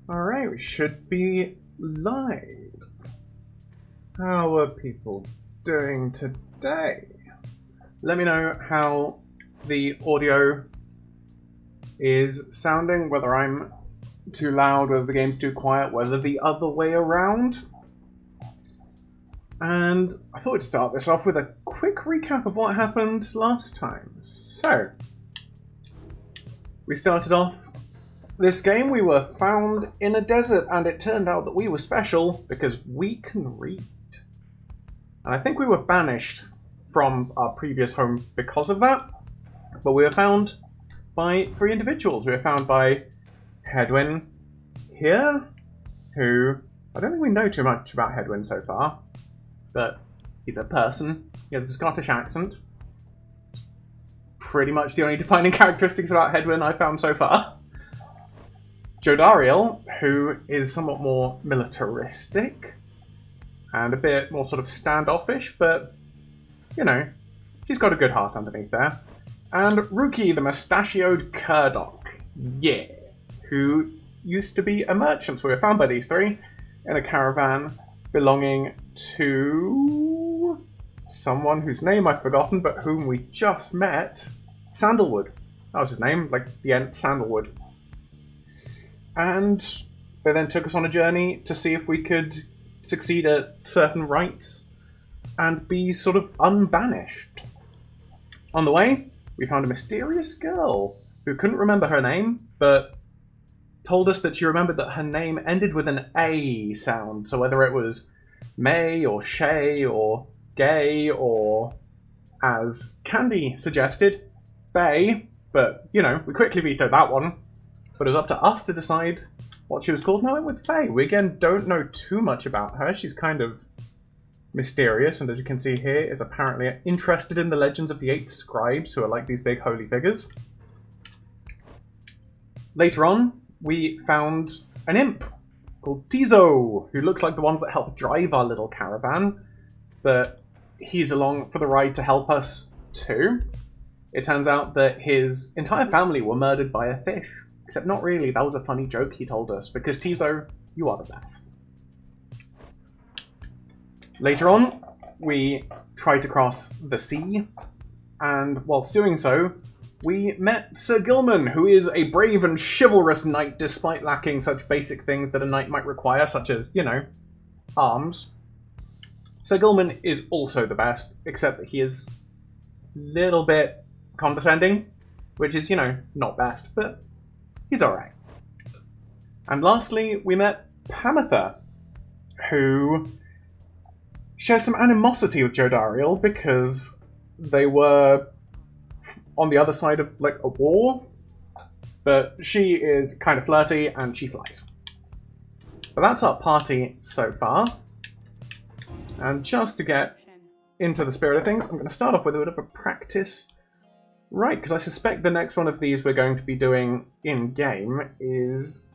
Alright, we should be live. How are people doing today? Let me know how the audio is sounding, whether I'm too loud, whether the game's too quiet, whether the other way around. And I thought I'd start this off with a quick recap of what happened last time. So, we started off this game, we were found in a desert, and it turned out that we were special because we can read. And I think we were banished from our previous home because of that, but we were found by 3 individuals. We were found by Hedwyn here, who, I don't think we know too much about Hedwyn so far, but he's a person, he has a Scottish accent. Pretty much the only defining characteristics about Hedwyn I've found so far. Jodariel, who is somewhat more militaristic and a bit more sort of standoffish, but, you know, she's got a good heart underneath there. And Ruki, the mustachioed Curdok, yeah, who used to be a merchant. So we were found by these 3 in a caravan belonging to someone whose name I've forgotten, but whom we just met. Sandalwood. That was his name, like the Ent Sandalwood. And they then took us on a journey to see if we could succeed at certain rites and be sort of unbanished. On the way, we found a mysterious girl who couldn't remember her name, but told us that she remembered that her name ended with an A sound. So whether it was May or Shay or Gay or, as Candy suggested, Bay. But, you know, we quickly vetoed that one. But it was up to us to decide what she was called. Now, with Faye, we again don't know too much about her. She's kind of mysterious, and as you can see here, is apparently interested in the legends of the 8 scribes, who are like these big holy figures. Later on, we found an imp called Tizo, who looks like the ones that help drive our little caravan, but he's along for the ride to help us too. It turns out that his entire family were murdered by a fish. Except not really, that was a funny joke he told us, because Tizo, you are the best. Later on, we tried to cross the sea, and whilst doing so, we met Sir Gilman, who is a brave and chivalrous knight despite lacking such basic things that a knight might require, such as, you know, arms. Sir Gilman is also the best, except that he is a little bit condescending, which is, you know, not best, but he's alright. And lastly, we met Pamitha, who shares some animosity with Jodariel because they were on the other side of, like, a war. But she is kind of flirty and she flies. But that's our party so far. And just to get into the spirit of things, I'm going to start off with a bit of a practice. Right, because I suspect the next one of these we're going to be doing in-game is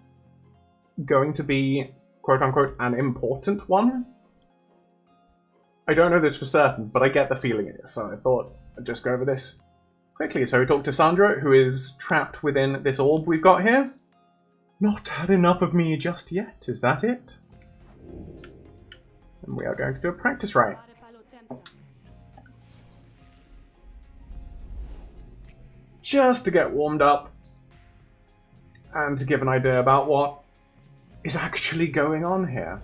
going to be, quote-unquote, an important one. I don't know this for certain, but I get the feeling it is, so I thought I'd just go over this quickly. So we talked to Sandra, who is trapped within this orb we've got here. Not had enough of me just yet, is that it? And we are going to do a practice rite. Just to get warmed up and to give an idea about what is actually going on here.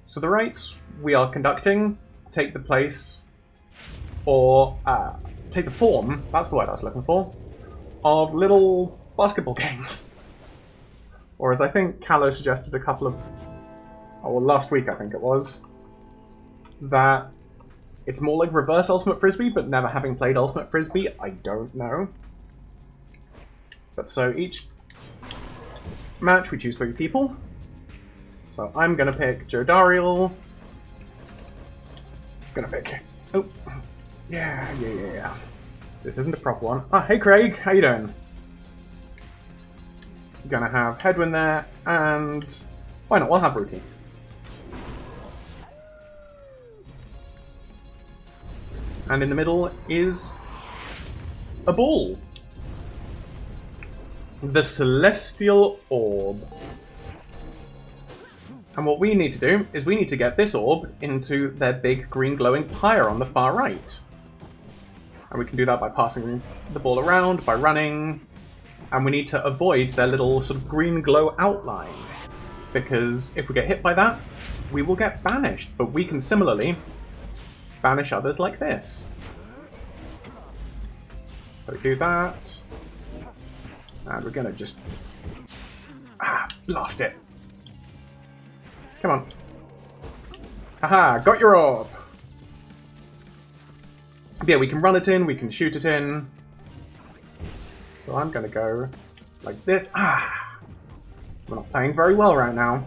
So the rites we are conducting take the place, or take the form, that's the word I was looking for, of little basketball games. Or as I think Callow suggested a couple of, well, last week I think it was, that it's more like reverse Ultimate Frisbee, but never having played Ultimate Frisbee, I don't know. But so each match we choose 3 people. So I'm going to pick Jodariel. Gonna pick... Oh, yeah. This isn't a proper one. Ah, hey Craig, how you doing? Gonna have Hedwyn there, and... why not, we'll have Ruki. And in the middle is a ball. The Celestial Orb. And what we need to do is we need to get this orb into their big green glowing pyre on the far right. And we can do that by passing the ball around, by running, and we need to avoid their little sort of green glow outline. Because if we get hit by that, we will get banished. But we can similarly banish others like this. So we do that. And we're going to just blast it. Come on. Haha, got your orb. Yeah, we can run it in, we can shoot it in. So I'm going to go like this. We're not playing very well right now.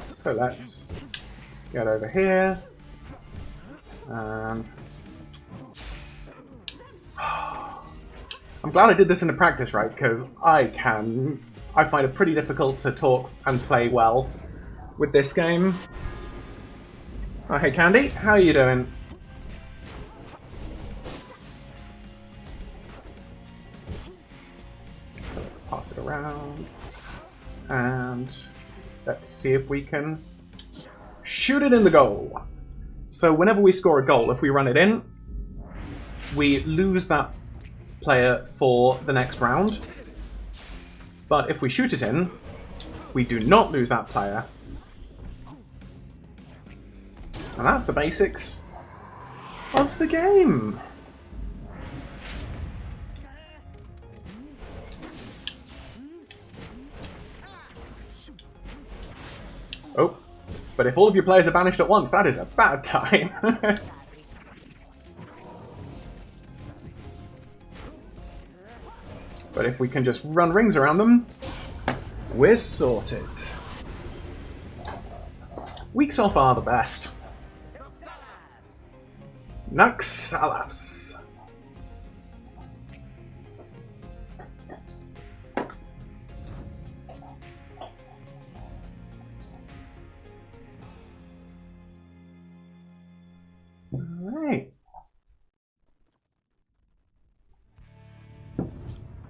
So let's get over here. And I'm glad I did this in the practice, right? Because I find it pretty difficult to talk and play well with this game. Oh, hey Candy, how are you doing? So let's pass it around. And let's see if we can shoot it in the goal. So whenever we score a goal, if we run it in, we lose that player for the next round. But if we shoot it in, we do not lose that player. And that's the basics of the game. Oh, but if all of your players are banished at once, that is a bad time. But if we can just run rings around them, we're sorted. Weeks off are the best. Naxalas. Alright.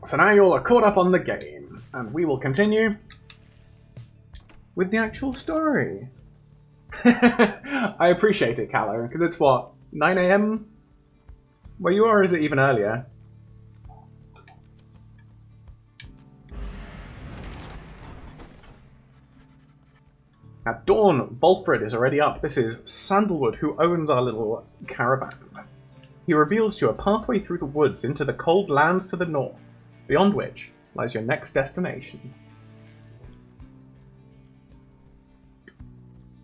So now you all are caught up on the game, and we will continue with the actual story. I appreciate it, Callow, because it's what, 9 AM where you are, or is it even earlier? At dawn, Volfred is already up. This is Sandalwood, who owns our little caravan. He reveals to you a pathway through the woods into the cold lands to the north, beyond which lies your next destination.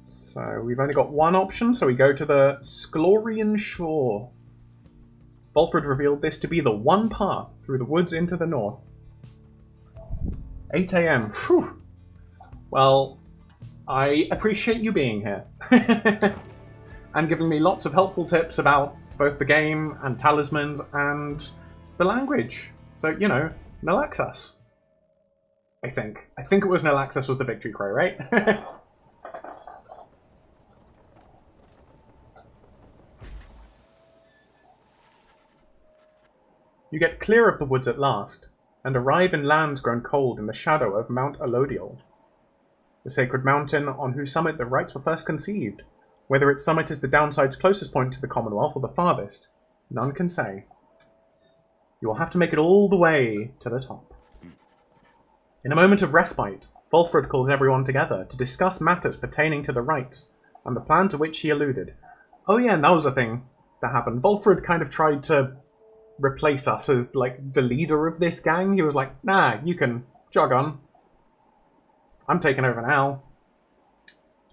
So we've only got one option, so we go to the Sklorian Shore. Volfred revealed this to be the one path through the woods into the north. 8 AM. Phew. Well, I appreciate you being here. And giving me lots of helpful tips about both the game and talismans and the language. So, you know, Nalaxas. I think it was Nalaxas was the victory cry, right? You get clear of the woods at last, and arrive in lands grown cold in the shadow of Mount Elodial, the sacred mountain on whose summit the rites were first conceived. Whether its summit is the downside's closest point to the Commonwealth or the farthest, none can say. You will have to make it all the way to the top. In a moment of respite, Volfred called everyone together to discuss matters pertaining to the rites and the plan to which he alluded. Oh yeah, and that was a thing that happened. Volfred kind of tried to replace us as, like, the leader of this gang. He was like, nah, you can jog on. I'm taking over now.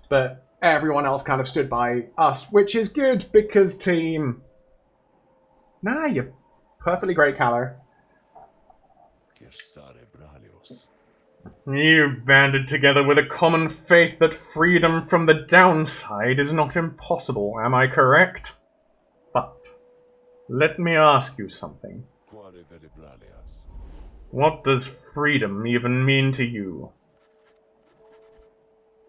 But everyone else kind of stood by us, which is good because team. Nah, you're perfectly great, Callow. You banded together with a common faith that freedom from the downside is not impossible, am I correct? But let me ask you something. What does freedom even mean to you?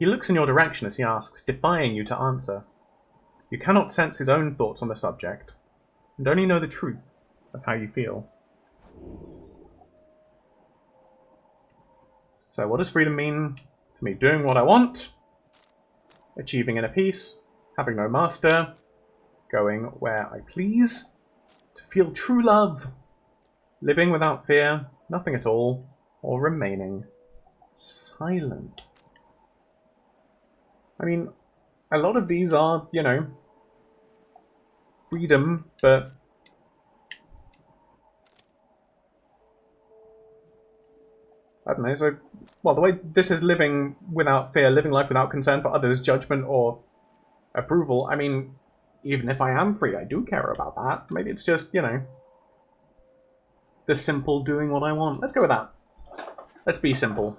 He looks in your direction as he asks, defying you to answer. You cannot sense his own thoughts on the subject, and only know the truth of how you feel. So what does freedom mean to me? Doing what I want, achieving inner peace, having no master, going where I please, to feel true love, living without fear, nothing at all, or remaining silent. I mean, a lot of these are, you know, freedom, but I don't know, so, well, the way this is living without fear, living life without concern for others, judgment, or approval, I mean, even if I am free, I do care about that. Maybe it's just, you know, the simple doing what I want. Let's go with that. Let's be simple.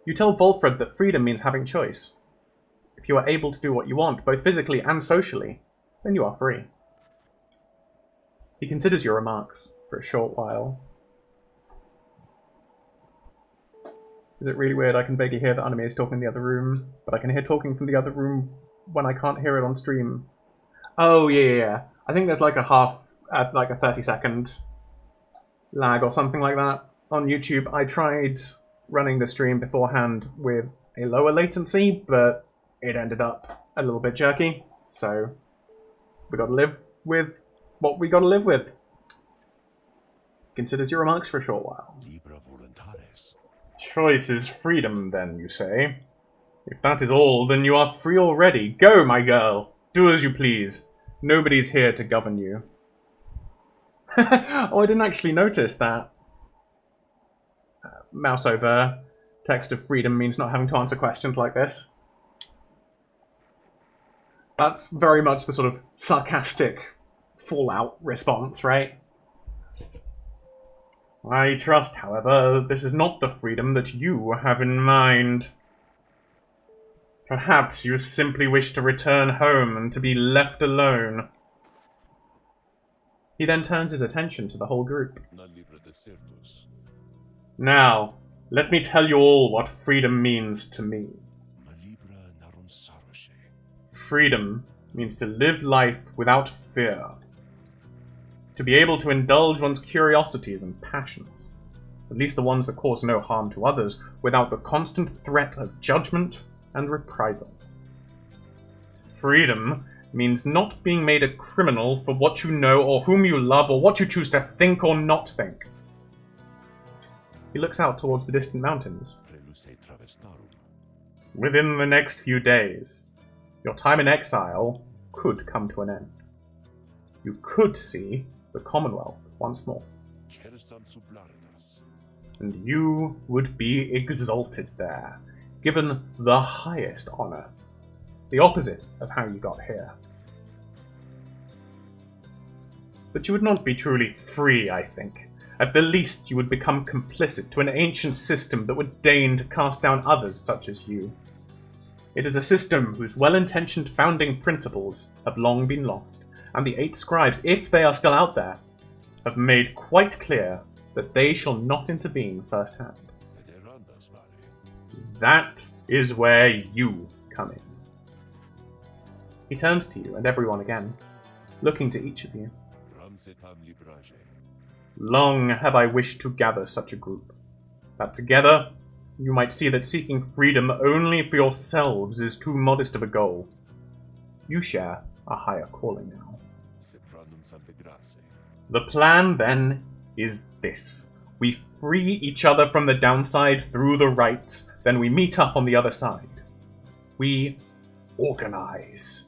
You tell Volfred that freedom means having choice. If you are able to do what you want, both physically and socially, then you are free. He considers your remarks for a short while. Is it really weird? I can vaguely hear that Annemie is talking in the other room, but I can hear talking from the other room when I can't hear it on stream. Oh, yeah. I think there's like a 30-second lag or something like that on YouTube. I tried running the stream beforehand with a lower latency, but it ended up a little bit jerky, so we gotta live with what we gotta live with. Considers your remarks for a short while. Choice is freedom, then, you say? If that is all, then you are free already. Go, my girl. Do as you please. Nobody's here to govern you. Oh, I didn't actually notice that. Mouse over text of freedom means not having to answer questions like this. That's very much the sort of sarcastic Fallout response, right? I trust, however, this is not the freedom that you have in mind. Perhaps you simply wish to return home and to be left alone. He then turns his attention to the whole group. Now, let me tell you all what freedom means to me. Freedom means to live life without fear. To be able to indulge one's curiosities and passions, at least the ones that cause no harm to others, without the constant threat of judgment and reprisal. Freedom means not being made a criminal for what you know or whom you love or what you choose to think or not think. He looks out towards the distant mountains. Within the next few days, your time in exile could come to an end. You could see the Commonwealth once more. And you would be exalted there, given the highest honor. The opposite of how you got here. But you would not be truly free, I think. At the least, you would become complicit to an ancient system that would deign to cast down others such as you. It is a system whose well-intentioned founding principles have long been lost, and the 8 scribes, if they are still out there, have made quite clear that they shall not intervene firsthand. That is where you come in. He turns to you and everyone again, looking to each of you. Long have I wished to gather such a group, that together you might see that seeking freedom only for yourselves is too modest of a goal. You share a higher calling now. The plan, then, is this. We free each other from the downside through the rights, then we meet up on the other side. We organize.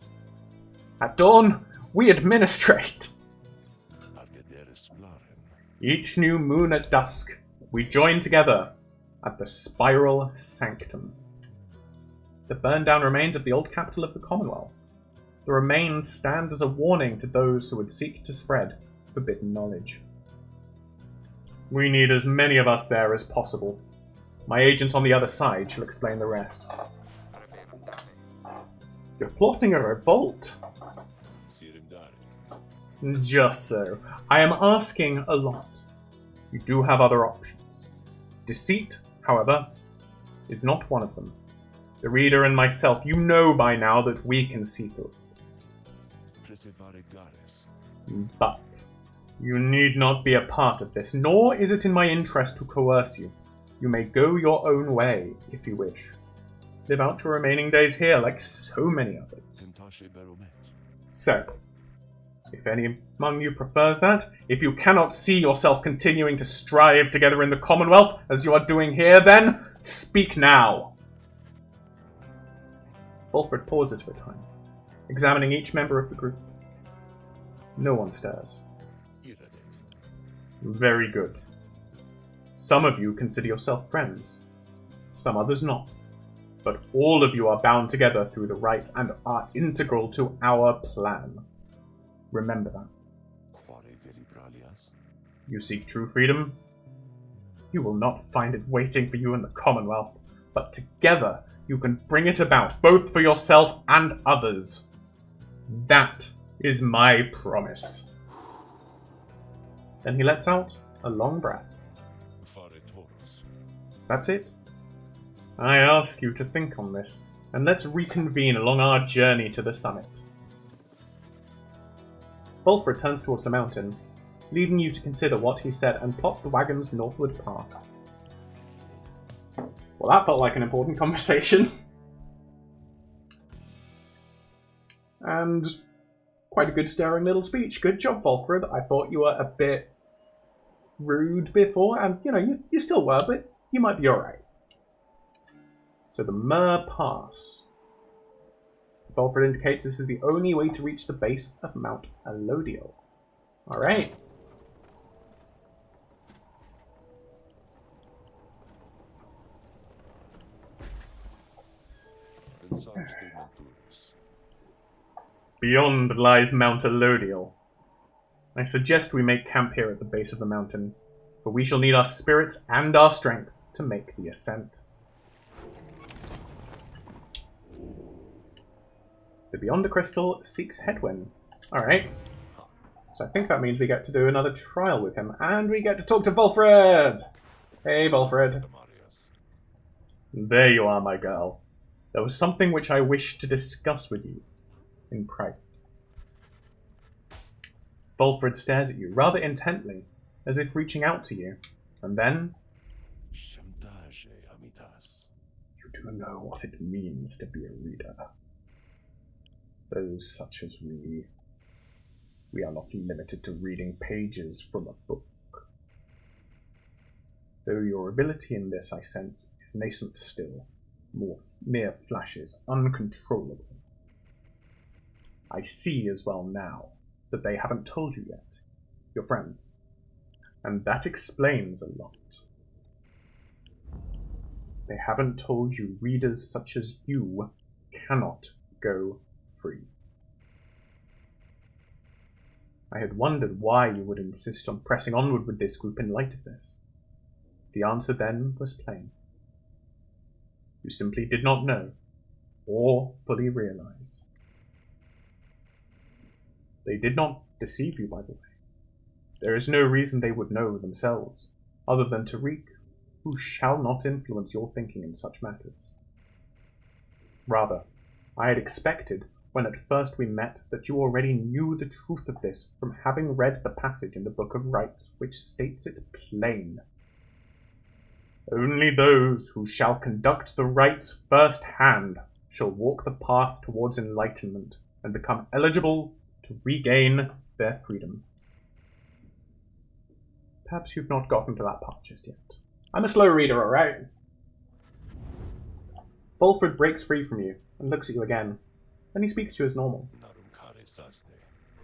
At dawn, we administrate. Each new moon at dusk, we join together at the Spiral Sanctum. The burned-down remains of the old capital of the Commonwealth. The remains stand as a warning to those who would seek to spread forbidden knowledge. We need as many of us there as possible. My agents on the other side shall explain the rest. You're plotting a revolt? Just so. I am asking a lot. You do have other options. Deceit, however, is not one of them. The reader and myself, you know by now that we can see through it. But you need not be a part of this, nor is it in my interest to coerce you. You may go your own way, if you wish. Live out your remaining days here, like so many others. So, if any among you prefers that, if you cannot see yourself continuing to strive together in the Commonwealth, as you are doing here, then speak now. Volfred pauses for a time, examining each member of the group. No one stirs. Very good. Some of you consider yourself friends, some others not. But all of you are bound together through the rites and are integral to our plan. Remember that. You seek true freedom? You will not find it waiting for you in the Commonwealth, but together you can bring it about, both for yourself and others. That is my promise. Then he lets out a long breath. That's it. I ask you to think on this, and let's reconvene along our journey to the summit. Volfred turns towards the mountain, leaving you to consider what he said and plot the wagon's northward path. Well, that felt like an important conversation. And quite a good stirring little speech. Good job, Volfred. I thought you were a bit rude before, and you still were, but you might be alright. So the Mer Pass. Volfred indicates this is the only way to reach the base of Mount Alodiel. Alright. Beyond lies Mount Alodiel. I suggest we make camp here at the base of the mountain, for we shall need our spirits and our strength to make the ascent. The Beyond the Crystal seeks Headwind. Alright. So I think that means we get to do another trial with him. And we get to talk to Volfred! Hey, Volfred. There you are, my girl. There was something which I wished to discuss with you in private. Volfred stares at you rather intently, as if reaching out to you. And then... You do know what it means to be a reader. Those such as we are not limited to reading pages from a book. Though your ability in this, I sense, is nascent still, mere flashes, uncontrollable. I see as well now that they haven't told you yet, your friends, and that explains a lot. They haven't told you readers such as you cannot go free. I had wondered why you would insist on pressing onward with this group in light of this. The answer then was plain. You simply did not know, or fully realize. They did not deceive you, by the way. There is no reason they would know themselves, other than Tariq, who shall not influence your thinking in such matters. Rather, I had expected, when at first we met, that you already knew the truth of this from having read the passage in the Book of Rites, which states it plain. Only those who shall conduct the rites first-hand shall walk the path towards enlightenment and become eligible to regain their freedom. Perhaps you've not gotten to that part just yet. I'm a slow reader, alright? Volfred breaks free from you and looks at you again. Then he speaks to you as normal.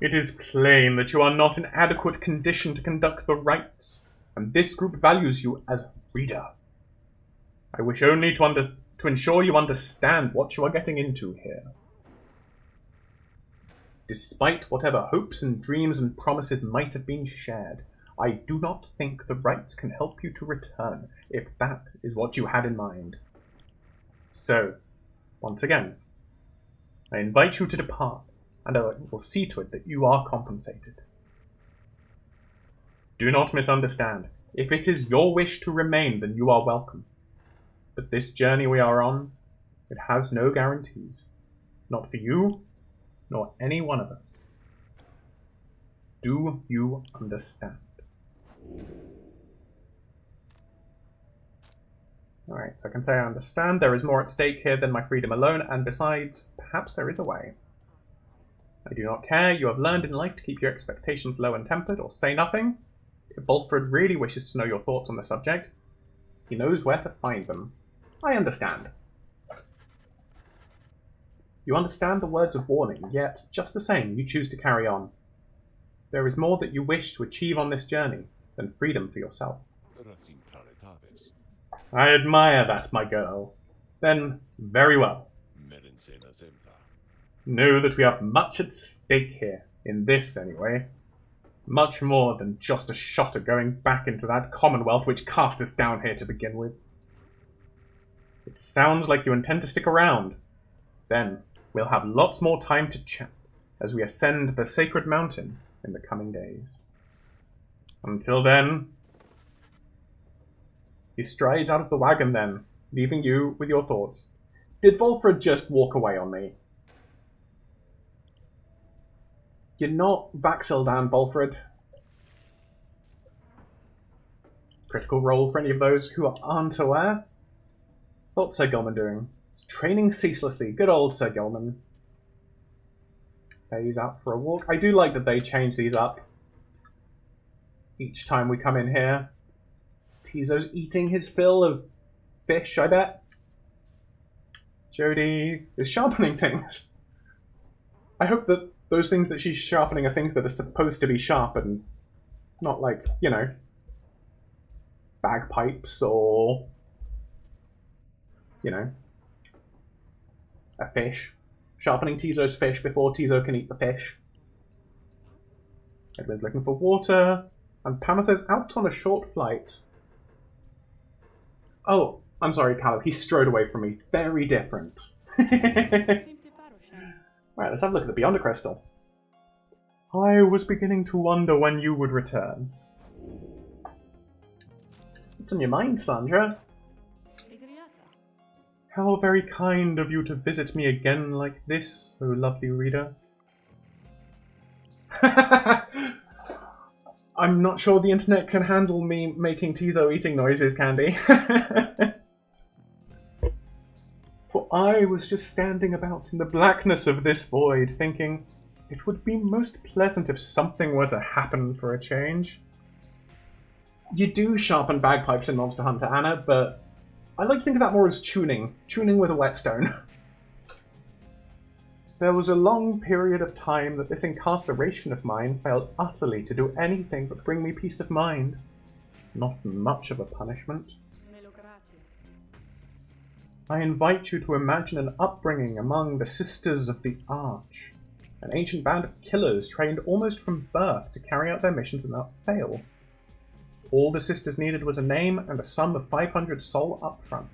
It is plain that you are not in adequate condition to conduct the rites, and this group values you as a reader. I wish only to ensure you understand what you are getting into here. Despite whatever hopes and dreams and promises might have been shared, I do not think the rites can help you to return, if that is what you had in mind. So, once again, I invite you to depart, and I will see to it that you are compensated. Do not misunderstand. If it is your wish to remain, then you are welcome. But this journey we are on, it has no guarantees. Not for you, nor any one of us. Do you understand? Alright, so I can say I understand. There is more at stake here than my freedom alone, and besides, perhaps there is a way. I do not care. You have learned in life to keep your expectations low and tempered, or say nothing. If Volfred really wishes to know your thoughts on the subject, he knows where to find them. I understand. You understand the words of warning, yet, just the same, you choose to carry on. There is more that you wish to achieve on this journey than freedom for yourself. I admire that, my girl. Then, very well. Know that we have much at stake here, in this anyway. Much more than just a shot at going back into that commonwealth which cast us down here to begin with. It sounds like you intend to stick around. Then, we'll have lots more time to chat as we ascend the sacred mountain in the coming days. Until then... He strides out of the wagon then, leaving you with your thoughts. Did Volfred just walk away on me? You're not Vaxildan, Volfred. Critical roll for any of those who aren't aware. What's Sir Gilman doing? He's training ceaselessly. Good old Sir Gilman. He's out for a walk. I do like that they change these up each time we come in here. Tizo's eating his fill of fish, I bet. Jodie is sharpening things. I hope that those things that she's sharpening are things that are supposed to be sharpened. Not like, you know, bagpipes or, you know, a fish. Sharpening Tizo's fish before Tizo can eat the fish. Edwin's looking for water. And Pamitha's out on a short flight. Oh, I'm sorry, Caleb. He strode away from me. Very different. Right, let's have a look at the Beyonder Crystal. I was beginning to wonder when you would return. What's on your mind, Sandra? How very kind of you to visit me again like this, oh lovely reader. I'm not sure the internet can handle me making Tizo eating noises, Candy. For I was just standing about in the blackness of this void, thinking it would be most pleasant if something were to happen for a change. You do sharpen bagpipes in Monster Hunter, Anna, but I like to think of that more as tuning. Tuning with a whetstone. There was a long period of time that this incarceration of mine failed utterly to do anything but bring me peace of mind. Not much of a punishment. I invite you to imagine an upbringing among the Sisters of the Arch, an ancient band of killers trained almost from birth to carry out their missions without fail. All the sisters needed was a name and a sum of 500 sol up front.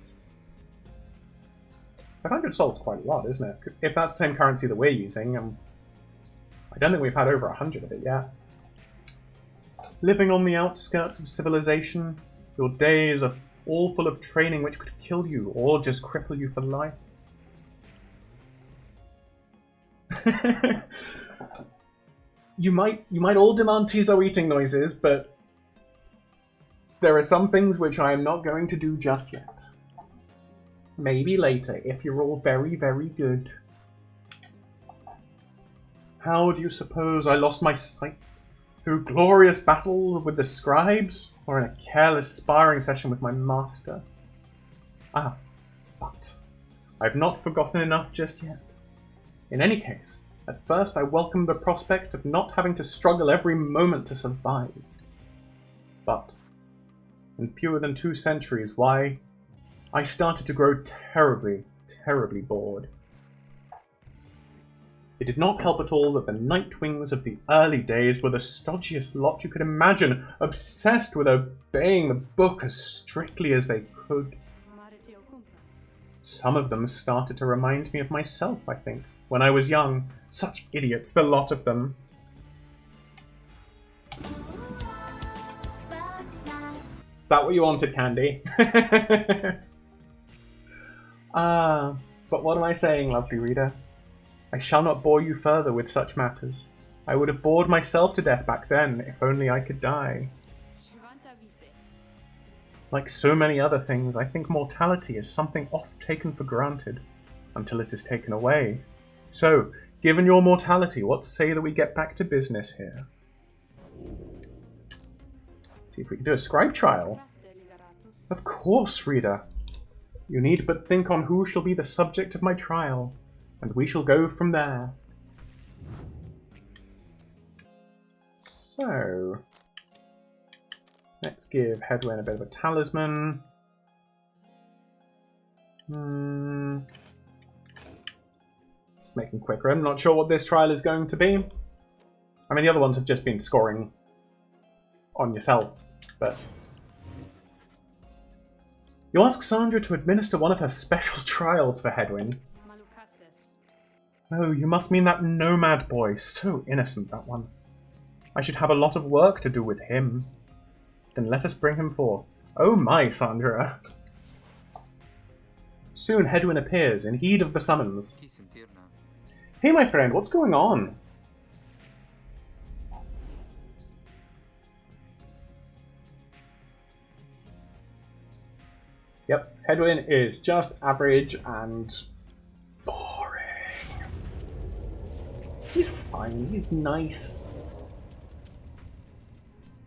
500 sol is quite a lot, isn't it? If that's the same currency that we're using, I don't think we've had over 100 of it yet. Living on the outskirts of civilization, your days are all full of training which could kill you or just cripple you for life. You might all demand Tizo eating noises, but there are some things which I am not going to do just yet. Maybe later, if you're all very, very good. How do you suppose I lost my sight? Through glorious battle with the scribes, or in a careless sparring session with my master? Ah, but I've not forgotten enough just yet. In any case, at first I welcomed the prospect of not having to struggle every moment to survive. But in fewer than 2 centuries, why, I started to grow terribly, terribly bored. It did not help at all that the Nightwings of the early days were the stodgiest lot you could imagine, obsessed with obeying the book as strictly as they could. Some of them started to remind me of myself, I think, when I was young. Such idiots, the lot of them. Is that what you wanted, Candy? But what am I saying, lovely reader? I shall not bore you further with such matters. I would have bored myself to death back then, if only I could die. Like so many other things, I think mortality is something oft taken for granted until it is taken away. So, given your mortality, what say that we get back to business here? See if we can do a scribe trial. Of course, reader. You need but think on who shall be the subject of my trial, and we shall go from there. So, let's give Hedwyn a bit of a talisman. Just making quicker. I'm not sure what this trial is going to be. I mean, the other ones have just been scoring on yourself, but... You ask Sandra to administer one of her special trials for Hedwyn. Oh, you must mean that nomad boy. So innocent, that one. I should have a lot of work to do with him. Then let us bring him forth. Oh my, Sandra. Soon Hedwyn appears, in heed of the summons. Hey, my friend, what's going on? Yep, Hedwyn is just average and boring. He's fine, he's nice.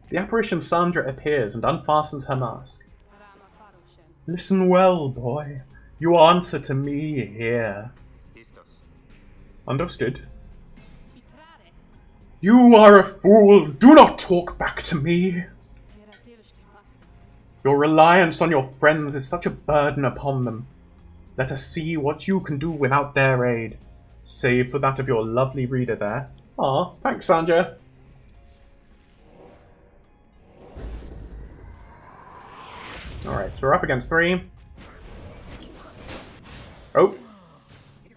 The apparition Sandra appears and unfastens her mask. Listen well, boy. You answer to me here. Understood. You are a fool. Do not talk back to me. Your reliance on your friends is such a burden upon them. Let us see what you can do without their aid. Save for that of your lovely reader there. Ah, thanks, Sandra. Alright, so we're up against 3. Oh.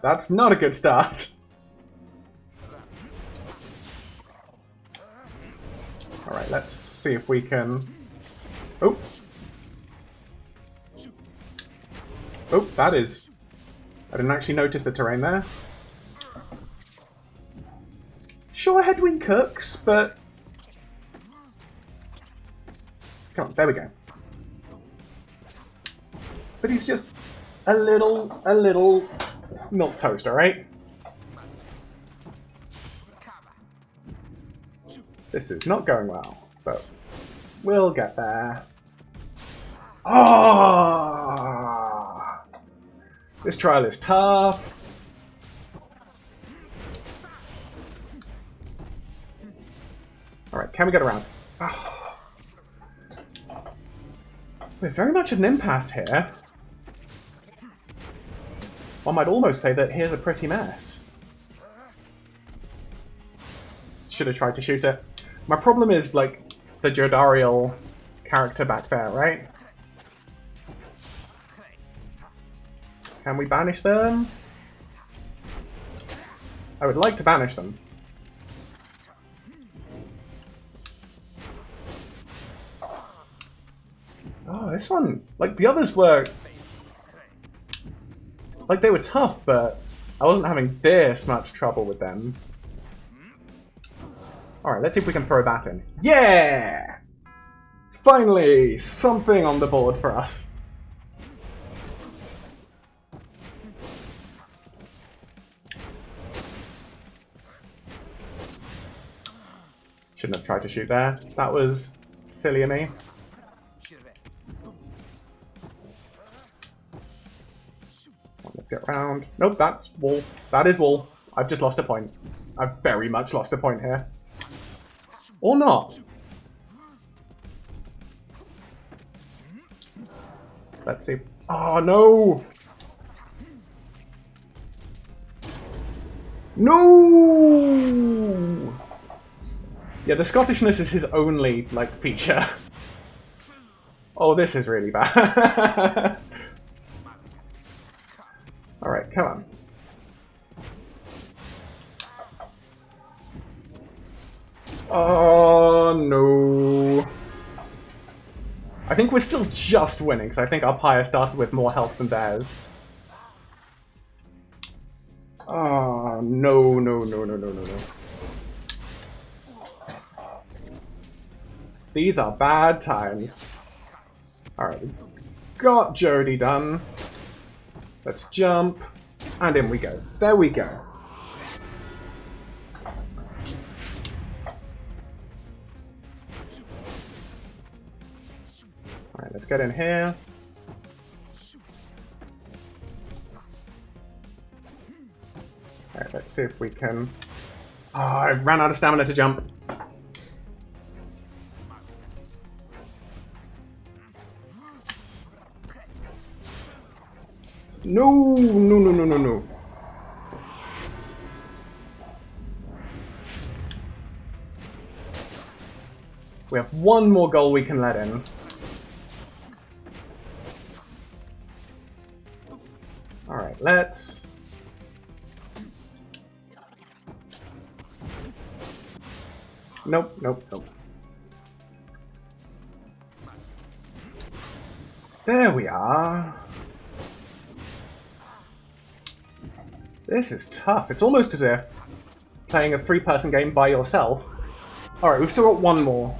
That's not a good start. Alright, let's see if we can... Oh. Oh, that is... I didn't actually notice the terrain there. Sure, Hedwyn cooks, but... Come on, there we go. But he's just a little milk toaster, right? This is not going well, but we'll get there. Ah! This trial is tough. Alright, can we get around? Oh. We're very much at an impasse here. One might almost say that here's a pretty mess. Should have tried to shoot it. My problem is, like, the Jodariel character back there, right? Can we banish them? I would like to banish them. Oh, this one... Like, the others were... Like, they were tough, but I wasn't having this much trouble with them. Alright, let's see if we can throw that in. Yeah! Finally, something on the board for us. Shouldn't have tried to shoot there. That was silly of me. Let's get round. Nope, that's wall. That is wall. I've just lost a point. I've very much lost a point here. Or not. Let's see if... Oh, no! No! Yeah, the Scottishness is his only, like, feature. Oh, this is really bad. Alright, come on. Oh, no. I think we're still just winning, because I think our Pyre started with more health than theirs. Oh, no, no, no, no, no, no, no. These are bad times. Alright, we got Jody done. Let's jump. And in we go. There we go. Alright, let's get in here. Alright, let's see if we can... Oh, I ran out of stamina to jump. No, no, no, no, no, no. We have one more goal we can let in. Alright, let's... Nope, nope, nope. There we are. This is tough. It's almost as if playing a three-person game by yourself. Alright, we've still got one more.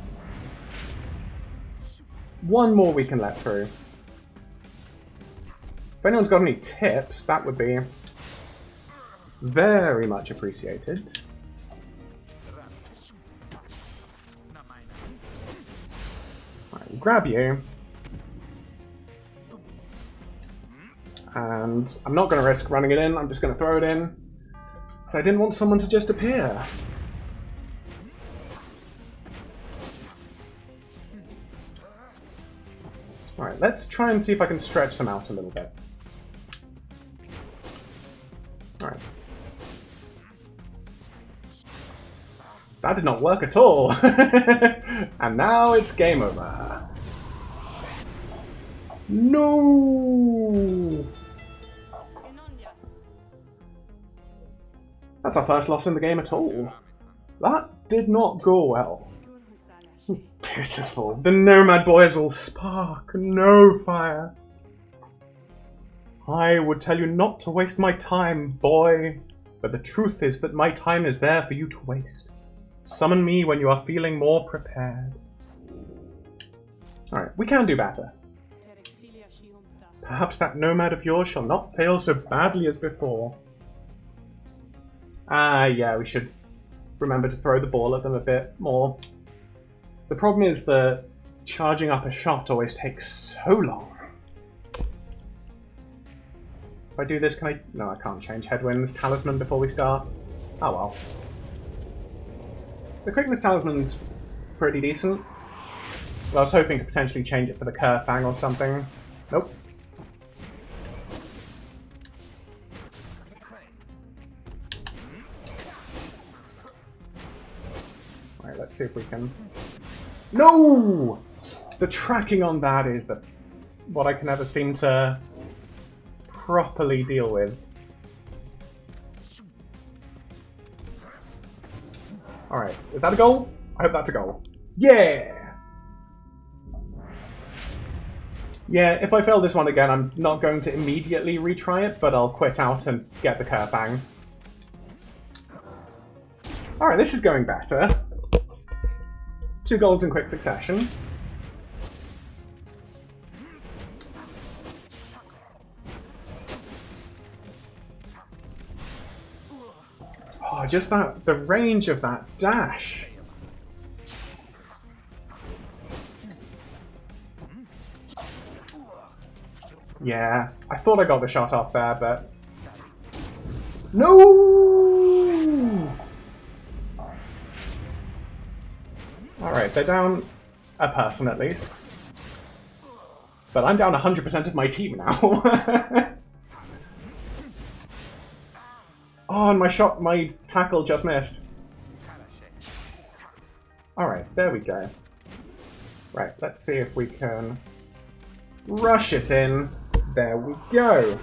One more we can let through. If anyone's got any tips, that would be very much appreciated. Alright, we'll grab you. And I'm not going to risk running it in, I'm just going to throw it in. So I didn't want someone to just appear. Alright, let's try and see if I can stretch them out a little bit. Alright. That did not work at all! And now it's game over. No! That's our first loss in the game at all. That did not go well. Pitiful. The Nomad boys all spark, no fire. I would tell you not to waste my time, boy. But the truth is that my time is there for you to waste. Summon me when you are feeling more prepared. Alright, we can do better. Perhaps that Nomad of yours shall not fail so badly as before. Ah, yeah, we should remember to throw the ball at them a bit more. The problem is that charging up a shot always takes so long. If I do this, can I... No, I can't change Headwind's Talisman before we start. Oh well. The Quickness Talisman's pretty decent. But I was hoping to potentially change it for the Kerfang or something. Nope. Alright, let's see if we can... No! The tracking on that is what I can never seem to properly deal with. Alright, is that a goal? I hope that's a goal. Yeah! Yeah, if I fail this one again, I'm not going to immediately retry it, but I'll quit out and get the Kerfang. Alright, this is going better. 2 goals in quick succession. Oh, just that, the range of that dash. Yeah, I thought I got the shot off there, but... No! Alright, they're down a person at least. But I'm down 100% of my team now. Oh, and my tackle just missed. Alright, there we go. Right, let's see if we can rush it in. There we go.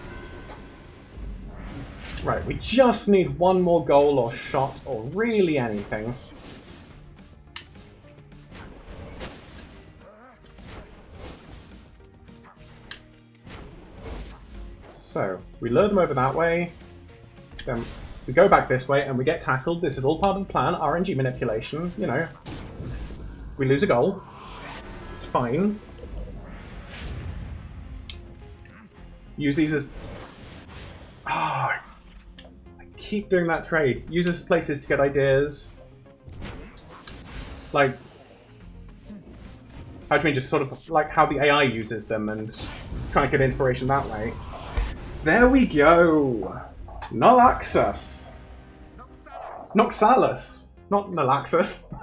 Right, we just need one more goal or shot or really anything. So, we lure them over that way, then we go back this way and we get tackled. This is all part of the plan, RNG manipulation, you know. We lose a goal. It's fine. Use these as... Oh, I keep doing that trade. Use this as places to get ideas. Like... How do you mean, just sort of like how the AI uses them and trying to get inspiration that way. There we go! Nalaxus! Noxalis! Not Nalaxus.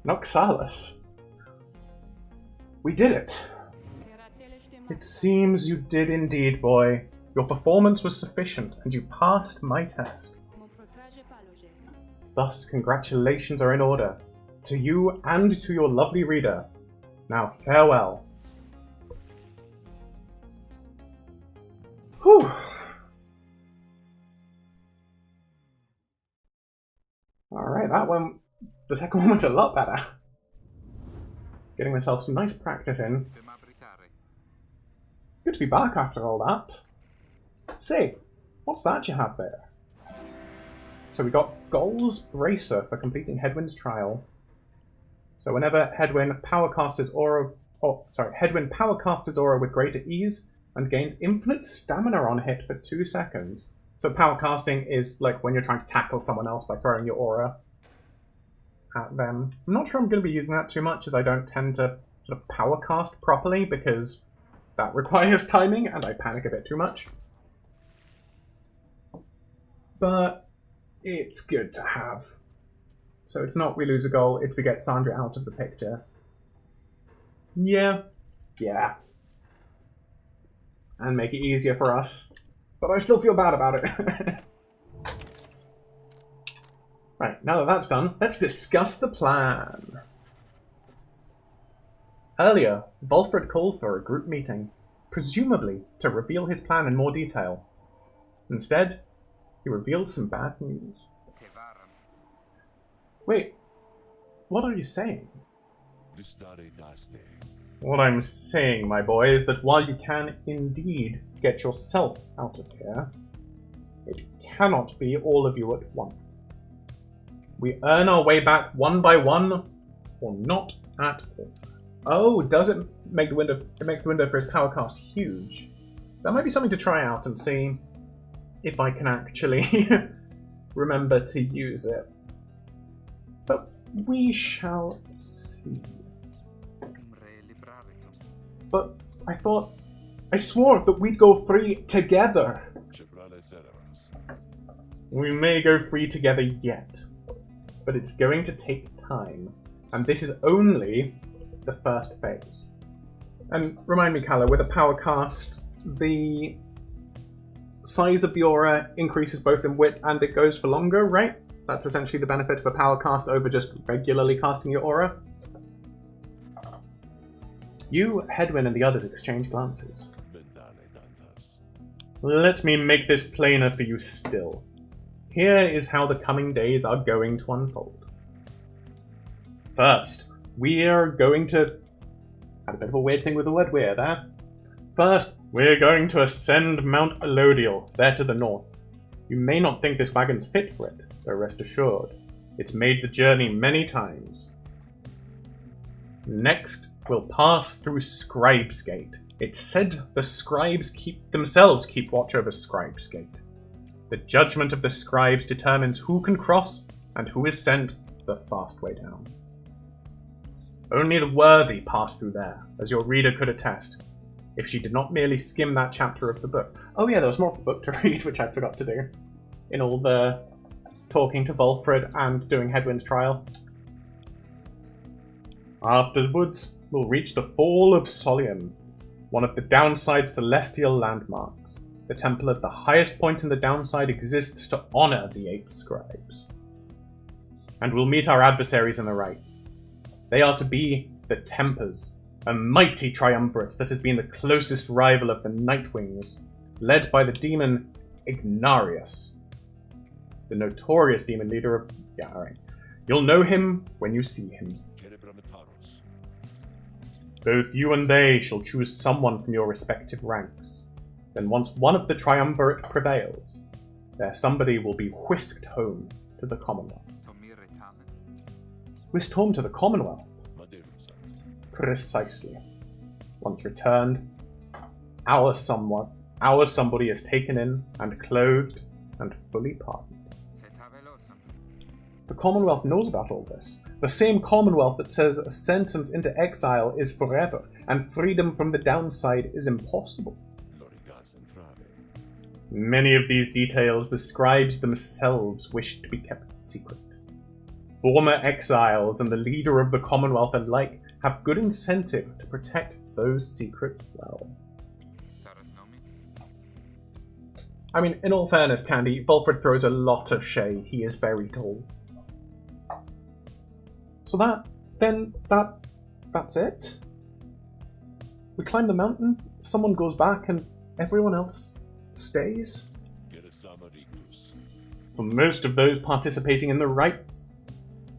Noxalis. We did it! It seems you did indeed, boy. Your performance was sufficient, and you passed my test. Thus, congratulations are in order. To you and to your lovely reader. Now, farewell. Whew. Alright, that one... The second one went a lot better. Getting myself some nice practice in. Good to be back after all that. Say, what's that you have there? So we got Goals Bracer for completing Headwind's trial. So whenever Headwind powercasts his aura... Oh, sorry. Headwind powercasts his aura with greater ease and gains infinite stamina on hit for 2 seconds. So powercasting is like when you're trying to tackle someone else by throwing your aura at them. I'm not sure I'm going to be using that too much, as I don't tend to sort of powercast properly, because that requires timing and I panic a bit too much. But it's good to have. So it's not we lose a goal, it's we get Sandra out of the picture. Yeah. Yeah. And make it easier for us. But I still feel bad about it. Right, now that that's done, let's discuss the plan. Earlier, Volfred called for a group meeting, presumably to reveal his plan in more detail. Instead, he revealed some bad news. Wait, what are you saying? What I'm saying, my boy, is that while you can indeed get yourself out of here, it cannot be all of you at once. We earn our way back one by one, or not at all. Oh, does it make the window? It makes the window for his power cast huge. That might be something to try out and see if I can actually remember to use it. But we shall see. But I swore that we'd go free together. We may go free together yet, but it's going to take time. And this is only the first phase. And remind me, Kala, with a power cast, the size of the aura increases both in width and it goes for longer, right? That's essentially the benefit of a power cast over just regularly casting your aura. You, Headwind, and the others exchange glances. Let me make this plainer for you still. Here is how the coming days are going to unfold. First, we are going to... Had a bit of a weird thing with the word weird there. First, we're going to ascend Mount Elodial, there to the north. You may not think this wagon's fit for it, but rest assured, it's made the journey many times. Next, we'll pass through Scribe's Gate. It's said the scribes themselves keep watch over Scribe's Gate. The judgment of the scribes determines who can cross and who is sent the fast way down. Only the worthy pass through there, as your reader could attest, if she did not merely skim that chapter of the book. Oh yeah, there was more of the book to read, which I forgot to do. In all the talking to Volfred and doing Headwind's trial. Afterwards, we'll reach the Fall of Solium, one of the downside celestial landmarks. The temple at the highest point in the downside exists to honor the 8 scribes. And we'll meet our adversaries in the rites. They are to be the Tempers, a mighty triumvirate that has been the closest rival of the Nightwings, led by the demon Ignarius, the notorious demon leader of... Yeah, alright. You'll know him when you see him. Both you and they shall choose someone from your respective ranks. Then once one of the triumvirate prevails, there somebody will be whisked home to the Commonwealth. Whisked home to the Commonwealth? Precisely. Once returned, our somebody is taken in and clothed and fully pardoned. The Commonwealth knows about all this. The same Commonwealth that says a sentence into exile is forever and freedom from the downside is impossible. Many of these details the scribes themselves wished to be kept secret. Former exiles and the leader of the Commonwealth alike have good incentive to protect those secrets well. I mean, in all fairness, Candy, Volfred throws a lot of shade. He is very tall. So that's it? We climb the mountain, someone goes back, and everyone else stays? For most of those participating in the rites,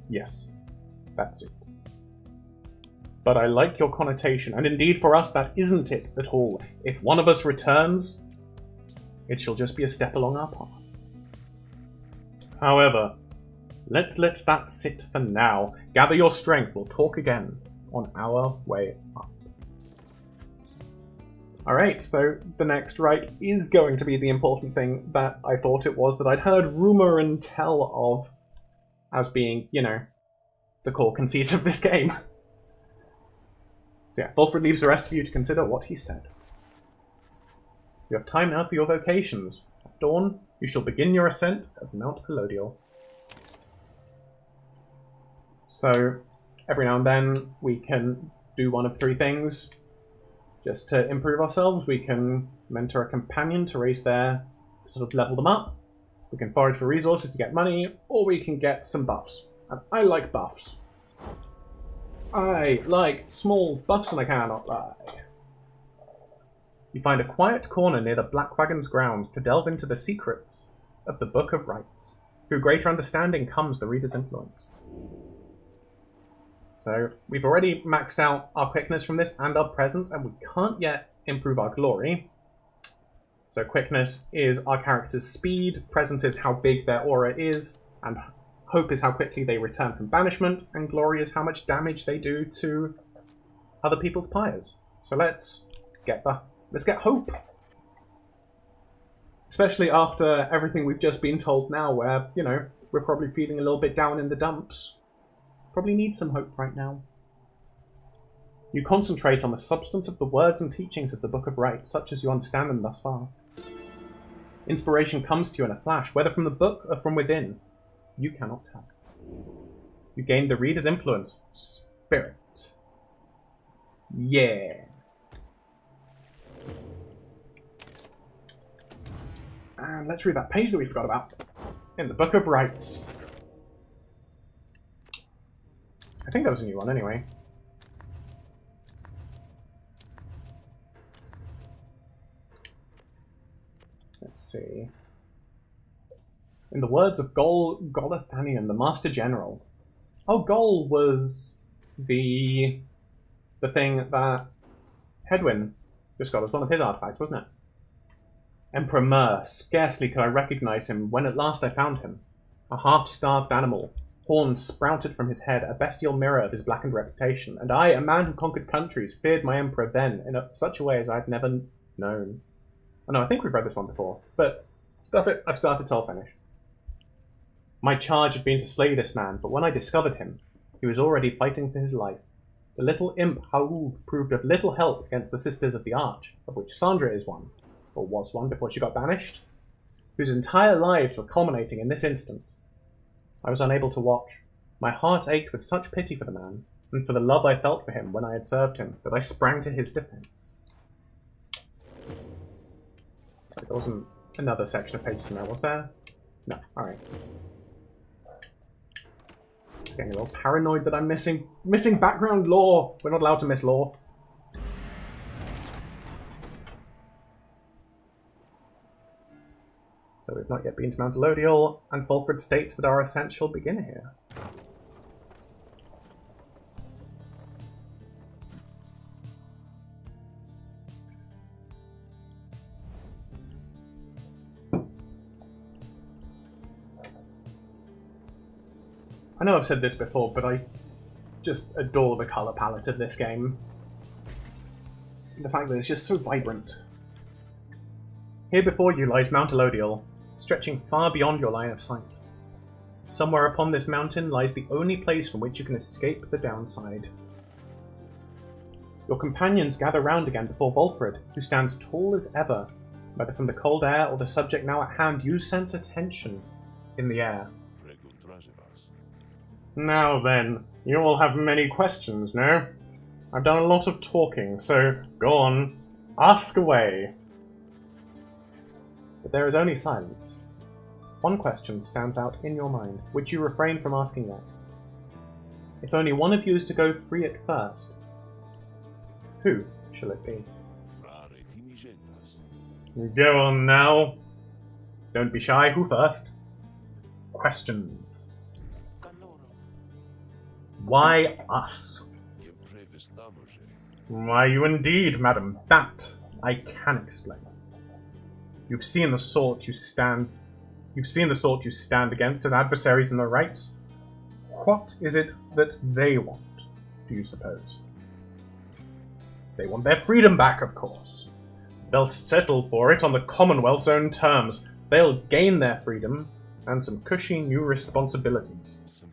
yes, that's it. But I like your connotation, and indeed for us that isn't it at all. If one of us returns, it shall just be a step along our path. However, let's let that sit for now. Gather your strength, we'll talk again on our way up. Alright, so the next rite is going to be the important thing that I thought it was, that I'd heard rumour and tell of as being, you know, the core conceit of this game. So yeah, Volfred leaves the rest of you to consider what he said. You have time now for your vocations. At dawn, you shall begin your ascent of Mount Pelodial. So, every now and then, we can do one of three things. Just to improve ourselves, we can mentor a companion to raise to sort of level them up. We can forage for resources to get money, or we can get some buffs. And I like buffs. I like small buffs, and I cannot lie. You find a quiet corner near the Black Wagon's grounds to delve into the secrets of the Book of Rites. Through greater understanding comes the reader's influence. So, we've already maxed out our quickness from this and our presence, and we can't yet improve our glory. So quickness is our character's speed, presence is how big their aura is, and hope is how quickly they return from banishment, and glory is how much damage they do to other people's pyres. So let's get hope. Especially after everything we've just been told now, where, you know, we're probably feeling a little bit down in the dumps. Probably need some hope right now. You concentrate on the substance of the words and teachings of the Book of Rites, such as you understand them thus far. Inspiration comes to you in a flash, whether from the book or from within. You cannot tell. You gain the reader's influence. Spirit. Yeah. And let's read that page that we forgot about. In the Book of Rites. I think that was a new one anyway. Let's see. In the words of Golathanion, the Master General. Oh, Gol was the thing that Hedwyn just got as one of his artifacts, wasn't it? Emperor Mur, scarcely could I recognize him when at last I found him. A half-starved animal. Horns sprouted from his head, a bestial mirror of his blackened reputation, and I, a man who conquered countries, feared my emperor then in such a way as I had never known. Oh no, I think we've read this one before, but stuff it, I've started till finished. My charge had been to slay this man, but when I discovered him, he was already fighting for his life. The little imp Haoub proved of little help against the Sisters of the Arch, of which Sandra is one, or was one before she got banished, whose entire lives were culminating in this instant. I was unable to watch. My heart ached with such pity for the man, and for the love I felt for him when I had served him, that I sprang to his defense. There wasn't another section of pages in there, was there? No, alright. Just getting a little paranoid that I'm missing background lore. We're not allowed to miss lore. So we've not yet been to Mount Pelodial, and Volfred states that our ascent shall begin here. I know I've said this before, but I just adore the colour palette of this game. The fact that it's just so vibrant. Here before you lies Mount Elodial, stretching far beyond your line of sight. Somewhere upon this mountain lies the only place from which you can escape the downside. Your companions gather round again before Volfred, who stands tall as ever. Whether from the cold air or the subject now at hand, you sense a tension in the air. Now then, you all have many questions, no? I've done a lot of talking, so go on, ask away. But there is only silence. One question stands out in your mind, which you refrain from asking yet. If only one of you is to go free at first, who shall it be? Go on now. Don't be shy. Who first? Questions. Why us? Why you indeed, madam. That I can explain. You've seen the sort you stand against as adversaries in their rights. What is it that they want, do you suppose? They want their freedom back, of course. They'll settle for it on the Commonwealth's own terms. They'll gain their freedom and some cushy new responsibilities.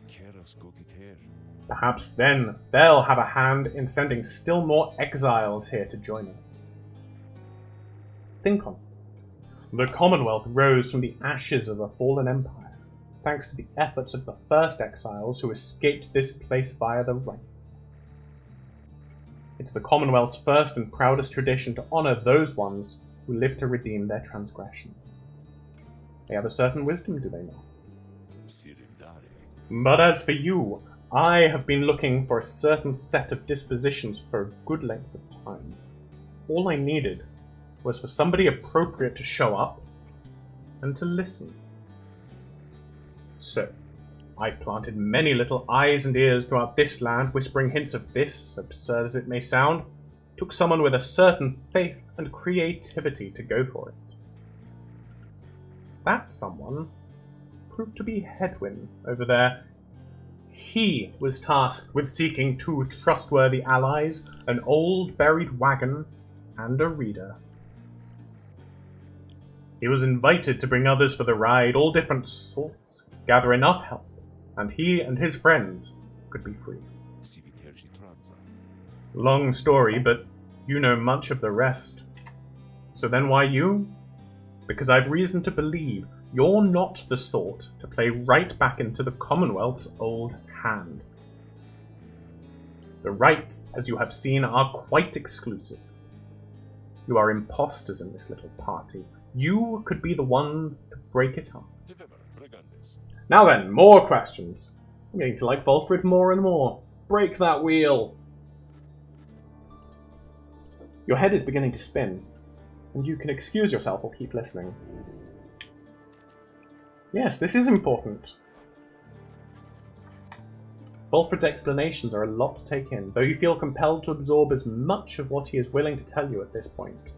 Perhaps then they'll have a hand in sending still more exiles here to join us. Think on it. The Commonwealth rose from the ashes of a fallen empire, thanks to the efforts of the first exiles who escaped this place via the rights. It's the Commonwealth's first and proudest tradition to honour those ones who live to redeem their transgressions. They have a certain wisdom, do they not? But as for you, I have been looking for a certain set of dispositions for a good length of time. All I needed was for somebody appropriate to show up and to listen. So, I planted many little eyes and ears throughout this land, whispering hints of this, absurd as it may sound, took someone with a certain faith and creativity to go for it. That someone proved to be Hedwyn over there. He was tasked with seeking two trustworthy allies, an old buried wagon, and a reader. He was invited to bring others for the ride, all different sorts, gather enough help, and he and his friends could be free. Long story, but you know much of the rest. So then why you? Because I've reason to believe you're not the sort to play right back into the Commonwealth's old hand. The rights, as you have seen, are quite exclusive. You are imposters in this little party. You could be the ones to break it up. Now then, more questions. I'm getting to like Volfred more and more. Break that wheel! Your head is beginning to spin, and you can excuse yourself or keep listening. Yes, this is important. Volfred's explanations are a lot to take in, though you feel compelled to absorb as much of what he is willing to tell you at this point.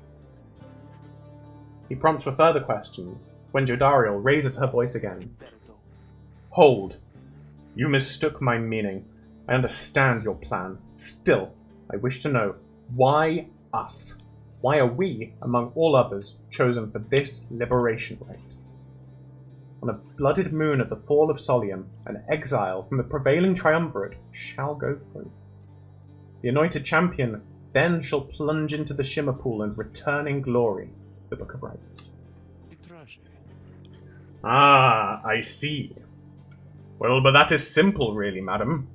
He prompts for further questions, when Jodariel raises her voice again. Hold. You mistook my meaning. I understand your plan. Still, I wish to know, why us? Why are we, among all others, chosen for this liberation rite? On a blooded moon of the fall of Solium, an exile from the prevailing triumvirate shall go free. The anointed champion then shall plunge into the shimmer pool and return in glory, the Book of Rites. Ah, I see. Well, but that is simple, really, madam.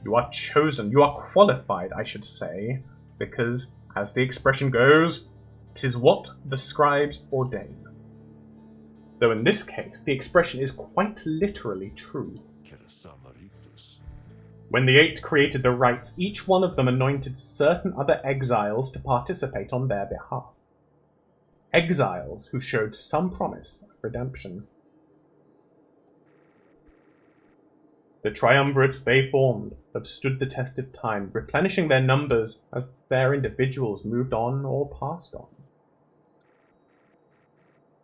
You are chosen, you are qualified, I should say, because, as the expression goes, 'tis what the scribes ordain. Though in this case, the expression is quite literally true. When the Eight created the rites, each one of them anointed certain other exiles to participate on their behalf. Exiles who showed some promise of redemption. The triumvirates they formed have stood the test of time, replenishing their numbers as their individuals moved on or passed on.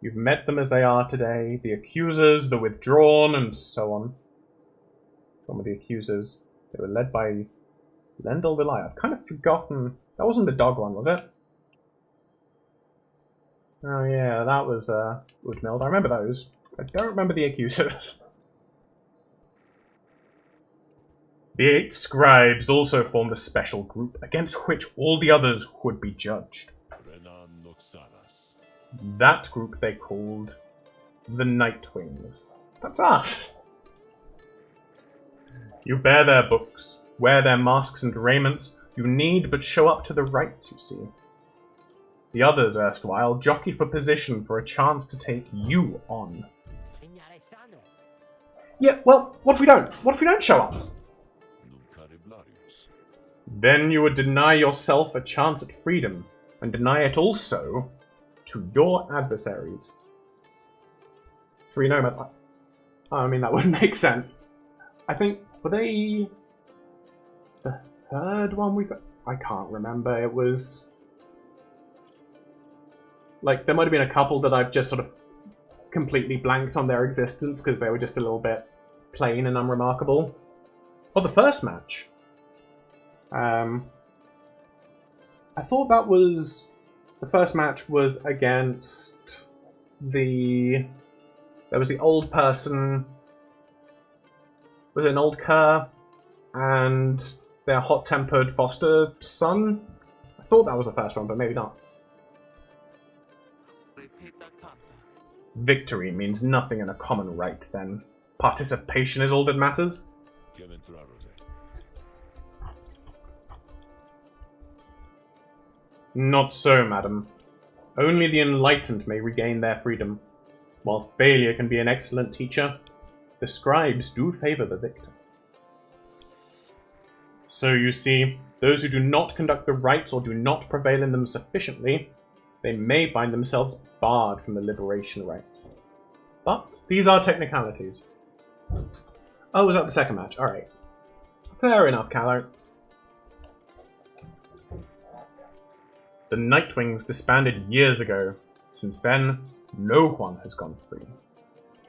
You've met them as they are today, the accusers, the withdrawn, and so on. Some of the accusers, they were led by Lendl Vilai. I've kind of forgotten. That wasn't the dog one, was it? Oh yeah, that was Woodmill. I remember those. I don't remember the accusers. The 8 scribes also formed a special group against which all the others would be judged. That group they called the Nightwings. That's us! You bear their books, wear their masks and raiments, you need but show up to the rites, you see. The others, erstwhile, jockey for position for a chance to take you on. Yeah, well, what if we don't? What if we don't show up? Then you would deny yourself a chance at freedom, and deny it also to your adversaries. So I mean, that wouldn't make sense. I think, were they the third one we've... I can't remember. It was... like, there might have been a couple that I've just sort of completely blanked on their existence because they were just a little bit plain and unremarkable. Or the first match. I thought that was... the first match was against the... there was the old person... was it an old cur? And their hot-tempered foster son? I thought that was the first one, but maybe not. Victory means nothing in a common right, then. Participation is all that matters. Not so, madam. Only the enlightened may regain their freedom. While failure can be an excellent teacher, the scribes do favor the victor. So you see, those who do not conduct the rites or do not prevail in them sufficiently, they may find themselves barred from the liberation rites. But these are technicalities. Oh, was that the second match? Alright. Fair enough, Callow. The Nightwings disbanded years ago. Since then, no one has gone free.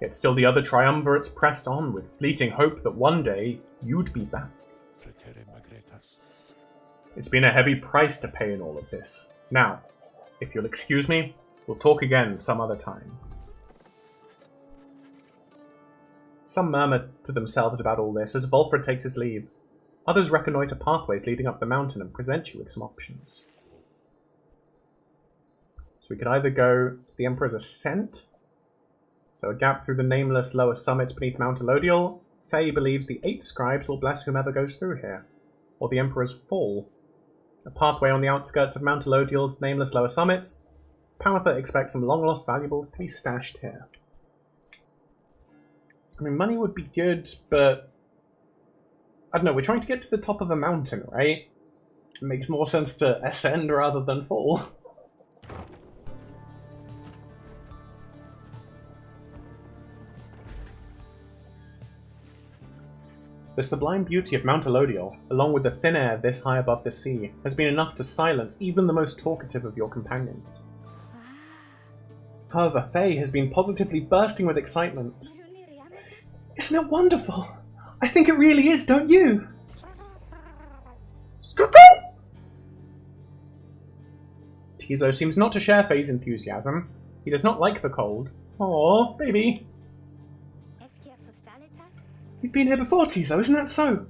Yet still the other triumvirates pressed on with fleeting hope that one day you'd be back. It's been a heavy price to pay in all of this. Now, if you'll excuse me, we'll talk again some other time. Some murmur to themselves about all this as Volfred takes his leave. Others reconnoiter pathways leading up the mountain and present you with some options. So we could either go to the Emperor's Ascent, so a gap through the nameless lower summits beneath Mount Elodial. Faye believes the 8 scribes will bless whomever goes through here. Or the Emperor's Fall, a pathway on the outskirts of Mount Elodial's nameless lower summits. Powertha expects some long-lost valuables to be stashed here. I mean, money would be good, but... I don't know, we're trying to get to the top of a mountain, right? It makes more sense to ascend rather than fall. The sublime beauty of Mount Elodial, along with the thin air this high above the sea, has been enough to silence even the most talkative of your companions. However, Faye has been positively bursting with excitement. Isn't it wonderful? I think it really is, don't you? Tizo seems not to share Faye's enthusiasm. He does not like the cold. Aww, baby. You've been here before, Tizo, isn't that so?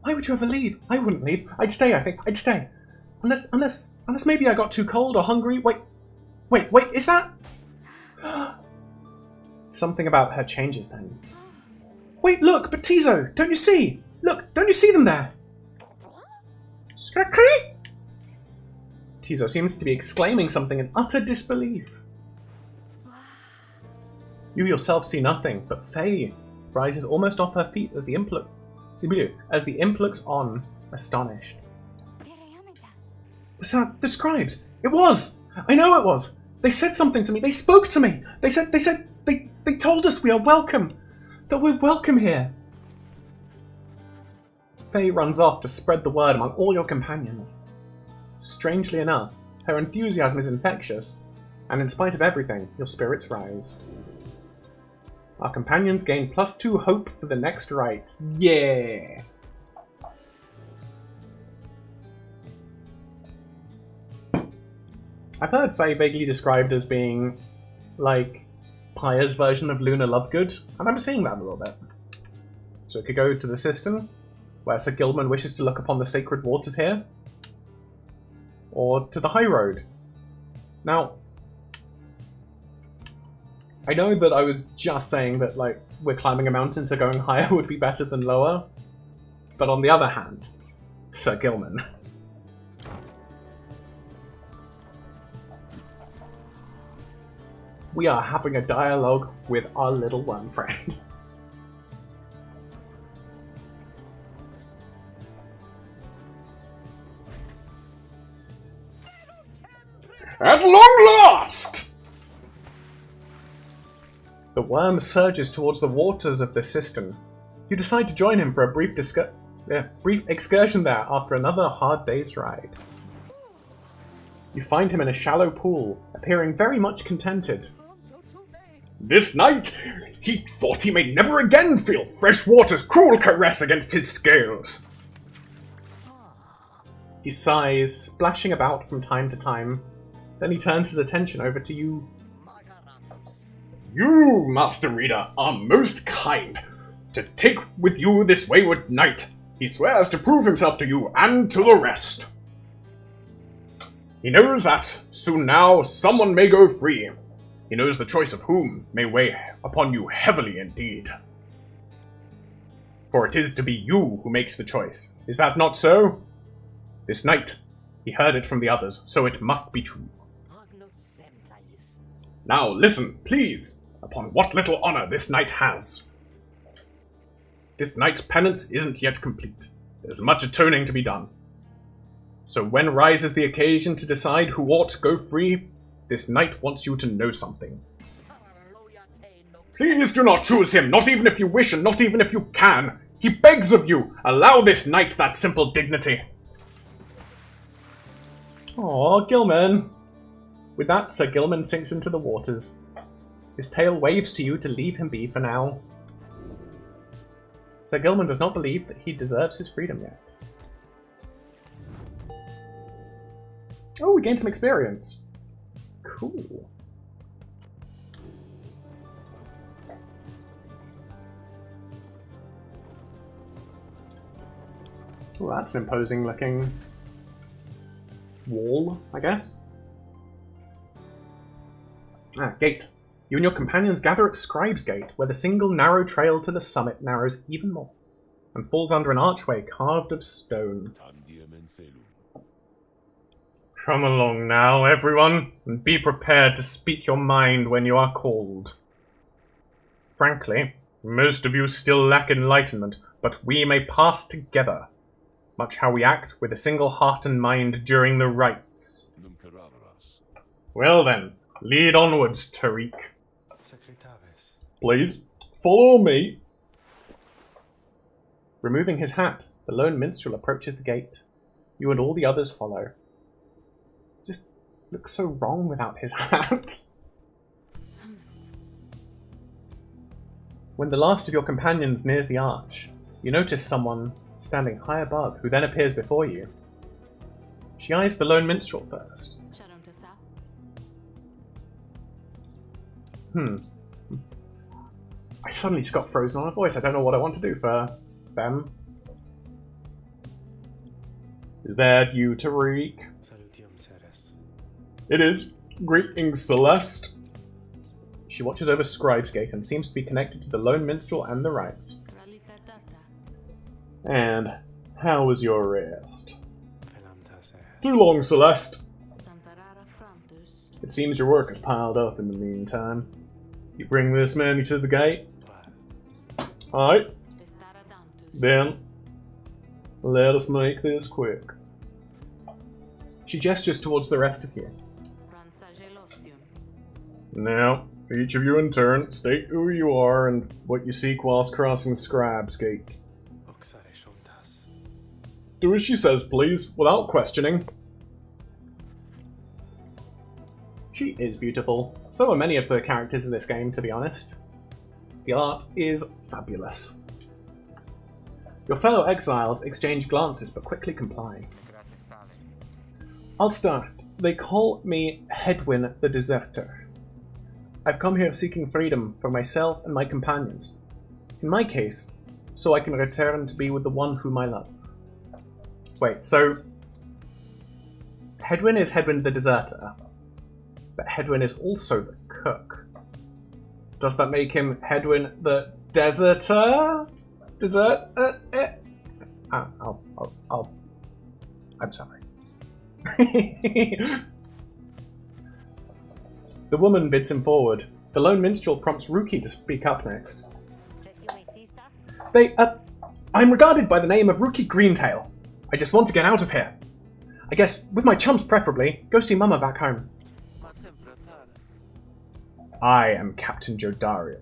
Why would you ever leave? I wouldn't leave. I'd stay, I think. I'd stay. Unless maybe I got too cold or hungry. Wait, is that... Something about her changes then. Wait, look, but Tizo, don't you see? Look, don't you see them there? Skakri? Tizo seems to be exclaiming something in utter disbelief. You yourself see nothing, but Faye rises almost off her feet as the imp looks on, astonished. Was that the scribes? It was! I know it was! They said something to me, they spoke to me! They told us we are welcome! That we're welcome here! Faye runs off to spread the word among all your companions. Strangely enough, her enthusiasm is infectious, and in spite of everything, your spirits rise. Our companions gain +2 hope for the next rite. Yeah! I've heard Faye vaguely described as being like Pyre's version of Luna Lovegood, and I'm seeing that a little bit. So it could go to the cistern, where Sir Gilman wishes to look upon the sacred waters here, or to the high road. Now, I know that I was just saying that, like, we're climbing a mountain, so going higher would be better than lower, but on the other hand, Sir Gilman. We are having a dialogue with our little worm friend. At long last! The worm surges towards the waters of the cistern. You decide to join him for a brief excursion there after another hard day's ride. You find him in a shallow pool, appearing very much contented. This night, he thought he may never again feel fresh water's cruel caress against his scales. He sighs, splashing about from time to time. Then he turns his attention over to you. You, Master Reader, are most kind. To take with you this wayward knight, he swears to prove himself to you and to the rest. He knows that, soon now, someone may go free. He knows the choice of whom may weigh upon you heavily indeed. For it is to be you who makes the choice. Is that not so? This night, he heard it from the others, so it must be true. Now listen, please, upon what little honor this knight has. This knight's penance isn't yet complete. There's much atoning to be done. So when rises the occasion to decide who ought to go free, this knight wants you to know something. Please do not choose him, not even if you wish and not even if you can. He begs of you, allow this knight that simple dignity. Aw, Gilman. With that, Sir Gilman sinks into the waters. His tail waves to you to leave him be for now. Sir Gilman does not believe that he deserves his freedom yet. Oh, we gained some experience. Cool. Oh, that's an imposing looking wall, I guess. Gate. You and your companions gather at Scribe's Gate, where the single narrow trail to the summit narrows even more, and falls under an archway carved of stone. Come along now, everyone, and be prepared to speak your mind when you are called. Frankly, most of you still lack enlightenment, but we may pass together, much how we act with a single heart and mind during the rites. Well then, lead onwards, Tariq. Please, follow me. Removing his hat, the lone minstrel approaches the gate. You and all the others follow. Just looks so wrong without his hat. When the last of your companions nears the arch, you notice someone standing high above, who then appears before you. She eyes the lone minstrel first. I suddenly just got frozen on a voice. I don't know what I want to do for them. Is that you, Tariq? It is. Greetings, Celeste. She watches over Scribe's Gate and seems to be connected to the lone minstrel and the rites. And how was your rest? Too long, Celeste. It seems your work has piled up in the meantime. You bring this many to the gate? Alright. Then, let us make this quick. She gestures towards the rest of you. Now, each of you in turn, state who you are and what you seek whilst crossing Scribe's Gate. Do as she says, please, without questioning. She is beautiful. So are many of the characters in this game, to be honest. The art is fabulous. Your fellow exiles exchange glances but quickly comply. I'll start. They call me Hedwyn the Deserter. I've come here seeking freedom for myself and my companions. In my case, so I can return to be with the one whom I love. Wait, so Hedwyn is Hedwyn the Deserter, but Hedwyn is also the cook. Does that make him Hedwyn the Deserter? I'm sorry. The woman bids him forward. The lone minstrel prompts Rookie to speak up next. I'm regarded by the name of Rookie Greentail. I just want to get out of here. I guess, with my chums preferably, go see Mama back home. I am Captain Jodariel.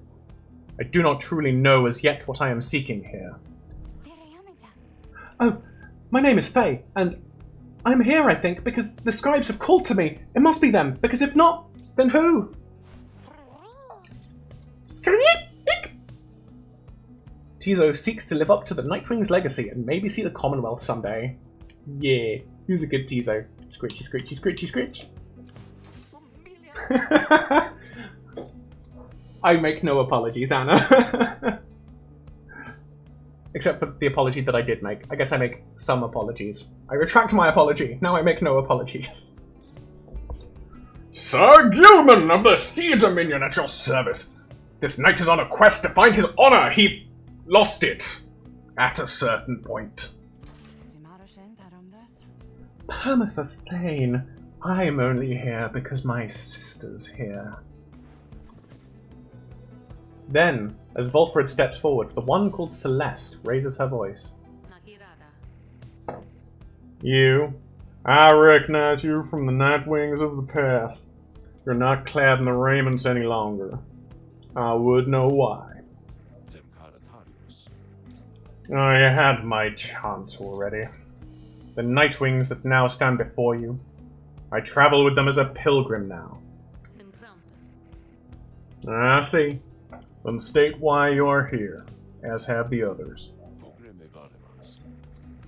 I do not truly know as yet what I am seeking here. Oh, my name is Faye, and I'm here, I think, because the scribes have called to me. It must be them, because if not, then who? Tizo seeks to live up to the Nightwing's legacy and maybe see the Commonwealth someday. Yeah, who's a good Tizo? Scritchy, scritchy, scritchy, scritch. I make no apologies, Anna. Except for the apology that I did make. I guess I make some apologies. I retract my apology. Now I make no apologies. Sir Gilman of the Sea Dominion at your service. This knight is on a quest to find his honor. He lost it at a certain point. Permatha Thane, I'm only here because my sister's here. Then, as Volfred steps forward, the one called Celeste raises her voice. You, I recognize you from the Nightwings of the past. You're not clad in the raiments any longer. I would know why. I had my chance already. The Nightwings that now stand before you. I travel with them as a pilgrim now. I see. Then state why you're here, as have the others.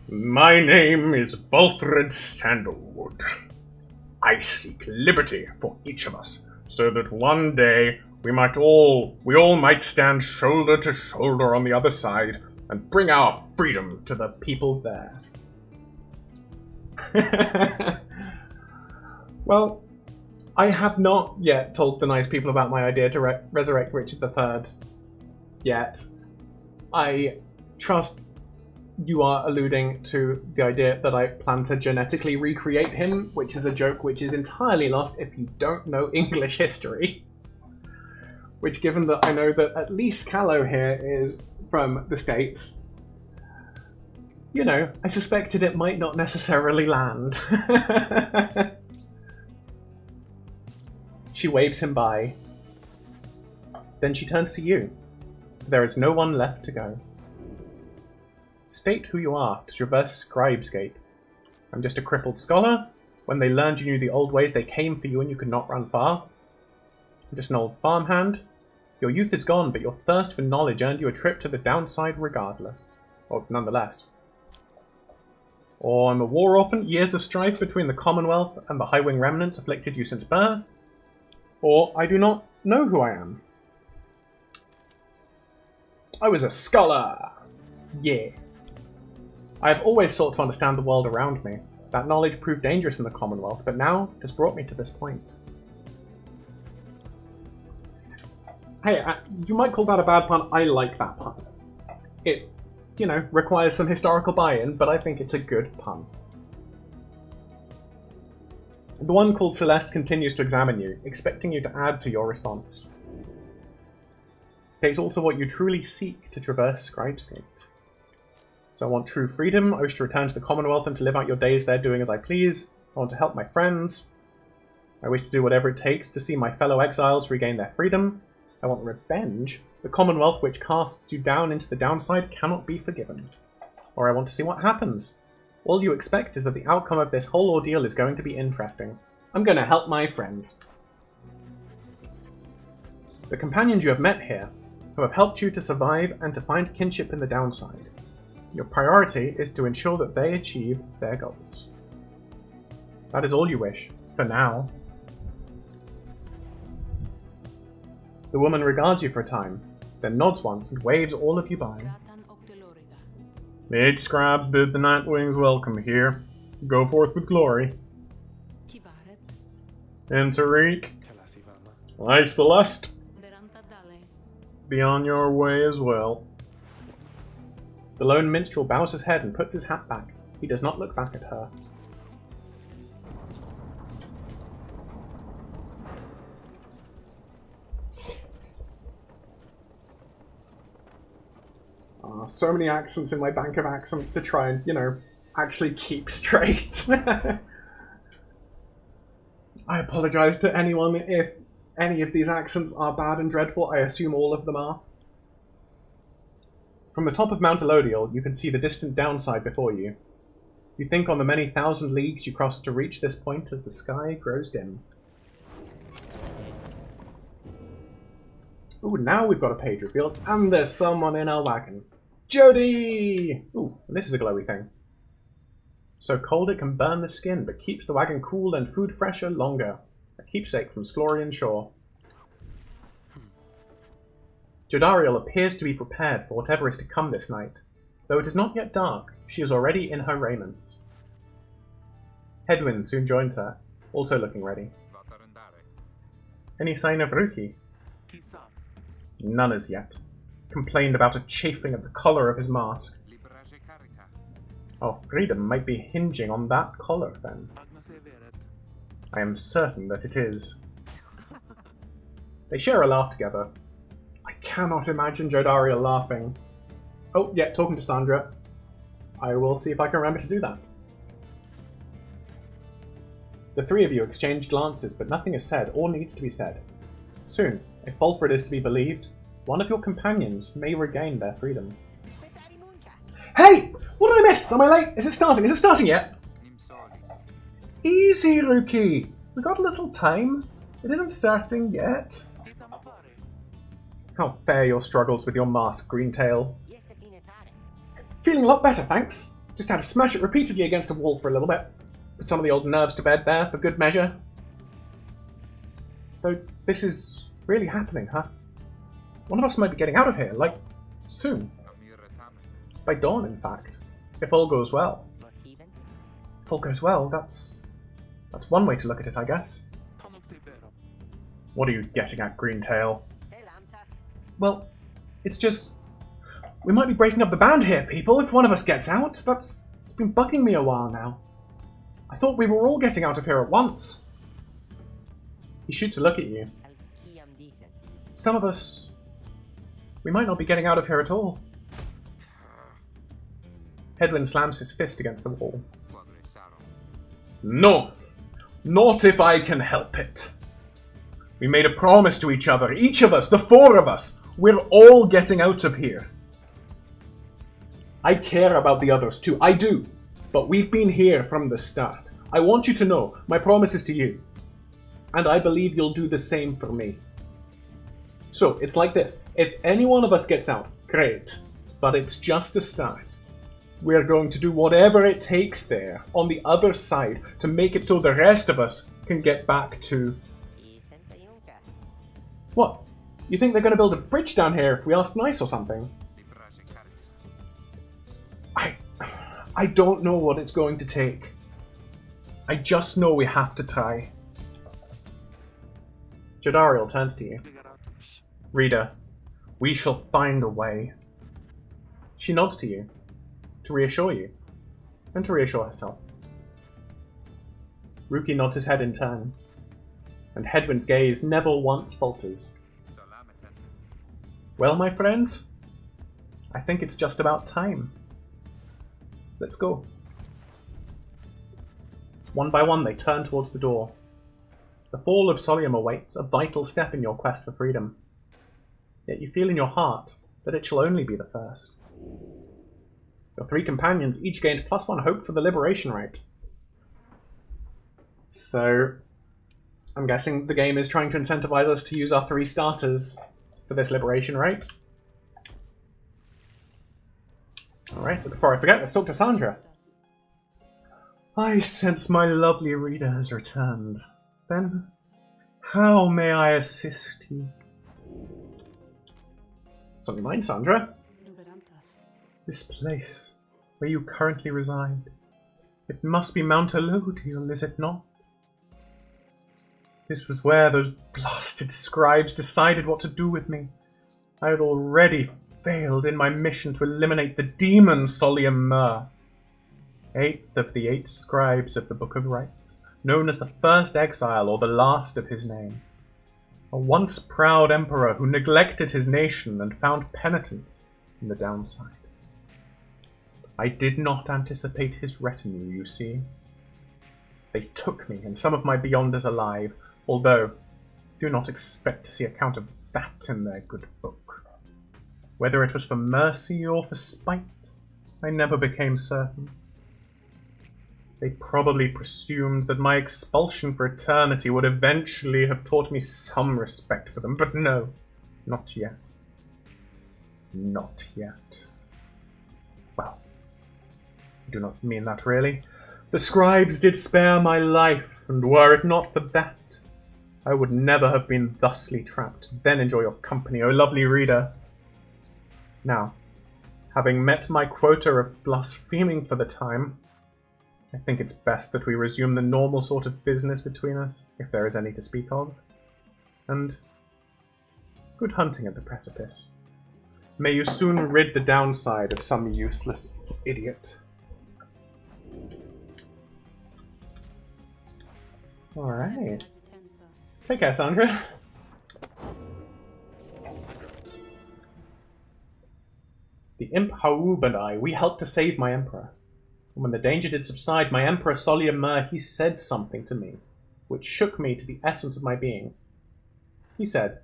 My name is Volfred Sandalwood. I seek liberty for each of us, so that one day we all might stand shoulder to shoulder on the other side and bring our freedom to the people there. Well, I have not yet told the nice people about my idea to resurrect Richard III. Yet. I trust you are alluding to the idea that I plan to genetically recreate him, which is a joke which is entirely lost if you don't know English history. Which, given that I know that at least Callow here is from the States, you know, I suspected it might not necessarily land. She waves him by. Then she turns to you. There is no one left to go. State who you are to traverse Scribe's Gate. I'm just a crippled scholar. When they learned you knew the old ways, they came for you and you could not run far. I'm just an old farmhand. Your youth is gone, but your thirst for knowledge earned you a trip to the downside regardless. Or nonetheless. Or I'm a war orphan. Years of strife between the Commonwealth and the Highwing remnants afflicted you since birth. Or I do not know who I am. I was a scholar! Yeah. I have always sought to understand the world around me. That knowledge proved dangerous in the Commonwealth, but now it has brought me to this point. Hey, you might call that a bad pun. I like that pun. It, you know, requires some historical buy-in, but I think it's a good pun. The one called Celeste continues to examine you, expecting you to add to your response. State also what you truly seek to traverse Scribe's Gate. So I want true freedom, I wish to return to the Commonwealth and to live out your days there doing as I please. I want to help my friends. I wish to do whatever it takes to see my fellow exiles regain their freedom. I want revenge. The Commonwealth which casts you down into the downside cannot be forgiven. Or I want to see what happens. All you expect is that the outcome of this whole ordeal is going to be interesting. I'm going to help my friends. The companions you have met here, who have helped you to survive and to find kinship in the downside. Your priority is to ensure that they achieve their goals. That is all you wish, for now. The woman regards you for a time, then nods once and waves all of you by. The 8 scribes bid the Nightwings welcome here. Go forth with glory. And Tariq, I, Celeste, be on your way as well. The lone minstrel bows his head and puts his hat back. He does not look back at her. So many accents in my bank of accents to try and, you know, actually keep straight. I apologise to anyone if any of these accents are bad and dreadful. I assume all of them are. From the top of Mount Elodial, you can see the distant downside before you. You think on the many thousand leagues you crossed to reach this point as the sky grows dim. Ooh, now we've got a page revealed, and there's someone in our wagon. Jody! Ooh, and this is a glowy thing. So cold it can burn the skin, but keeps the wagon cool and food fresher longer. A keepsake from Sklorian shore. Jodariel appears to be prepared for whatever is to come this night. Though it is not yet dark, she is already in her raiments. Hedwyn soon joins her, also looking ready. Any sign of Ruki? None as yet. Complained about a chafing at the collar of his mask. Our freedom might be hinging on that collar, then. I am certain that it is. They share a laugh together. I cannot imagine Jodariel laughing. Oh, yeah, talking to Sandra. I will see if I can remember to do that. The three of you exchange glances, but nothing is said or needs to be said. Soon, if Fulford is to be believed, one of your companions may regain their freedom. Hey! What did I miss? Am I late? Is it starting? Is it starting yet? Easy, Rookie. We got a little time. It isn't starting yet. How fair your struggles with your mask, Greentail. Feeling a lot better, thanks. Just had to smash it repeatedly against a wall for a little bit. Put some of the old nerves to bed there, for good measure. Though this is really happening, huh? One of us might be getting out of here, like, soon. By dawn, in fact. If all goes well. If all goes well, that's one way to look at it, I guess. What are you getting at, Greentail? Well, it's just... we might be breaking up the band here, people, if one of us gets out. It's been bugging me a while now. I thought we were all getting out of here at once. He shoots a look at you. Some of us... we might not be getting out of here at all. Hedwyn slams his fist against the wall. No! Not if I can help it. We made a promise to each other, each of us, the four of us. We're all getting out of here. I care about the others too, I do. But we've been here from the start. I want you to know, my promise is to you. And I believe you'll do the same for me. So, it's like this. If any one of us gets out, great. But it's just a start. We're going to do whatever it takes there, on the other side, to make it so the rest of us can get back to... What? You think they're going to build a bridge down here if we ask nice or something? I don't know what it's going to take. I just know we have to try. Jodariel turns to you. Reader, we shall find a way. She nods to you, to reassure you, and to reassure herself. Ruki nods his head in turn, and Hedwyn's gaze never once falters. Well, my friends, I think it's just about time. Let's go. One by one, they turn towards the door. The fall of Solium awaits, a vital step in your quest for freedom. Yet you feel in your heart that it shall only be the first. Your three companions each gained +1 hope for the liberation rate. So, I'm guessing the game is trying to incentivize us to use our 3 starters for this liberation rate. Alright, so before I forget, let's talk to Sandra. I sense my lovely reader has returned. Then, how may I assist you? Something mine, Sandra? This place, where you currently reside. It must be Mount Elodial, is it not? This was where those blasted scribes decided what to do with me. I had already failed in my mission to eliminate the demon Solium Mur, 8th of the 8 scribes of the Book of Rites, known as the First Exile or the Last of his name. A once proud emperor who neglected his nation and found penitence in the downside. I did not anticipate his retinue, you see. They took me and some of my Beyonders alive, although do not expect to see account of that in their good book. Whether it was for mercy or for spite, I never became certain. They probably presumed that my expulsion for eternity would eventually have taught me some respect for them, but no, not yet. Not yet. Well, I do not mean that really. The scribes did spare my life, and were it not for that, I would never have been thusly trapped. Then enjoy your company, O lovely reader. Now, having met my quota of blaspheming for the time, I think it's best that we resume the normal sort of business between us, if there is any to speak of. And good hunting at the precipice. May you soon rid the downside of some useless idiot. Alright. Take care, Sandra. The imp Haub and I, we helped to save my emperor. And when the danger did subside, my emperor Solium Mur, he said something to me, which shook me to the essence of my being. He said,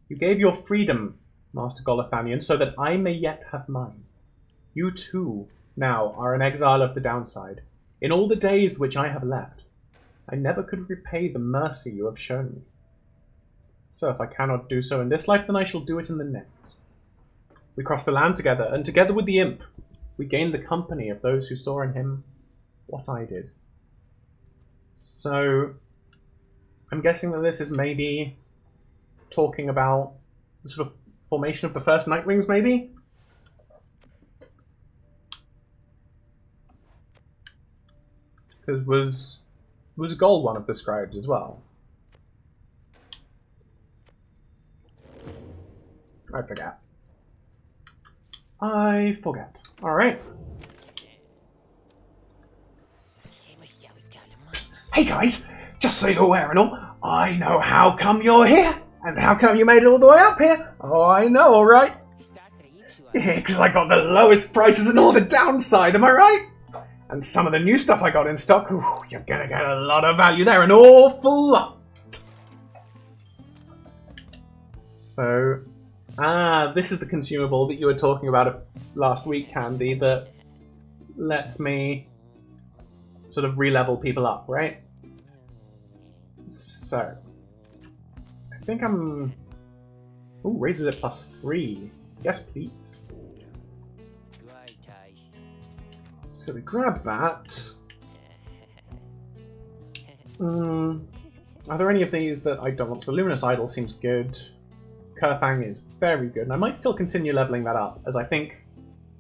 "You gave your freedom, Master Golothanian, so that I may yet have mine. You too, now, are an exile of the downside. In all the days which I have left, I never could repay the mercy you have shown me. So if I cannot do so in this life, then I shall do it in the next." We crossed the land together, and together with the imp, we gained the company of those who saw in him what I did. So, I'm guessing that this is maybe talking about the sort of formation of the first Nightwings, maybe? Because was Gold one of the scribes as well? I forget. Alright. Psst, hey guys, just so you're aware and all, I know how come you're here, and how come you made it all the way up here. Oh, I know, alright? Yeah, because I got the lowest prices in all the downside, am I right? And some of the new stuff I got in stock, ooh, you're gonna get a lot of value there, an awful lot. So, this is the consumable that you were talking about last week, Candy, that lets me sort of re-level people up, right? So, I think I'm... Ooh, raises it +3. Yes, please. So we grab that. Are there any of these that I don't want? So Luminous Idol seems good. Kerfang is very good. And I might still continue leveling that up, as I think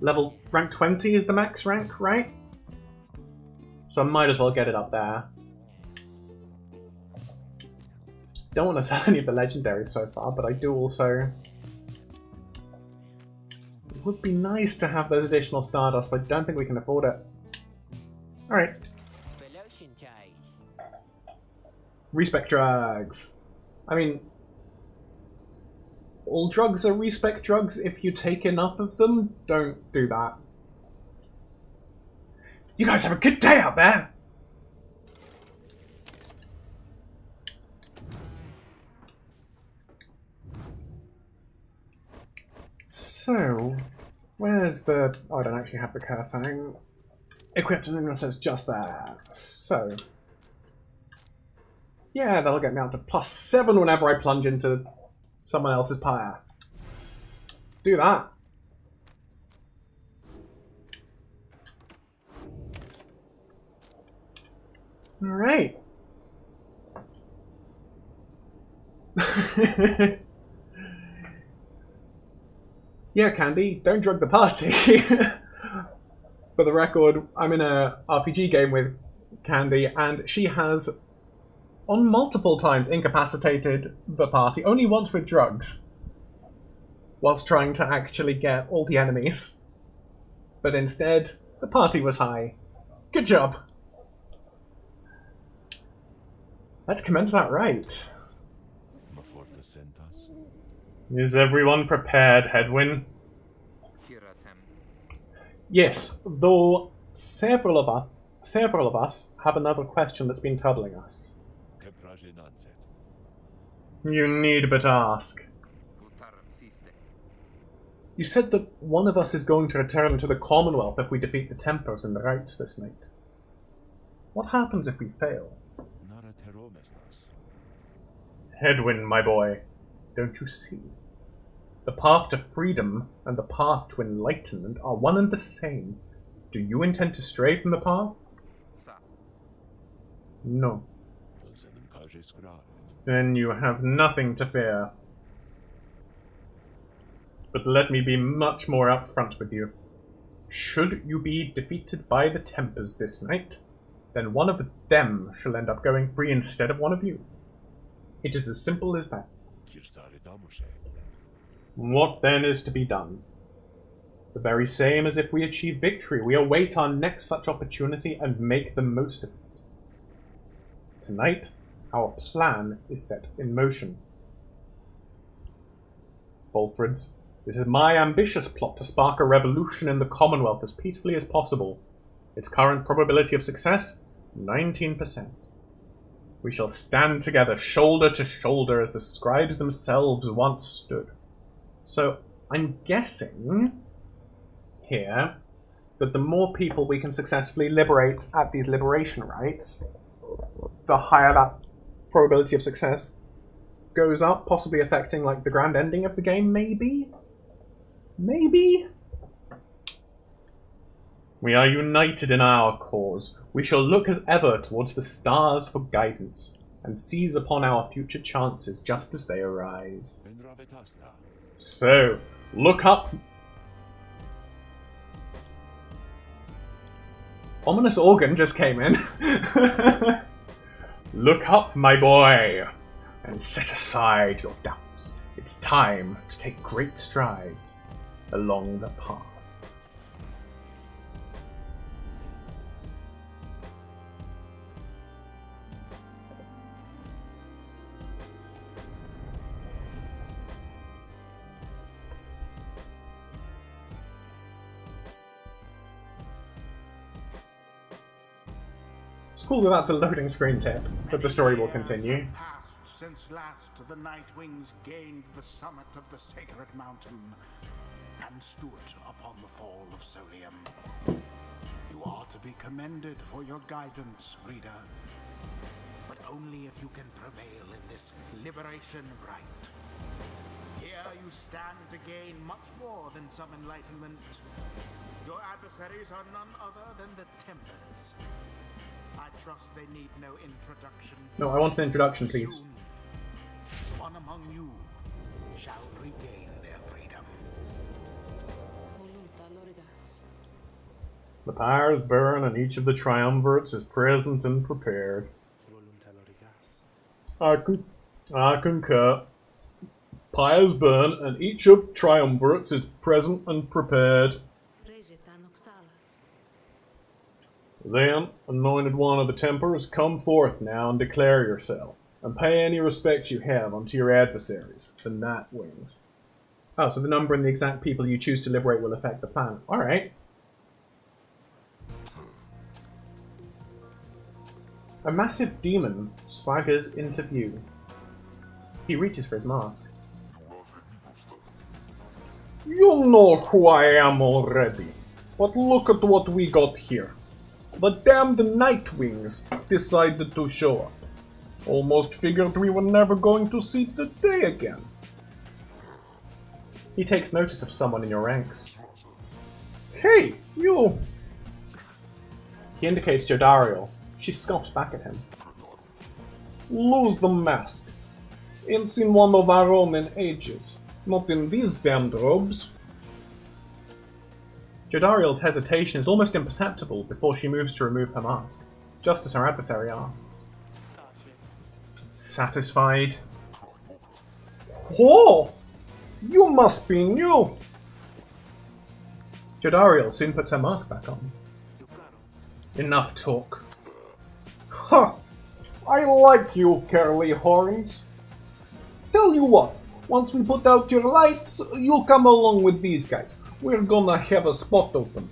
rank 20 is the max rank, right? So I might as well get it up there. Don't want to sell any of the legendaries so far, but I do also... It would be nice to have those additional Stardust, but I don't think we can afford it. Alright. Respec drugs. I mean... All drugs are respec drugs if you take enough of them. Don't do that. You guys have a good day out there! So, where's the... Oh, I don't actually have the Kerfang. Equipped and so it's just there. So... Yeah, that'll get me out to +7 whenever I plunge into someone else's pyre. Let's do that. Alright. Yeah, Candy, don't drug the party. For the record, I'm in a RPG game with Candy, and she has, on multiple times, incapacitated the party, only once with drugs, whilst trying to actually get all the enemies. But instead, the party was high. Good job. Let's commence that rite. Is everyone prepared, Hedwyn? Yes, though several of us have another question that's been troubling us. You need but ask. You said that one of us is going to return to the Commonwealth if we defeat the Tempers in the rites this night. What happens if we fail? Hedwyn, my boy, don't you see? The path to freedom and the path to enlightenment are one and the same. Do you intend to stray from the path? No. Then you have nothing to fear. But let me be much more upfront with you. Should you be defeated by the Tempers this night, then one of them shall end up going free instead of one of you. It is as simple as that. What then is to be done? The very same as if we achieve victory. We await our next such opportunity and make the most of it. Tonight, our plan is set in motion. Bolfrids, this is my ambitious plot to spark a revolution in the Commonwealth as peacefully as possible. Its current probability of success, 19%. We shall stand together, shoulder to shoulder, as the scribes themselves once stood. So, I'm guessing here that the more people we can successfully liberate at these liberation rites, the higher that probability of success goes up, possibly affecting, like, the grand ending of the game, maybe? Maybe? We are united in our cause. We shall look as ever towards the stars for guidance, and seize upon our future chances just as they arise. So, look up. Ominous organ just came in. Look up, my boy, and set aside your doubts. It's time to take great strides along the path. It's cool that that's a loading screen tip, but the story will continue. Since last the Night Wings gained the summit of the sacred mountain and stood upon the fall of Solium. You are to be commended for your guidance, reader, but only if you can prevail in this liberation rite. Here you stand to gain much more than some enlightenment. Your adversaries are none other than the Tempers. I trust they need no introduction. No, I want an introduction, please. Soon, one among you shall regain their freedom. The pyres burn and each of the triumvirates is present and prepared. I concur. Pyres burn and each of triumvirates is present and prepared. Then, anointed one of the Tempers, come forth now and declare yourself, and pay any respect you have unto your adversaries, the Night Wings. Oh, so the number and the exact people you choose to liberate will affect the plan. Alright. A massive demon swaggers into view. He reaches for his mask. You know who I am already, but look at what we got here. The damned Night Wings decided to show up. Almost figured we were never going to see the day again. He takes notice of someone in your ranks. Hey, you! He indicates Jodariel, She scoffs back at him. Lose the mask. Ain't seen one of our own in ages. Not in these damned robes. Jodariel's hesitation is almost imperceptible before she moves to remove her mask, just as her adversary asks. Satisfied? Whoa! You must be new! Jodariel soon puts her mask back on. Enough talk. Ha! I like you, curly horns. Tell you what, once we put out your lights, you'll come along with these guys. We're gonna have a spot open.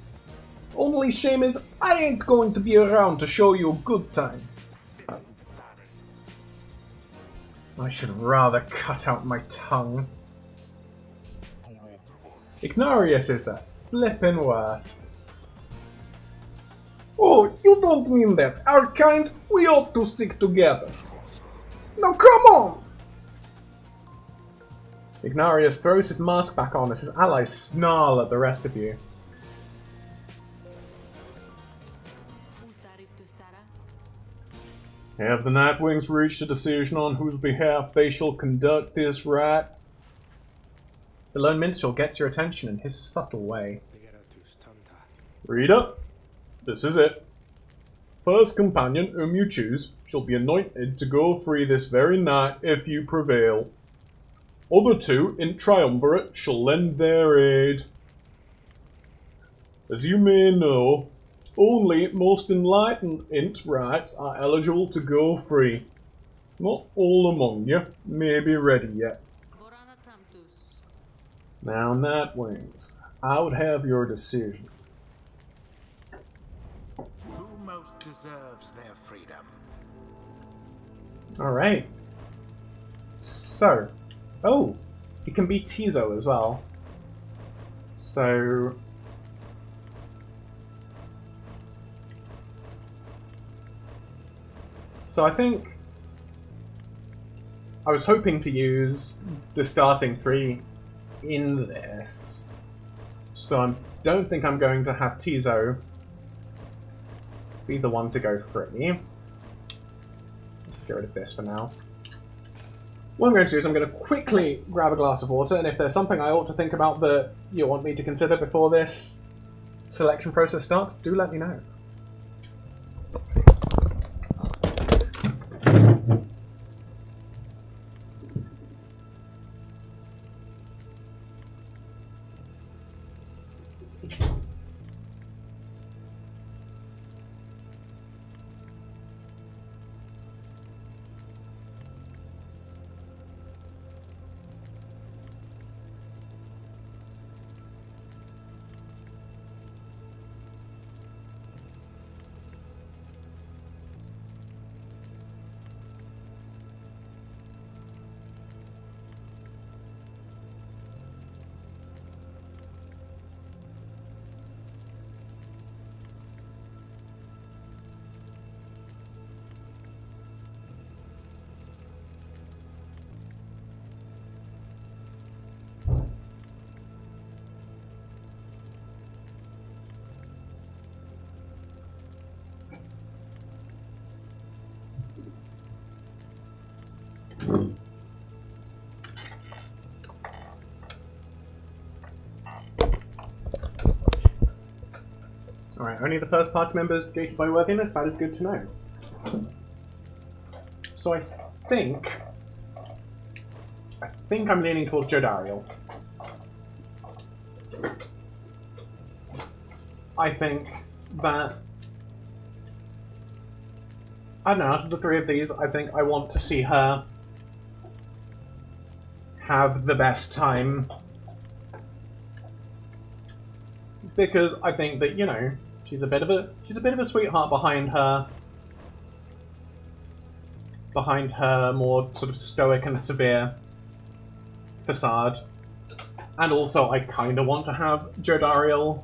Only shame is, I ain't going to be around to show you a good time. I should rather cut out my tongue. Ignarius is the flippin' worst. Oh, you don't mean that. Our kind, we ought to stick together. Now come on! Ignarius throws his mask back on as his allies snarl at the rest of you. Have the Nightwings reached a decision on whose behalf they shall conduct this rite? The lone minstrel gets your attention in his subtle way. Reader, this is it. First companion whom you choose shall be anointed to go free this very night if you prevail. Other two in triumvirate shall lend their aid. As you may know, only most enlightened rites are eligible to go free. Not all among you may be ready yet. Now, Nightwings, I would have your decision. Who most deserves their freedom? Alright. So. Oh, it can be Tizo as well. So. So I think I was hoping to use the starting three in this. So I don't think I'm going to have Tizo be the one to go free. Let's get rid of this for now. What I'm going to do is I'm going to quickly grab a glass of water, and if there's something I ought to think about that you want me to consider before this selection process starts, do let me know. Alright, only the first party members gated by worthiness, that is good to know. So I think I'm leaning towards Jodariel. I think that, I don't know, out of the three of these, I think I want to see her have the best time. Because I think that, you know, she's a bit of a sweetheart behind her more sort of stoic and severe facade. And also I kinda want to have Jodariel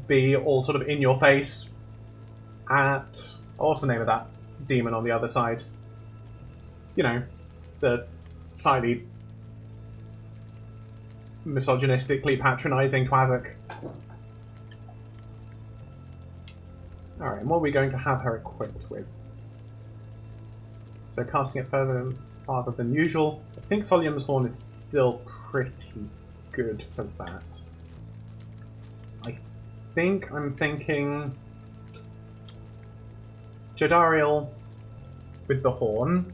be all sort of in your face at, what's the name of that demon on the other side? You know, the slightly misogynistically patronizing Twazak. Alright, and what are we going to have her equipped with? So casting it farther than usual. I think Solium's Horn is still pretty good for that. I think I'm thinking Jodariel with the Horn.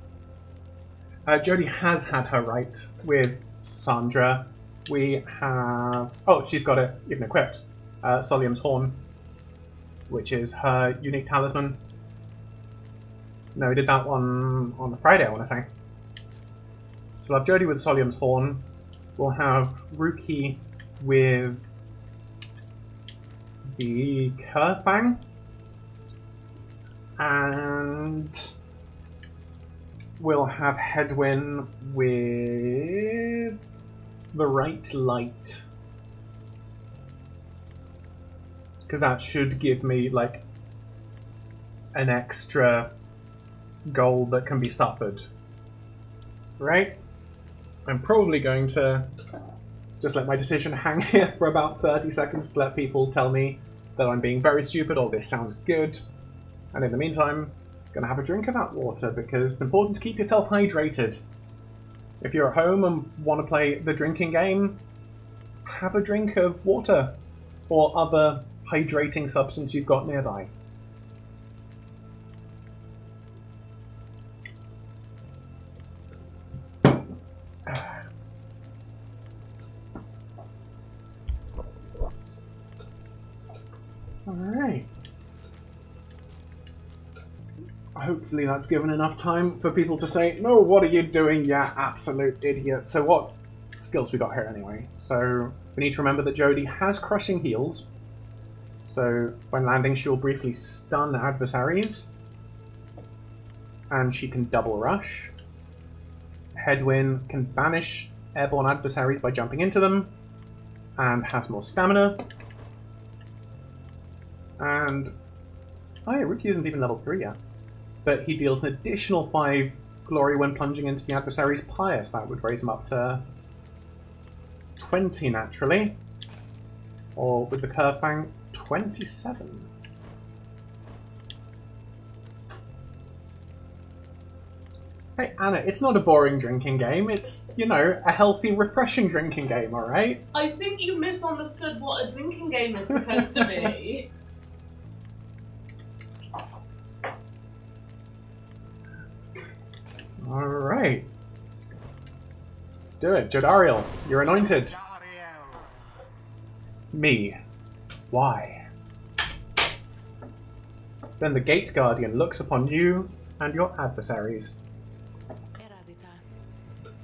Jodie has had her right with Sandra. We have... Oh, she's got it even equipped. Solium's Horn, which is her unique talisman. No, we did that one on the Friday, I want to say. So we'll have Jodie with Solium's Horn. We'll have Ruki with the Kerfang. And we'll have Hedwyn with the Right Light. Because that should give me, like, an extra goal that can be suffered. Right? I'm probably going to just let my decision hang here for about 30 seconds to let people tell me that I'm being very stupid or this sounds good. And in the meantime, I'm going to have a drink of that water because it's important to keep yourself hydrated. If you're at home and want to play the drinking game, have a drink of water or other hydrating substance you've got nearby. Alright. Hopefully that's given enough time for people to say, no, what are you doing, you absolute idiot. So what skills we got here anyway? So we need to remember that Jodie has crushing heals. So when landing she will briefly stun adversaries. And she can double rush. Hedwyn can banish airborne adversaries by jumping into them. And has more stamina. And... oh yeah, Ruki isn't even level 3 yet. But he deals an additional 5 glory when plunging into the adversary's pyre, so that would raise him up to 20 naturally. Or with the Kerfang, 27. Hey Anna, it's not a boring drinking game, it's, you know, a healthy, refreshing drinking game, alright? I think you misunderstood what a drinking game is supposed to be. Alright. Let's do it. Jodariel, you're anointed. Me. Why? Then the Gate Guardian looks upon you and your adversaries.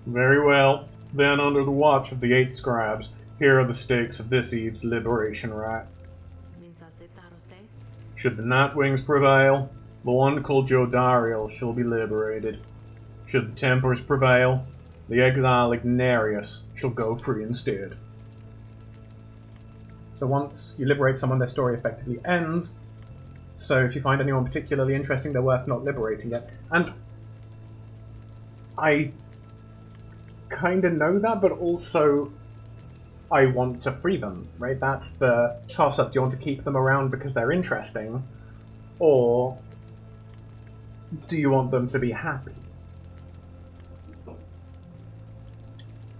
Very well. Then under the watch of the 8 scribes, here are the stakes of this eve's liberation rite. Should the Nightwings prevail, the one called Jodariel shall be liberated. Should the Tempers prevail, the exile Ignarius shall go free instead. So once you liberate someone, their story effectively ends. So if you find anyone particularly interesting, they're worth not liberating yet. And I kind of know that, but also I want to free them, right? That's the toss-up. Do you want to keep them around because they're interesting? Or do you want them to be happy?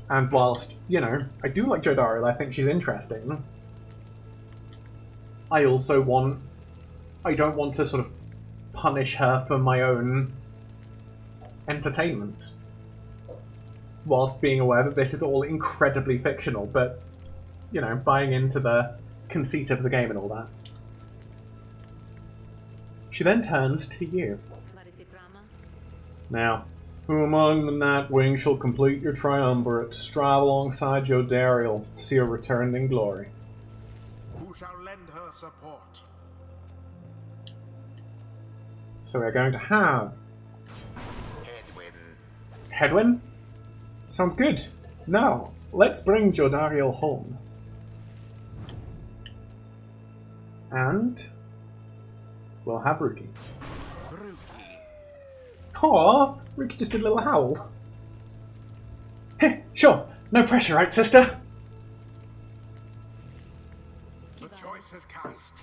And whilst, you know, I do like Jodariel, I think she's interesting, I also want... I don't want to sort of punish her for my own entertainment. Whilst being aware that this is all incredibly fictional, but, you know, buying into the conceit of the game and all that. She then turns to you. Now, who among the Nightwing shall complete your triumvirate to strive alongside Jodariel to see her returned in glory? Who shall lend her support? So we're going to have... Hedwyn. Hedwyn? Sounds good. Now, let's bring Jodariel home. And... we'll have Ruki. Aw, Ruki just did a little howl. Heh, sure. No pressure, right, sister? The choice is cast.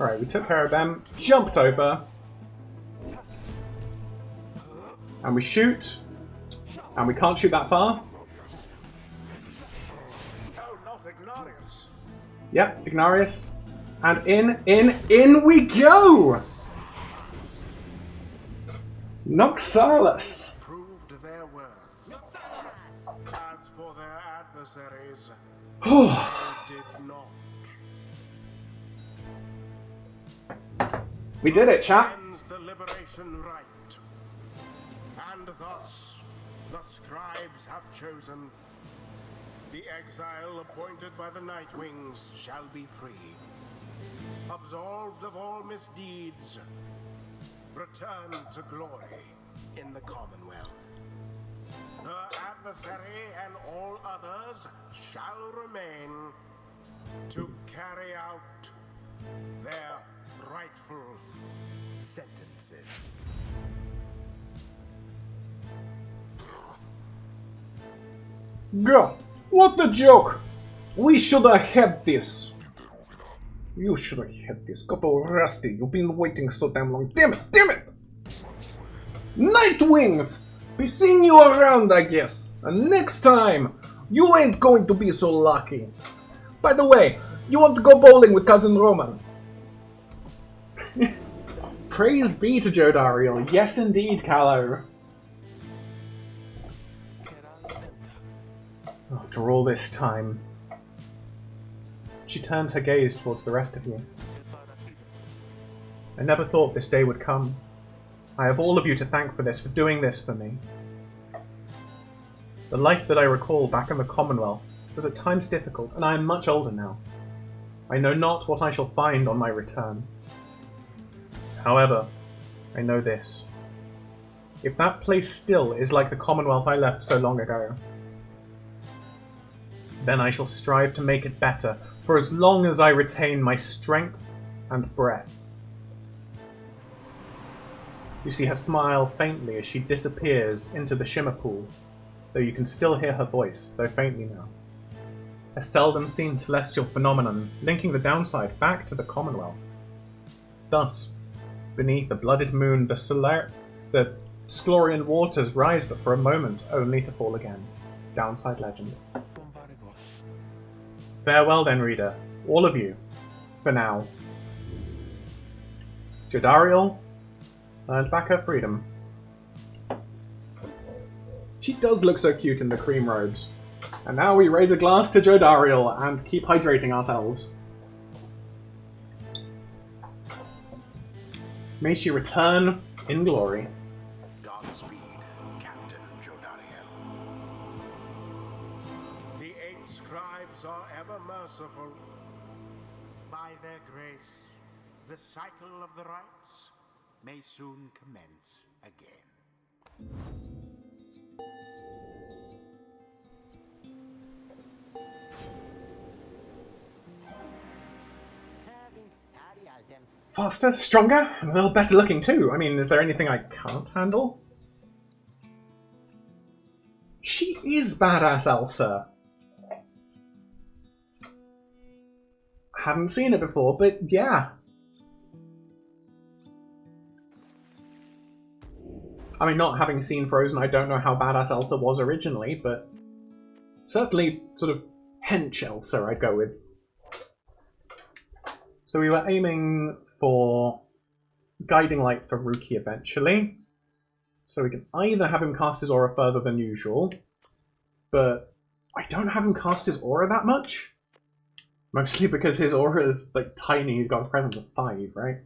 Alright, we took care of them, jumped over, and we shoot, and we can't shoot that far. Oh, not Ignarius. Yep, Ignarius. And in we go! Noxalis! Proved their worth. As for their adversaries, they did not. We did it, chat. Ends the liberation rite. And thus, the scribes have chosen. The exile appointed by the Nightwings shall be free. Absolved of all misdeeds, return to glory in the Commonwealth. Her adversary and all others shall remain to carry out their rightful sentences. Girl, what the joke? We should have had this. You should have had this. Got all rusty. You've been waiting so damn long. Damn it! Damn it! Nightwings! Be seeing you around, I guess. And next time, you ain't going to be so lucky. By the way, you want to go bowling with Cousin Roman? Praise be to Jodariel. Yes, indeed, Callow. After all this time. She turns her gaze towards the rest of you. I never thought this day would come. I have all of you to thank for this, for doing this for me. The life that I recall back in the Commonwealth was at times difficult, and I am much older now. I know not what I shall find on my return. However, I know this. If that place still is like the Commonwealth I left so long ago, then I shall strive to make it better, for as long as I retain my strength and breath. You see her smile faintly as she disappears into the shimmer pool, though you can still hear her voice, though faintly now. A seldom seen celestial phenomenon linking the downside back to the Commonwealth. Thus, beneath the blooded moon, the Sclorian waters rise but for a moment, only to fall again. Downside legend. Farewell then, reader. All of you. For now. Jodariel earned back her freedom. She does look so cute in the cream robes. And now we raise a glass to Jodariel and keep hydrating ourselves. May she return in glory. Godspeed, Captain Jodariel. The 8 scribes are ever merciful. By their grace, the cycle of the rites may soon commence again. Faster, stronger, and a little better looking too. I mean, is there anything I can't handle? She is badass, Elsa. Hadn't seen it before, but yeah. I mean, not having seen Frozen, I don't know how badass Elsa was originally, but certainly sort of hench Elsa I'd go with. So we were aiming for Guiding Light for Ruki eventually. So we can either have him cast his aura further than usual, but I don't have him cast his aura that much. Mostly because his aura is like tiny, he's got a presence of 5, right?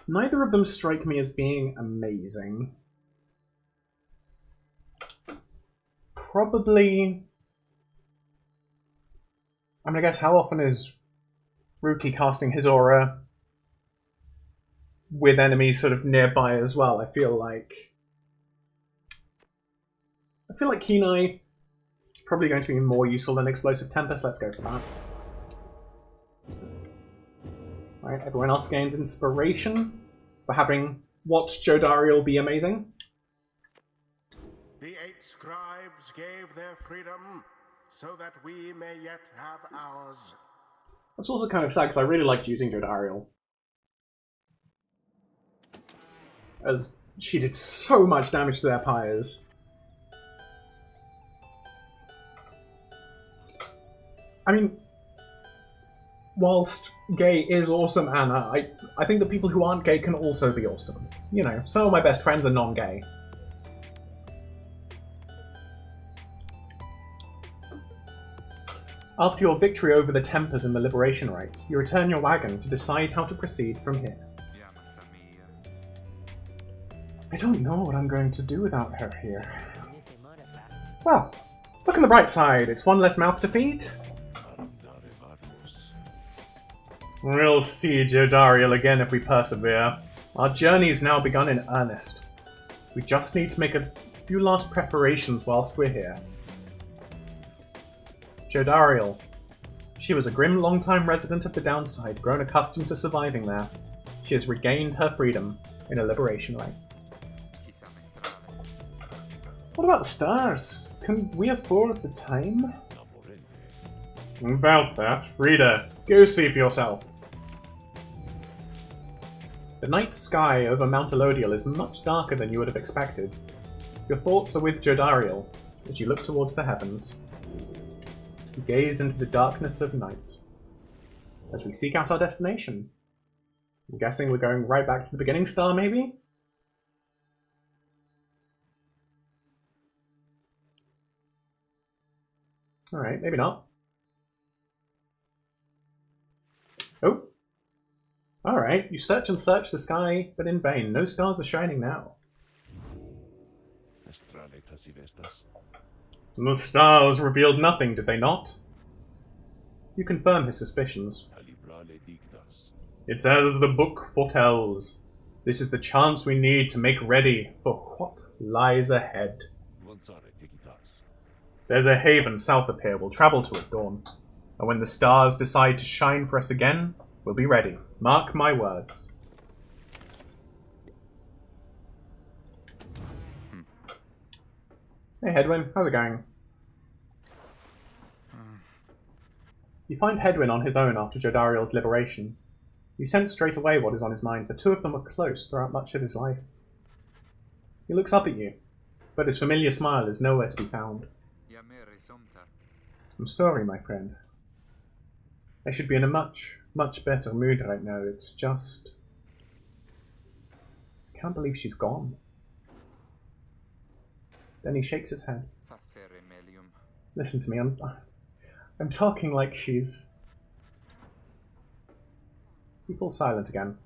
Neither of them strike me as being amazing. Probably... I mean, I guess how often is Ruki casting his aura with enemies sort of nearby as well? I feel like Kenai is probably going to be more useful than Explosive Tempest. Let's go for that. Alright, everyone else gains inspiration for having watched Jodariel be amazing. The 8 scribes gave their freedom so that we may yet have ours. That's also kind of sad, because I really liked using Jodariel. As she did so much damage to their pyres. I mean, whilst gay is awesome, Anna, I think that people who aren't gay can also be awesome. You know, some of my best friends are non-gay. After your victory over the Tempers in the Liberation Rite, you return your wagon to decide how to proceed from here. I don't know what I'm going to do without her here. Well, look on the bright side, it's one less mouth to feed. We'll see Jodariel again if we persevere. Our journey's now begun in earnest. We just need to make a few last preparations whilst we're here. Jodariel. She was a grim long-time resident of the Downside, grown accustomed to surviving there. She has regained her freedom in a liberation rite. What about the stars? Can we afford the time? About that, Reader, go see for yourself. The night sky over Mount Elodial is much darker than you would have expected. Your thoughts are with Jodariel as you look towards the heavens. You gaze into the darkness of night as we seek out our destination. I'm guessing we're going right back to the beginning star, maybe? Alright, maybe not. Oh. Alright, you search and search the sky, but in vain. No stars are shining now. The stars revealed nothing, did they not? You confirm his suspicions. It's as the book foretells. This is the chance we need to make ready for what lies ahead. There's a haven south of here. We'll travel to at dawn. And when the stars decide to shine for us again, we'll be ready. Mark my words. Hey Hedwyn, how's it going? You find Hedwyn on his own after Jodariel's liberation. You sense straight away what is on his mind. The two of them were close throughout much of his life. He looks up at you, but his familiar smile is nowhere to be found. I'm sorry, my friend. I should be in a much, much better mood right now. It's just... I can't believe she's gone. Then he shakes his head. Listen to me, I'm talking like she's... He falls silent again.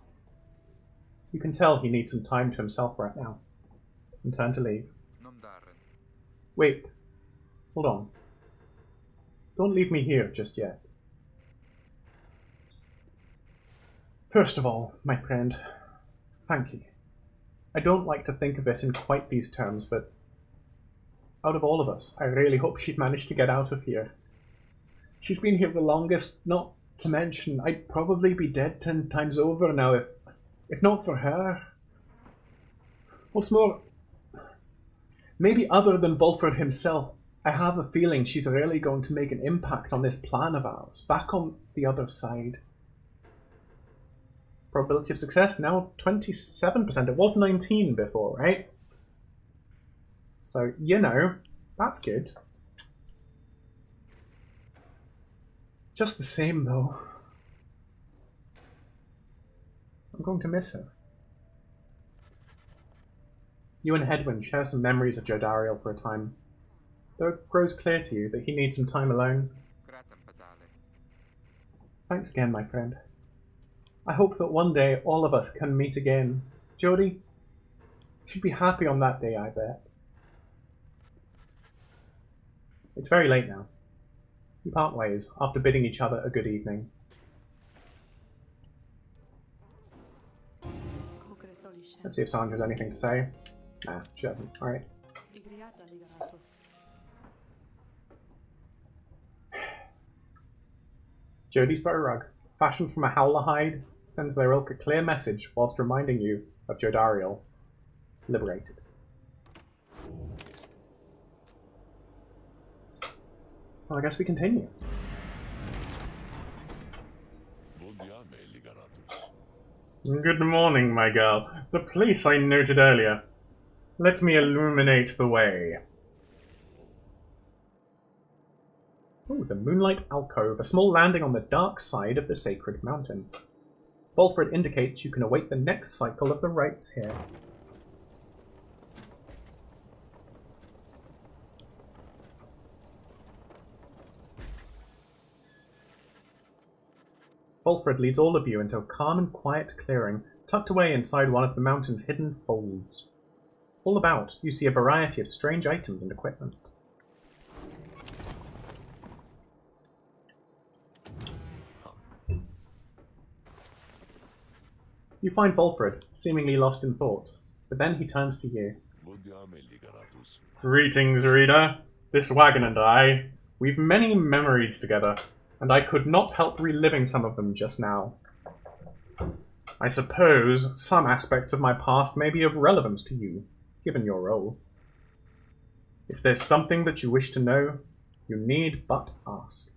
You can tell he needs some time to himself right now. And turn to leave. Wait. Hold on. Don't leave me here just yet. First of all, my friend, thank you. I don't like to think of it in quite these terms, but out of all of us, I really hope she'd managed to get out of here. She's been here the longest, not to mention I'd probably be dead 10 times over now if not for her. What's more, maybe other than Volfred himself, I have a feeling she's really going to make an impact on this plan of ours, back on the other side. Probability of success now 27%. It was 19 before, right? So, you know, that's good. Just the same, though. I'm going to miss her. You and Hedwyn share some memories of Jodariel for a time. Though it grows clear to you that he needs some time alone. Thanks again, my friend. I hope that one day all of us can meet again. Jodie, she'd be happy on that day, I bet. It's very late now. We part ways after bidding each other a good evening. Let's see if Sandra has anything to say. Nah, she doesn't. Alright. Jodie's throw rug, fashioned from a howler hide, sends their ilk a clear message whilst reminding you of Jodariel, liberated. Well, I guess we continue. Good morning, my girl. The place I noted earlier. Let me illuminate the way. Ooh, the Moonlight Alcove, a small landing on the dark side of the sacred mountain. Volfred indicates you can await the next cycle of the rites here. Volfred leads all of you into a calm and quiet clearing, tucked away inside one of the mountain's hidden folds. All about, you see a variety of strange items and equipment. You find Volfred, seemingly lost in thought, but then he turns to you. Greetings, reader. This wagon and I, we've many memories together, and I could not help reliving some of them just now. I suppose some aspects of my past may be of relevance to you, given your role. If there's something that you wish to know, you need but ask.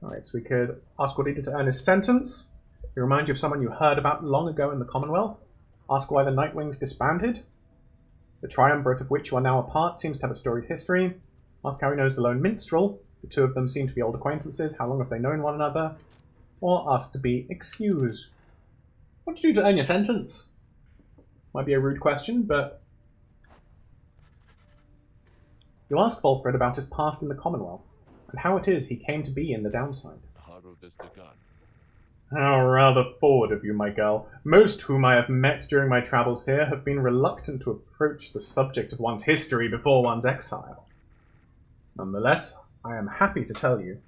Alright, so we could ask what he did to earn his sentence. He reminds you of someone you heard about long ago in the Commonwealth. Ask why the Nightwings disbanded. The triumvirate of which you are now a part seems to have a storied history. Ask how he knows the lone minstrel. The two of them seem to be old acquaintances. How long have they known one another? Or ask to be excused. What did you do to earn your sentence? Might be a rude question, but... You ask Volfred about his past in the Commonwealth, and how it is he came to be in the downside. How rather forward of you, my girl. Most whom I have met during my travels here have been reluctant to approach the subject of one's history before one's exile. Nonetheless, I am happy to tell you.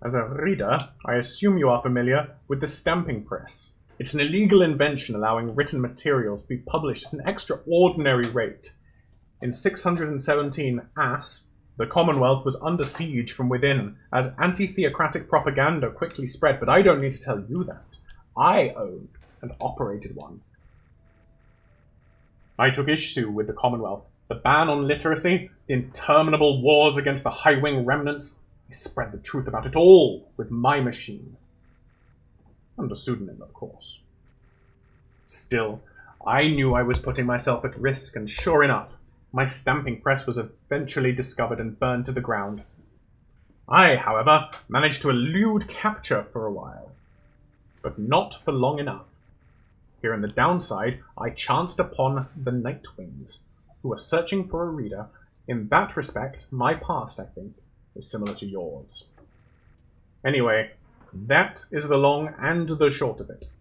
As a reader, I assume you are familiar with the stamping press. It's an illegal invention allowing written materials to be published at an extraordinary rate. In 617 AS, the Commonwealth was under siege from within, as anti-theocratic propaganda quickly spread, but I don't need to tell you that. I owned and operated one. I took issue with the Commonwealth. The ban on literacy, the interminable wars against the high-wing remnants. I spread the truth about it all with my machine. Under pseudonym, of course. Still, I knew I was putting myself at risk, and sure enough, my stamping press was eventually discovered and burned to the ground. I, however, managed to elude capture for a while, but not for long enough. Here in the downside, I chanced upon the Nightwings, who were searching for a reader. In that respect, my past, I think, is similar to yours. Anyway, that is the long and the short of it.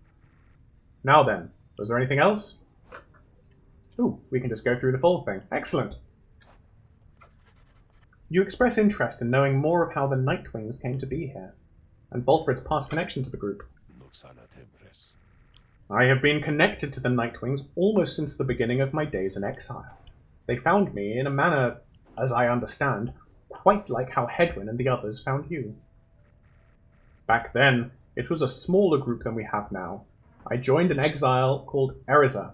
Now then, was there anything else? Ooh, we can just go through the full thing. Excellent. You express interest in knowing more of how the Nightwings came to be here, and Volfred's past connection to the group. I have been connected to the Nightwings almost since the beginning of my days in exile. They found me in a manner, as I understand, quite like how Hedwyn and the others found you. Back then, it was a smaller group than we have now. I joined an exile called Eriza,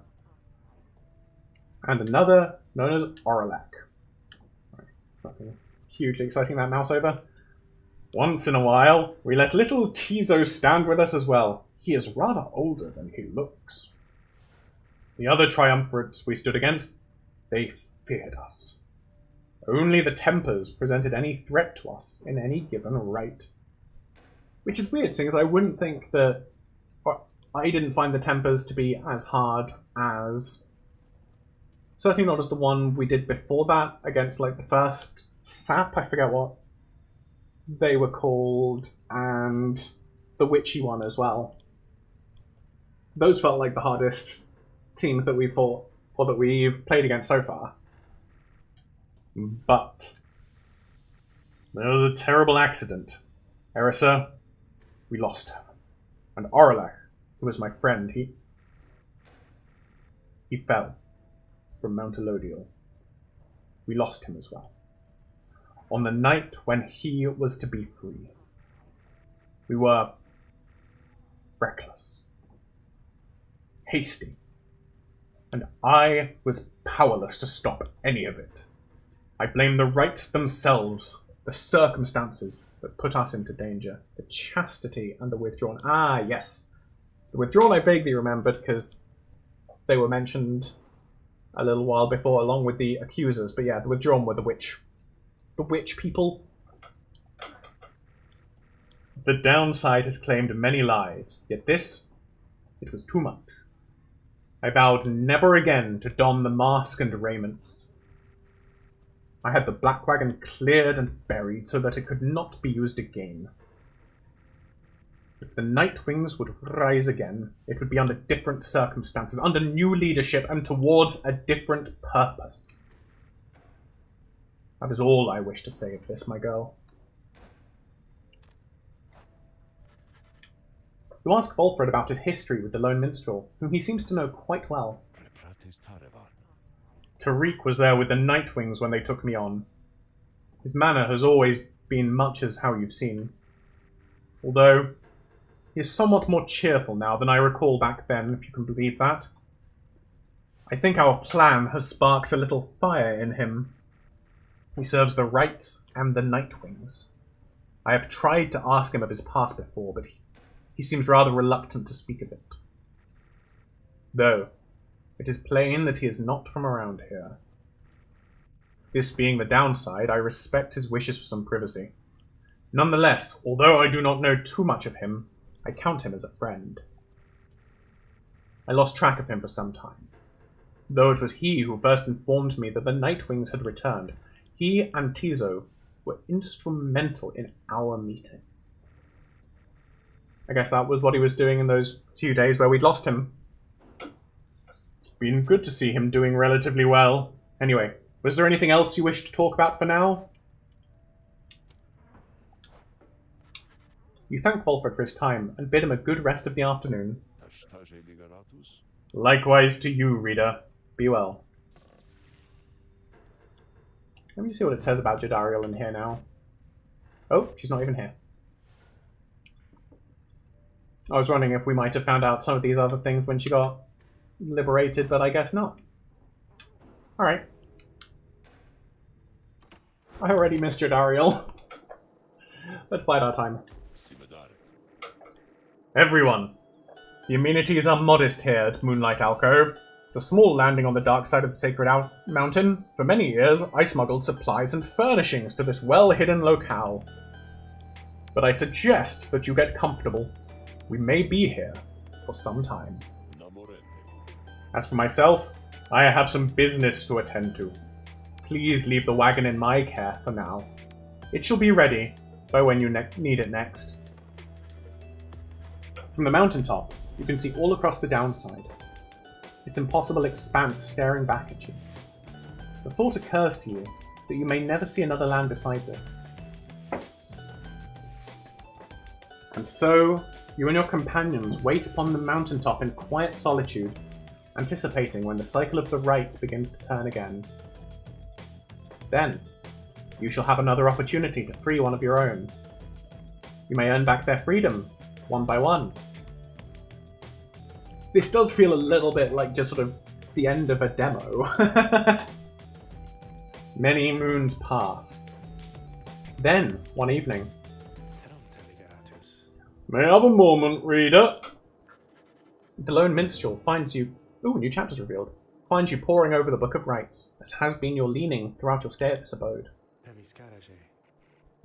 and another known as Aurelak. It's nothing hugely exciting, that mouse over. Once in a while, we let little Tizo stand with us as well. He is rather older than he looks. The other triumvirates we stood against, they feared us. Only the Tempers presented any threat to us in any given right. Which is weird, seeing as I wouldn't think that... I didn't find the Tempers to be as hard as... Certainly not as the one we did before that, against like the first sap, I forget what they were called, and the witchy one as well. Those felt like the hardest teams that we fought, or that we've played against so far. But there was a terrible accident. Erisa, we lost her. And Aurelak, who was my friend, he fell from Mount Elodial. We lost him as well. On the night when he was to be free. We were reckless, hasty, and I was powerless to stop any of it. I blame the rites themselves, the circumstances that put us into danger, the chastity and the withdrawn. Ah, yes. The withdrawn I vaguely remembered because they were mentioned a little while before along with the accusers, but yeah, the withdrawn were the witch people. The downside has claimed many lives, yet this, it was too much. I vowed never again to don the mask and raiments. I had the black wagon cleared and buried so that it could not be used again. If the Nightwings would rise again, it would be under different circumstances, under new leadership, and towards a different purpose. That is all I wish to say of this, my girl. You ask Volfred about his history with the Lone Minstrel, whom he seems to know quite well. Tariq was there with the Nightwings when they took me on. His manner has always been much as how you've seen. Although, he is somewhat more cheerful now than I recall back then, if you can believe that. I think our plan has sparked a little fire in him. He serves the Rights and the Nightwings. I have tried to ask him of his past before, but he seems rather reluctant to speak of it. Though, it is plain that he is not from around here. This being the downside, I respect his wishes for some privacy. Nonetheless, although I do not know too much of him, I count him as a friend. I lost track of him for some time, though it was he who first informed me that the Nightwings had returned. He and Tizo were instrumental in our meeting. I guess that was what he was doing in those few days where we'd lost him. It's been good to see him doing relatively well. Anyway, was there anything else you wish to talk about for now? You thank Volfred for his time and bid him a good rest of the afternoon. Likewise to you, reader. Be well. Let me see what it says about Jadariel in here now. Oh, she's not even here. I was wondering if we might have found out some of these other things when she got liberated, but I guess not. Alright. I already missed Jadariel. Let's bide our time. Everyone, the amenities are modest here at Moonlight Alcove. It's a small landing on the dark side of the Sacred Mountain. For many years, I smuggled supplies and furnishings to this well-hidden locale. But I suggest that you get comfortable. We may be here for some time. As for myself, I have some business to attend to. Please leave the wagon in my care for now. It shall be ready by when you need it next. From the mountaintop, you can see all across the downside. Its impossible expanse staring back at you. The thought occurs to you that you may never see another land besides it. And so, you and your companions wait upon the mountaintop in quiet solitude, anticipating when the cycle of the rites begins to turn again. Then, you shall have another opportunity to free one of your own. You may earn back their freedom, one by one. This does feel a little bit like just sort of the end of a demo. Many moons pass. Then, one evening... May I have a moment, reader? The Lone Minstrel finds you... Ooh, new chapters revealed. Finds you poring over the Book of Rites, as has been your leaning throughout your stay at this abode.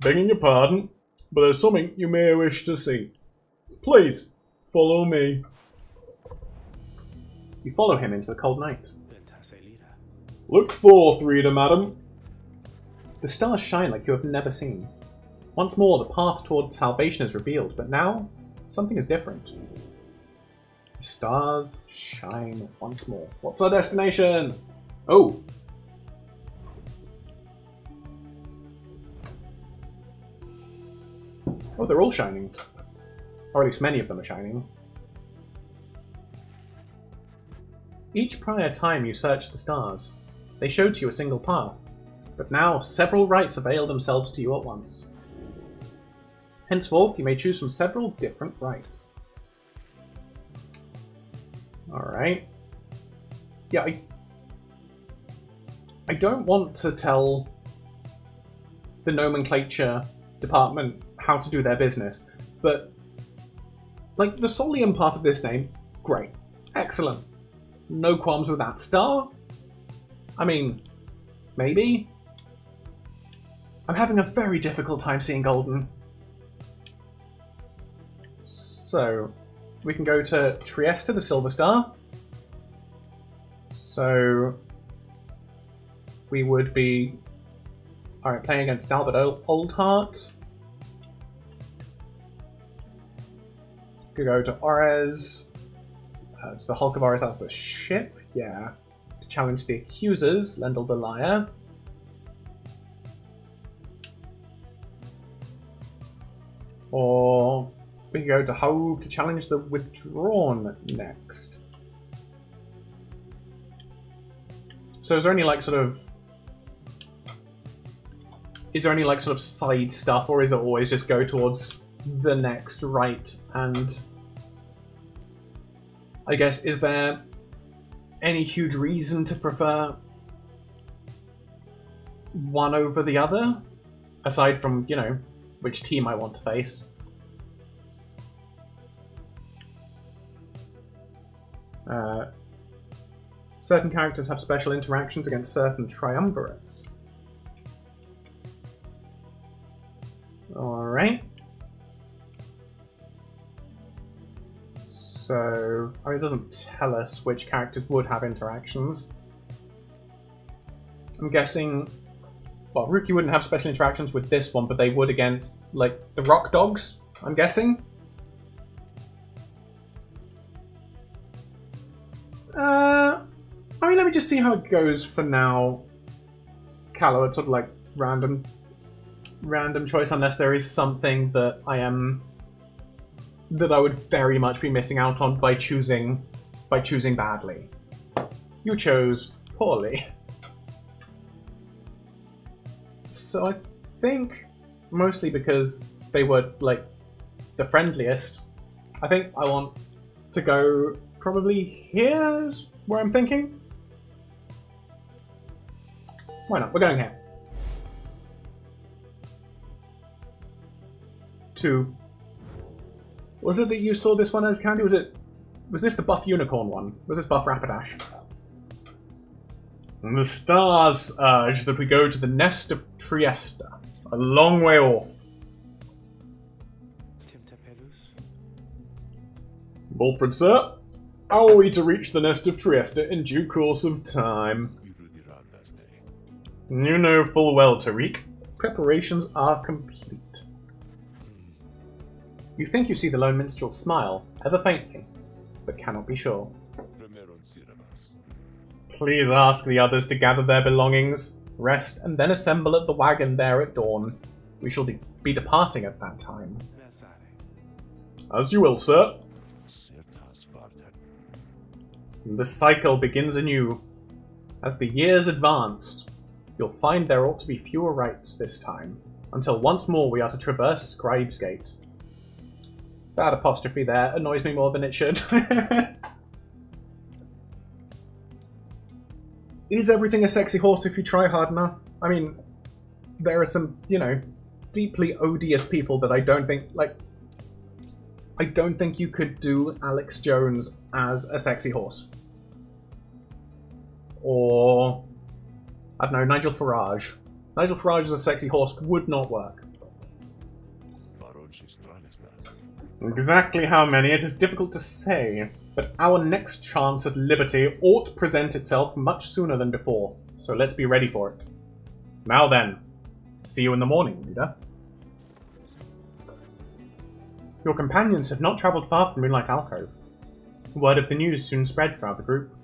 Begging your pardon, but there's something you may wish to see. Please, follow me. You follow him into the cold night. Look forth, reader, madam. The stars shine like you have never seen. Once more, the path toward salvation is revealed, but now, something is different. The stars shine once more. What's our destination? Oh! Oh, they're all shining. Or at least many of them are shining. Each prior time you searched the stars, they showed to you a single path, but now several rites avail themselves to you at once. Henceforth, you may choose from several different rites. Alright. yeah, I don't want to tell the nomenclature department how to do their business, but like the Solium part of this name, great, excellent, no qualms with that. Star? I mean, maybe. I'm having a very difficult time seeing Golden. So, we can go to Trieste, the Silver Star. So, we would be playing against Albert Oldheart. Could go to Orez. It's the Hulk of Orez, that's the ship, yeah. To challenge the Accusers, Lendl the Liar. Or we can go to Hogue to challenge the Withdrawn next. So is there any like sort of side stuff, or is it always just go towards the next right? And I guess, is there any huge reason to prefer one over the other? Aside from, you know, which team I want to face. Certain characters have special interactions against certain triumvirates. Alright. So, I mean, it doesn't tell us which characters would have interactions. I'm guessing, well, Rookie wouldn't have special interactions with this one, but they would against, like, the Rock Dogs, I'm guessing. I mean, let me just see how it goes for now. Callow, it's sort of like random choice, unless there is something that that I would very much be missing out on by choosing badly. You chose poorly. So I think, mostly because they were, like, the friendliest, I think I want to go probably here is where I'm thinking. Why not? We're going here. To... Was it that you saw this one as, Candy? Was this the Buff Unicorn one? Was this Buff Rapidash? And the stars urge that we go to the nest of Trieste, a long way off. Wolfred, sir, how are we to reach the nest of Trieste in due course of time? You know full well, Tariq. Preparations are complete. You think you see the lone minstrel smile, ever faintly, but cannot be sure. Please ask the others to gather their belongings, rest, and then assemble at the wagon there at dawn. We shall be departing at that time. As you will, sir. The cycle begins anew. As the years advanced, you'll find there ought to be fewer rites this time, until once more we are to traverse Scribe's Gate. That apostrophe there annoys me more than it should. Is everything a sexy horse if you try hard enough? I mean, there are some, you know, deeply odious people that I don't think, like... I don't think you could do Alex Jones as a sexy horse. Or... I don't know, Nigel Farage. Nigel Farage as a sexy horse would not work. Exactly how many, it is difficult to say, but our next chance at liberty ought to present itself much sooner than before, so let's be ready for it. Now then, see you in the morning, reader. Your companions have not travelled far from Moonlight Alcove. Word of the news soon spreads throughout the group.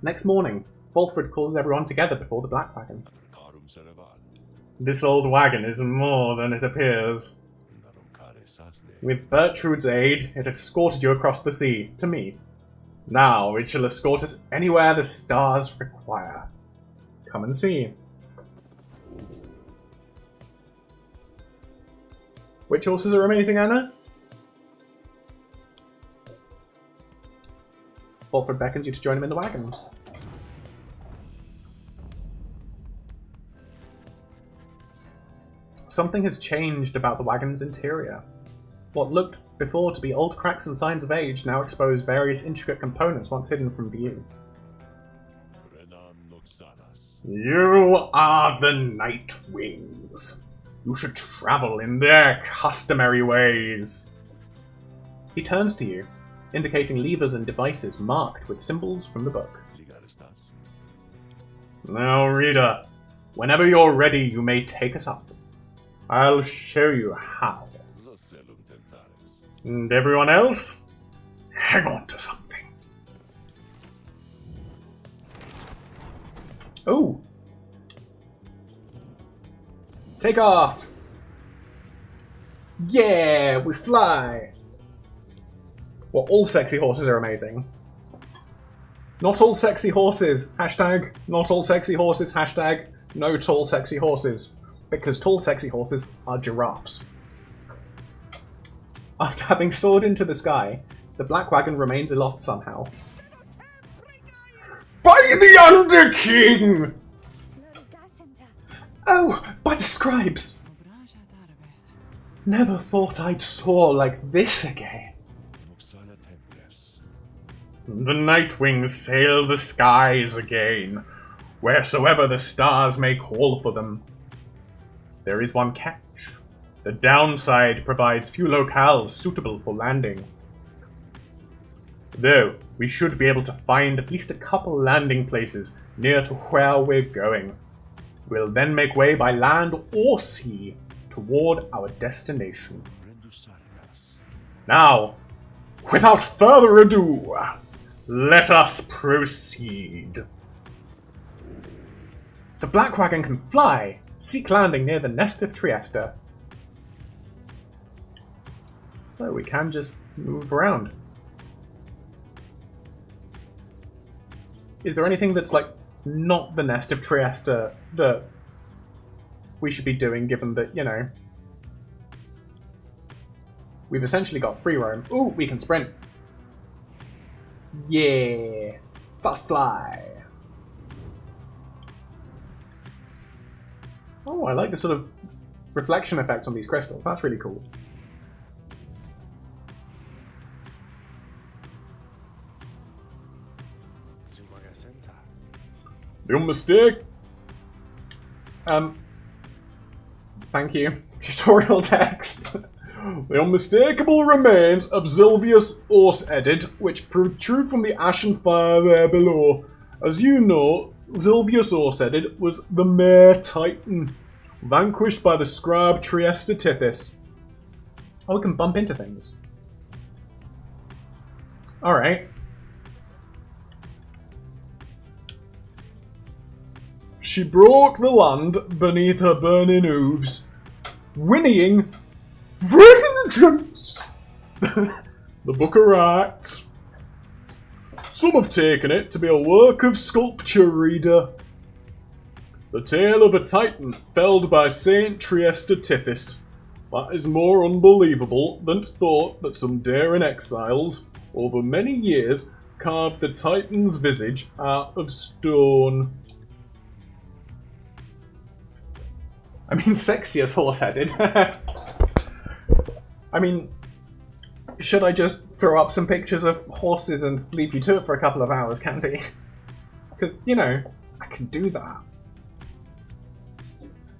Next morning, Fulfred calls everyone together before the Black Wagon. This old wagon is more than it appears. With Bertrude's aid, it escorted you across the sea, to me. Now it shall escort us anywhere the stars require. Come and see. Which horses are amazing, Anna? Bolford beckons you to join him in the wagon. Something has changed about the wagon's interior. What looked before to be old cracks and signs of age now expose various intricate components once hidden from view. You are the Night Wings. You should travel in their customary ways. He turns to you, indicating levers and devices marked with symbols from the book. Now, reader, whenever you're ready, you may take us up. I'll show you how. And everyone else, hang on to something. Oh! Take off! Yeah, we fly! Well, all sexy horses are amazing. Not all sexy horses. Hashtag not all sexy horses. Hashtag no tall sexy horses. Because tall sexy horses are giraffes. After having soared into the sky, the black wagon remains aloft somehow. By the Under King! Oh, by the scribes! Never thought I'd soar like this again. The Night Wings sail the skies again, wheresoever the stars may call for them. There is one catch. The downside provides few locales suitable for landing. Though, we should be able to find at least a couple landing places near to where we're going. We'll then make way by land or sea toward our destination. Now, without further ado, let us proceed. The black wagon can fly. Seek landing near the nest of Trieste. So we can just move around. Is there anything that's like not the nest of Trieste that we should be doing, given that, you know, we've essentially got free roam. Ooh, we can sprint. Yeah, fast fly. Oh, I like the sort of reflection effect on these crystals. That's really cool. Your mistake. Thank you. Tutorial text. The unmistakable remains of Zilvius Orsedid, which protrude from the ashen fire there below. As you know, Zilvius Orsedid was the Mare Titan, vanquished by the scribe Trieste Tithys. Oh, we can bump into things. Alright. She broke the land beneath her burning hooves, whinnying vengeance. The Book of Rites. Some have taken it to be a work of sculpture, reader. The tale of a titan felled by Saint Trieste Tithys. That is more unbelievable than thought that some daring exiles, over many years, carved the titan's visage out of stone. I mean, sexy as horse-headed. I mean, should I just throw up some pictures of horses and leave you to it for a couple of hours, Candy? Because, you know, I can do that.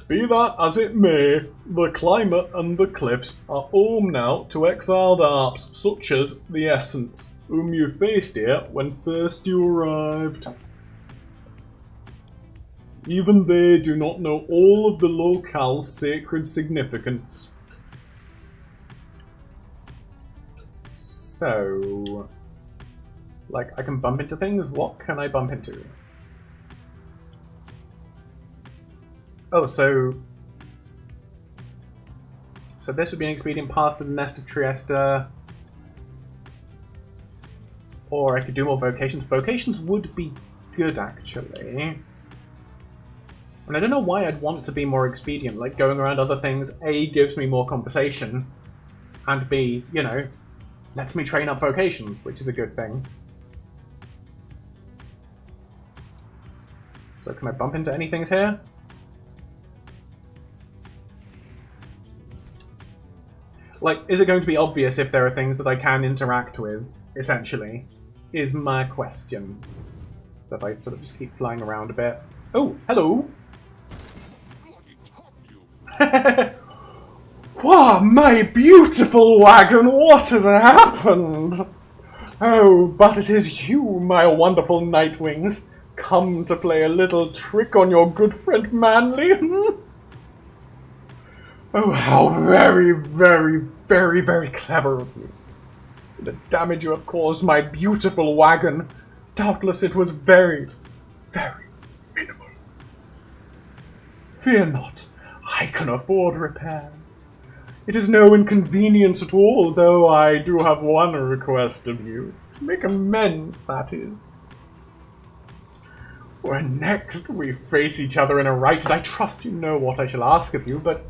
Be that as it may, the climate and the cliffs are home now to exiled Arps such as the Essence, whom you faced here when first you arrived. Even they do not know all of the locale's sacred significance. So, like, I can bump into things? What can I bump into? Oh, so this would be an expedient path to the nest of Trieste. Or I could do more vocations. Vocations would be good, actually. And I don't know why I'd want to be more expedient. Like, going around other things, A, gives me more conversation, and B, you know, lets me train up vocations, which is a good thing. So can I bump into any things here? Like, is it going to be obvious if there are things that I can interact with, essentially? Is my question. So if I sort of just keep flying around a bit. Oh, hello! Wow, my beautiful wagon, what has happened? Oh, but it is you, my wonderful Nightwings, come to play a little trick on your good friend Manly. Oh, how very, very, very, very clever of you. The damage you have caused my beautiful wagon, doubtless it was very, very minimal. Fear not, I can afford repairs. It is no inconvenience at all, though I do have one request of you. To make amends, that is. When next we face each other in a right, and I trust you know what I shall ask of you, but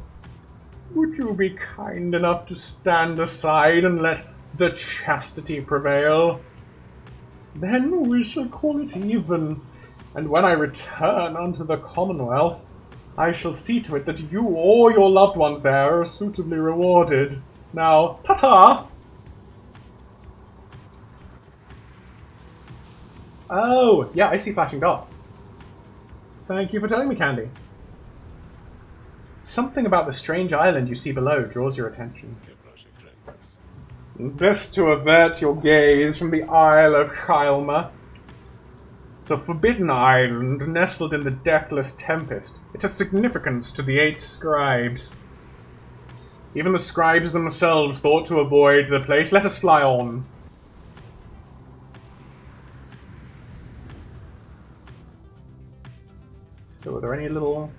would you be kind enough to stand aside and let the chastity prevail? Then we shall call it even, and when I return unto the Commonwealth, I shall see to it that you or your loved ones there are suitably rewarded. Now, ta-ta! Oh, yeah, I see flashing dot. Thank you for telling me, Candy. Something about the strange island you see below draws your attention. Best to avert your gaze from the Isle of Hyalma. It's a forbidden island nestled in the Deathless Tempest. It has significance to the 8 scribes. Even the scribes themselves thought to avoid the place. Let us fly on. So are there any little...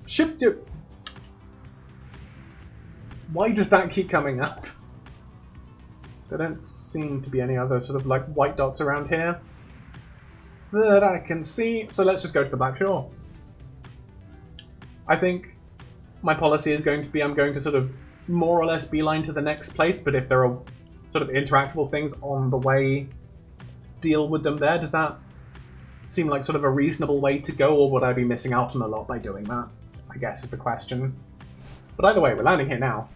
Ship do... Why does that keep coming up? There don't seem to be any other sort of like white dots around here that I can see. So let's just go to the back shore. I think my policy is going to be I'm going to sort of more or less beeline to the next place, but if there are sort of interactable things on the way, deal with them there. Does that seem like sort of a reasonable way to go, or would I be missing out on a lot by doing that? I guess is the question. But either way, we're landing here now.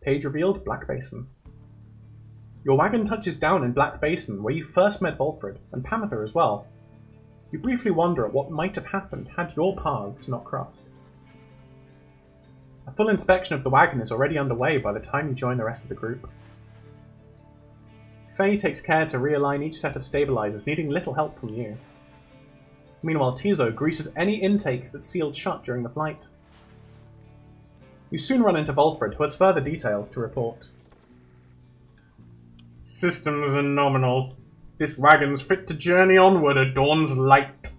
Page revealed, Black Basin. Your wagon touches down in Black Basin, where you first met Volfred, and Pamitha as well. You briefly wonder at what might have happened had your paths not crossed. A full inspection of the wagon is already underway by the time you join the rest of the group. Faye takes care to realign each set of stabilizers, needing little help from you. Meanwhile, Tizo greases any intakes that sealed shut during the flight. You soon run into Volfred, who has further details to report. Systems are nominal. This wagon's fit to journey onward at dawn's light.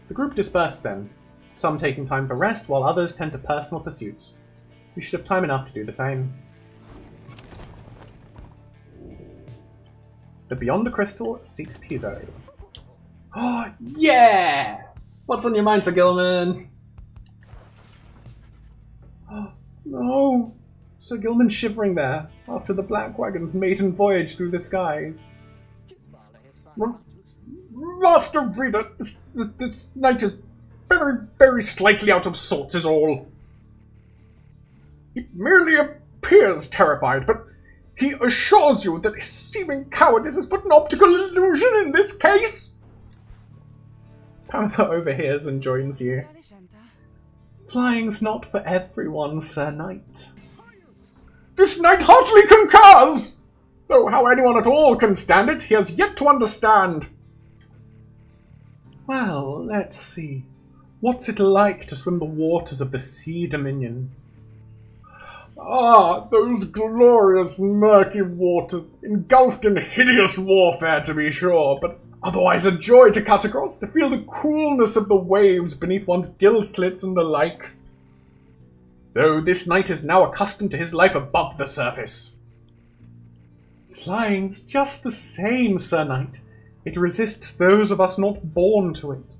The group disperses then, some taking time for rest, while others tend to personal pursuits. You should have time enough to do the same. But beyond the crystal seeks Tizo. Oh, yeah! What's on your mind, Sir Gilman? Oh, no! Sir Gilman's shivering there, after the Black Wagon's maiden voyage through the skies. Master Reader, this knight is very, very slightly out of sorts is all. He merely appears terrified, but he assures you that his seeming cowardice is but an optical illusion in this case. Pamitha overhears and joins you. Flying's not for everyone, Sir Knight. This knight heartily concurs! Though how anyone at all can stand it, he has yet to understand. Well, let's see. What's it like to swim the waters of the Sea Dominion? Ah, those glorious murky waters, engulfed in hideous warfare to be sure, but otherwise a joy to cut across, to feel the coolness of the waves beneath one's gill slits and the like. Though this knight is now accustomed to his life above the surface. Flying's just the same, Sir Knight. It resists those of us not born to it.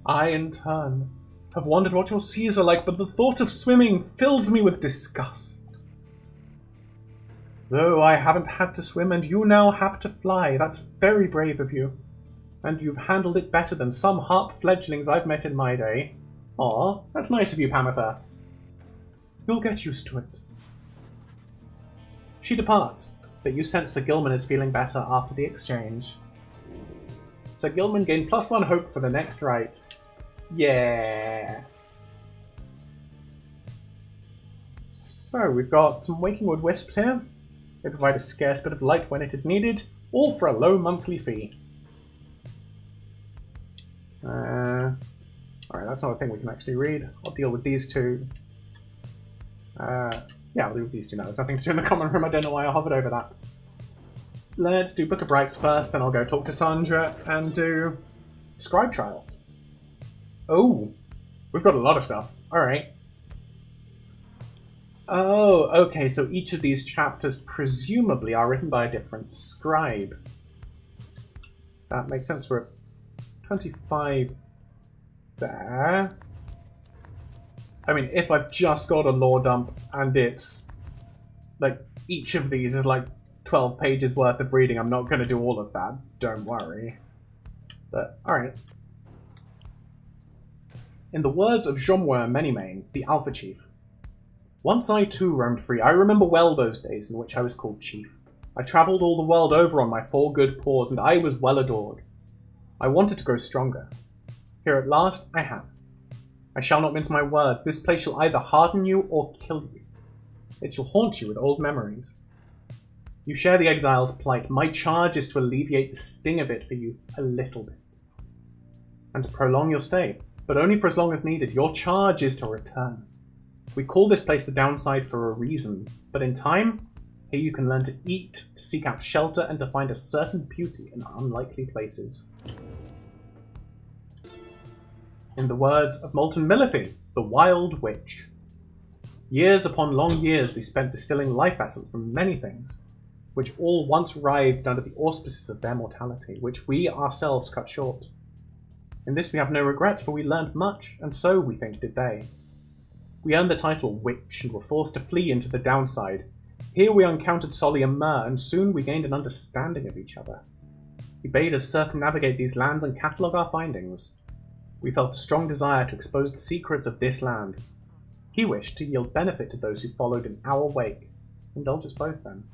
I, in turn, have wondered what your seas are like, but the thought of swimming fills me with disgust. Though I haven't had to swim and you now have to fly, that's very brave of you. And you've handled it better than some harp fledglings I've met in my day. Aw, that's nice of you, Pamitha. You'll get used to it. She departs, but you sense Sir Gilman is feeling better after the exchange. Sir Gilman gained +1 hope for the next rite. Yeah. So, we've got some Waking Wood Wisps here. They provide a scarce bit of light when it is needed, all for a low monthly fee. Alright, that's not a thing we can actually read. I'll deal with these two. Yeah, I'll deal with these two now. There's nothing to do in the common room. I don't know why I hovered over that. Let's do Book of Brights first, then I'll go talk to Sandra and do Scribe Trials. Oh, we've got a lot of stuff. Alright. Oh, okay, so each of these chapters presumably are written by a different scribe. That makes sense for 25 there. I mean, if I've just got a lore dump and it's like each of these is like 12 pages worth of reading, I'm not going to do all of that, don't worry. But, alright. In the words of Jomwer Menimane, the Alpha Chief, once I too roamed free. I remember well those days in which I was called Chief. I travelled all the world over on my 4 good paws, and I was well adored. I wanted to grow stronger. Here at last, I have. I shall not mince my words. This place shall either harden you or kill you. It shall haunt you with old memories. You share the exile's plight. My charge is to alleviate the sting of it for you a little bit. And to prolong your stay, but only for as long as needed. Your charge is to return. We call this place the Downside for a reason, but in time, here you can learn to eat, to seek out shelter, and to find a certain beauty in unlikely places. In the words of Molten Millithie, the Wild Witch. Years upon long years we spent distilling life essence from many things, which all once writhed under the auspices of their mortality, which we ourselves cut short. In this we have no regrets, for we learned much, and so, we think, did they. We earned the title Witch, and were forced to flee into the Downside. Here we encountered Solly and Myr, and soon we gained an understanding of each other. He bade us circumnavigate these lands and catalogue our findings. We felt a strong desire to expose the secrets of this land. He wished to yield benefit to those who followed in our wake. Indulge us both, then.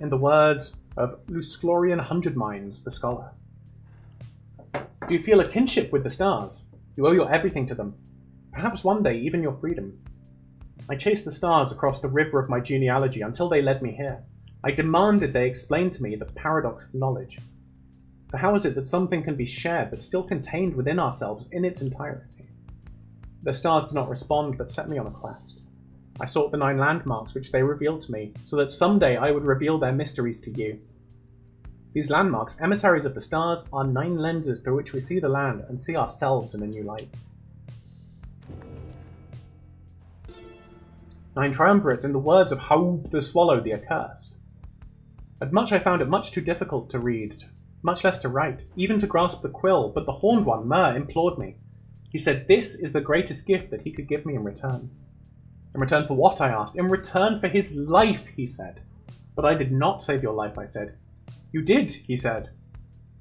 In the words of Lusclorian Hundredminds, the scholar. Do you feel a kinship with the stars? You owe your everything to them. Perhaps one day even your freedom. I chased the stars across the river of my genealogy until they led me here. I demanded they explain to me the paradox of knowledge. For how is it that something can be shared but still contained within ourselves in its entirety? The stars did not respond but set me on a quest. I sought the 9 landmarks which they revealed to me, so that someday I would reveal their mysteries to you. These landmarks, emissaries of the stars, are 9 lenses through which we see the land and see ourselves in a new light. 9 triumvirates in the words of Haub the Swallow the Accursed. At much I found it much too difficult to read, much less to write, even to grasp the quill, but the horned one, Myr, implored me. He said this is the greatest gift that he could give me in return. In return for what, I asked. In return for his life, he said. But I did not save your life, I said. You did, he said.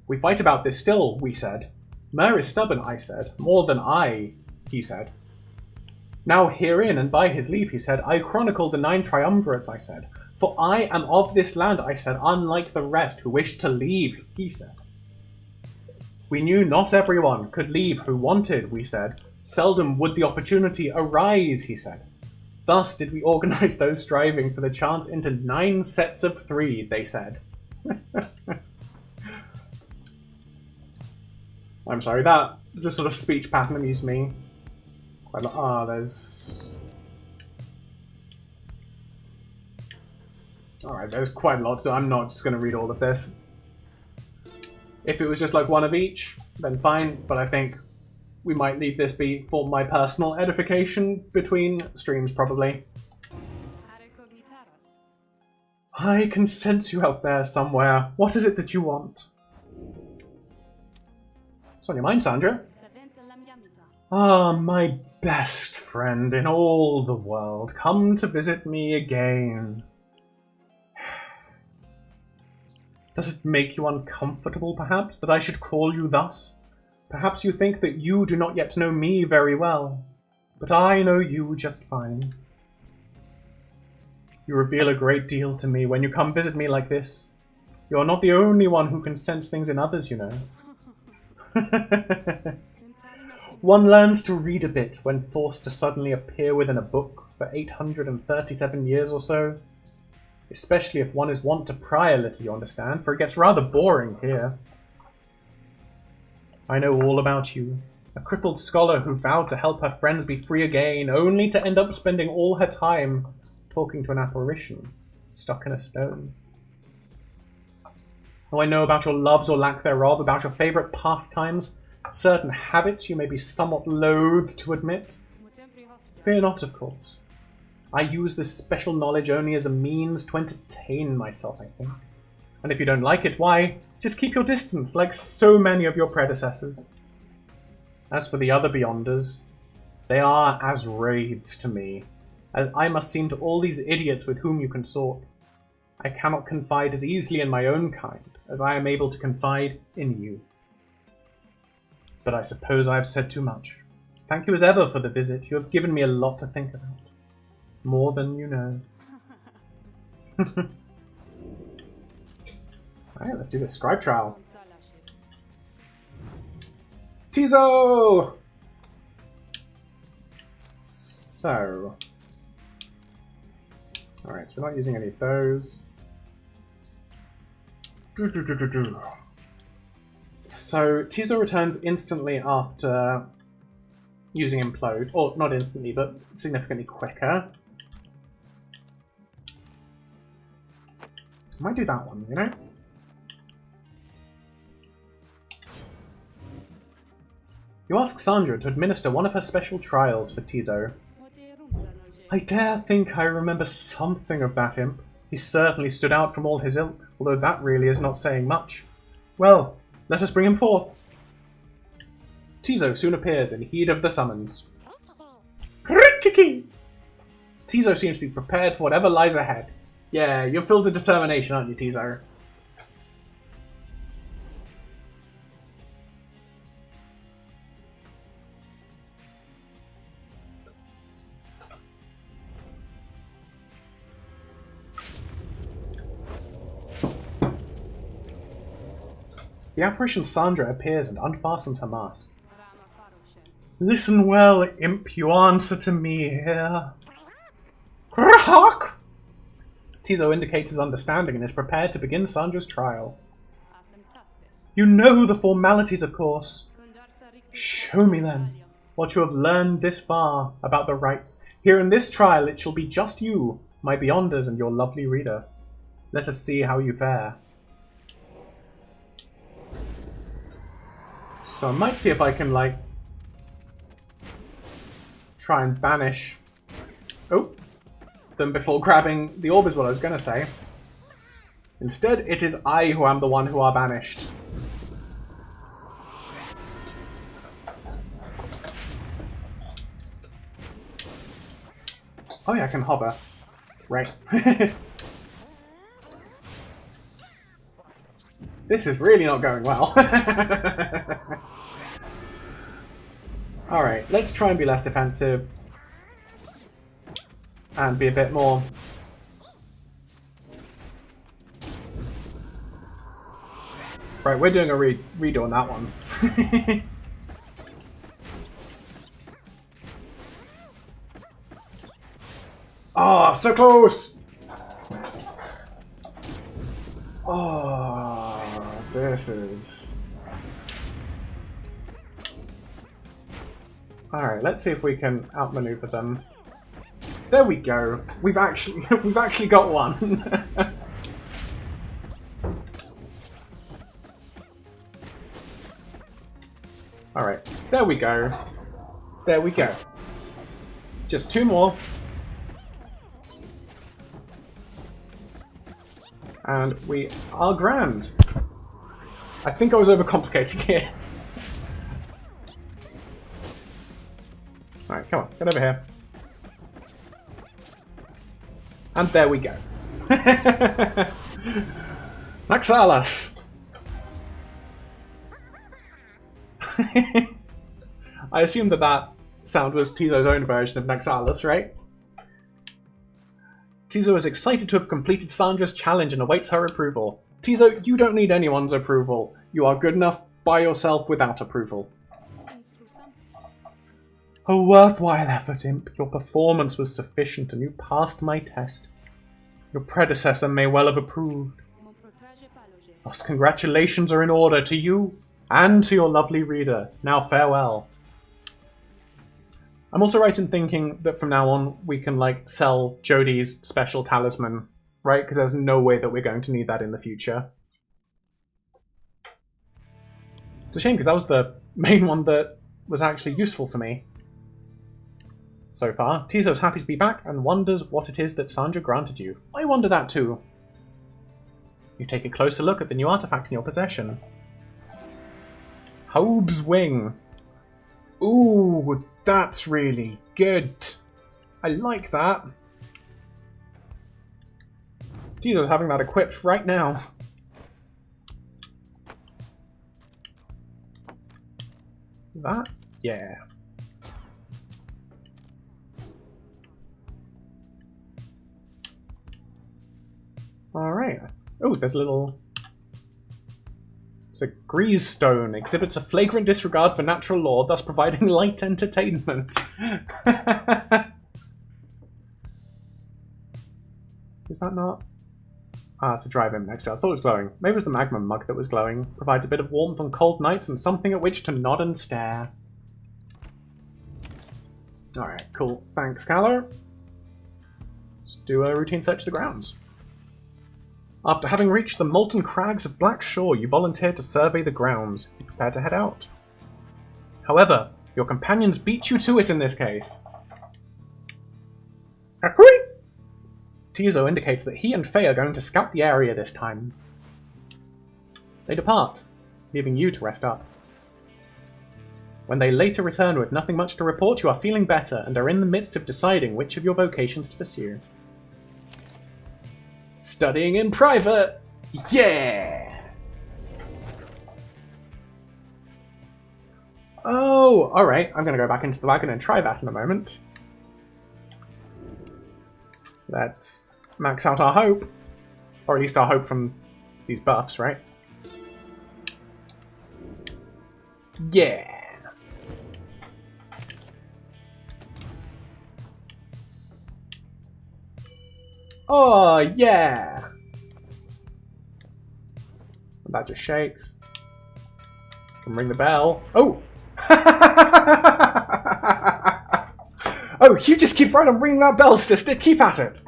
We fight about this still, we said. Myr is stubborn, I said. More than I, he said. Now herein, and by his leave, he said, I chronicle the 9 triumvirates, I said. For I am of this land, I said, unlike the rest who wished to leave, he said. We knew not everyone could leave who wanted, we said. Seldom would the opportunity arise, he said. Thus did we organize those striving for the chance into 9 sets of 3, they said. I'm sorry, that just sort of speech pattern amused me. Quite a lot. There's... Alright, there's quite a lot, so I'm not just going to read all of this. If it was just like one of each, then fine, but I think we might leave this be for my personal edification between streams, probably. I can sense you out there somewhere. What is it that you want? What's on your mind, Sandra? Ah, my best friend in all the world, come to visit me again. Does it make you uncomfortable, perhaps, that I should call you thus? Perhaps you think that you do not yet know me very well, but I know you just fine. You reveal a great deal to me when you come visit me like this. You are not the only one who can sense things in others, you know. One learns to read a bit when forced to suddenly appear within a book for 837 years or so. Especially if one is wont to pry a little, you understand, for it gets rather boring here. I know all about you. A crippled scholar who vowed to help her friends be free again, only to end up spending all her time talking to an apparition, stuck in a stone. Oh, I know about your loves or lack thereof, about your favourite pastimes, certain habits you may be somewhat loath to admit. Fear not, of course. I use this special knowledge only as a means to entertain myself, I think. And if you don't like it, why, just keep your distance, like so many of your predecessors. As for the other Beyonders, they are as wraiths to me, as I must seem to all these idiots with whom you consort. I cannot confide as easily in my own kind as I am able to confide in you. But I suppose I have said too much. Thank you as ever for the visit. You have given me a lot to think about. More than you know. Alright, let's do the scribe trial. Tizo! So... Alright, so we're not using any of those. So, Tizo returns instantly after using Implode. Or, not instantly, but significantly quicker. I might do that one, you know? You ask Sandra to administer one of her special trials for Tizo. I dare think I remember something of that imp. He certainly stood out from all his ilk, although that really is not saying much. Well, let us bring him forth. Tizo soon appears in heed of the summons. Tizo seems to be prepared for whatever lies ahead. Yeah, you're filled with determination, aren't you, Tizo? The apparition Sandra appears and unfastens her mask. Listen well, imp, you answer to me here. Krahak! Tizo indicates his understanding and is prepared to begin Sandra's trial. You know the formalities, of course. Show me, then, what you have learned this far about the rites. Here in this trial it shall be just you, my Beyonders, and your lovely reader. Let us see how you fare. So I might see if I can, like, try and banish them before grabbing the orb is what I was going to say. Instead, it is I who am the one who are banished. Oh yeah, I can hover. Right. This is really not going well. Alright, let's try and be less defensive. And be a bit more... Right, we're doing a redo on that one. Oh, so close! Oh, this is... Alright, let's see if we can outmaneuver them. There we go. We've actually got one. Alright, there we go. There we go. Just two more. And we are grand. I think I was overcomplicating it. Alright, come on, get over here. And there we go. Naxalas! I assume that sound was Tizo's own version of Naxalas, right? Tizo is excited to have completed Sandra's challenge and awaits her approval. Tizo, you don't need anyone's approval. You are good enough by yourself without approval. A worthwhile effort, Imp. Your performance was sufficient and you passed my test. Your predecessor may well have approved. Thus, congratulations are in order to you and to your lovely reader. Now farewell. I'm also right in thinking that from now on we can, like, sell Jodie's special talisman, right? Because there's no way that we're going to need that in the future. It's a shame, because that was the main one that was actually useful for me so far. Tizo's happy to be back and wonders what it is that Sandra granted you. I wonder that too. You take a closer look at the new artifact in your possession. Hobe's Wing. Ooh, that's really good. I like that. Tizo's having that equipped right now. That? Yeah. Alright. Oh, there's a little... It's a grease stone. Exhibits a flagrant disregard for natural law, thus providing light entertainment. Is that not? Ah, it's a drive in next to it. I thought it was glowing. Maybe it was the magma mug that was glowing. Provides a bit of warmth on cold nights and something at which to nod and stare. Alright, cool. Thanks, Callow. Let's do a routine search of the grounds. After having reached the molten crags of Black Shore, you volunteered to survey the grounds. You prepare to head out. However, your companions beat you to it in this case. Akui! Tizo indicates that he and Faye are going to scout the area this time. They depart, leaving you to rest up. When they later return with nothing much to report, you are feeling better and are in the midst of deciding which of your vocations to pursue. Studying in private! Yeah! Oh, alright. I'm going to go back into the wagon and try that in a moment. Let's max out our hope. Or at least our hope from these buffs, right? Yeah! Oh, yeah! That just shakes. Can ring the bell. Oh! Oh, you just keep right on ringing that bell, sister. Keep at it.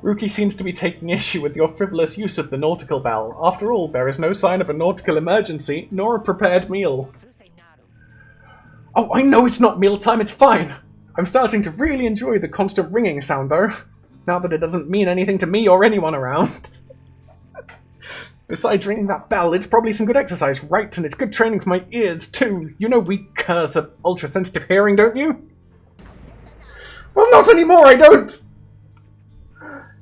Rookie seems to be taking issue with your frivolous use of the nautical bell. After all, there is no sign of a nautical emergency, nor a prepared meal. Oh, I know it's not mealtime, it's fine. I'm starting to really enjoy the constant ringing sound, though, now that it doesn't mean anything to me or anyone around. Besides ringing that bell, it's probably some good exercise, right? And it's good training for my ears, too. You know we curse of ultra-sensitive hearing, don't you? Well, not anymore, I don't!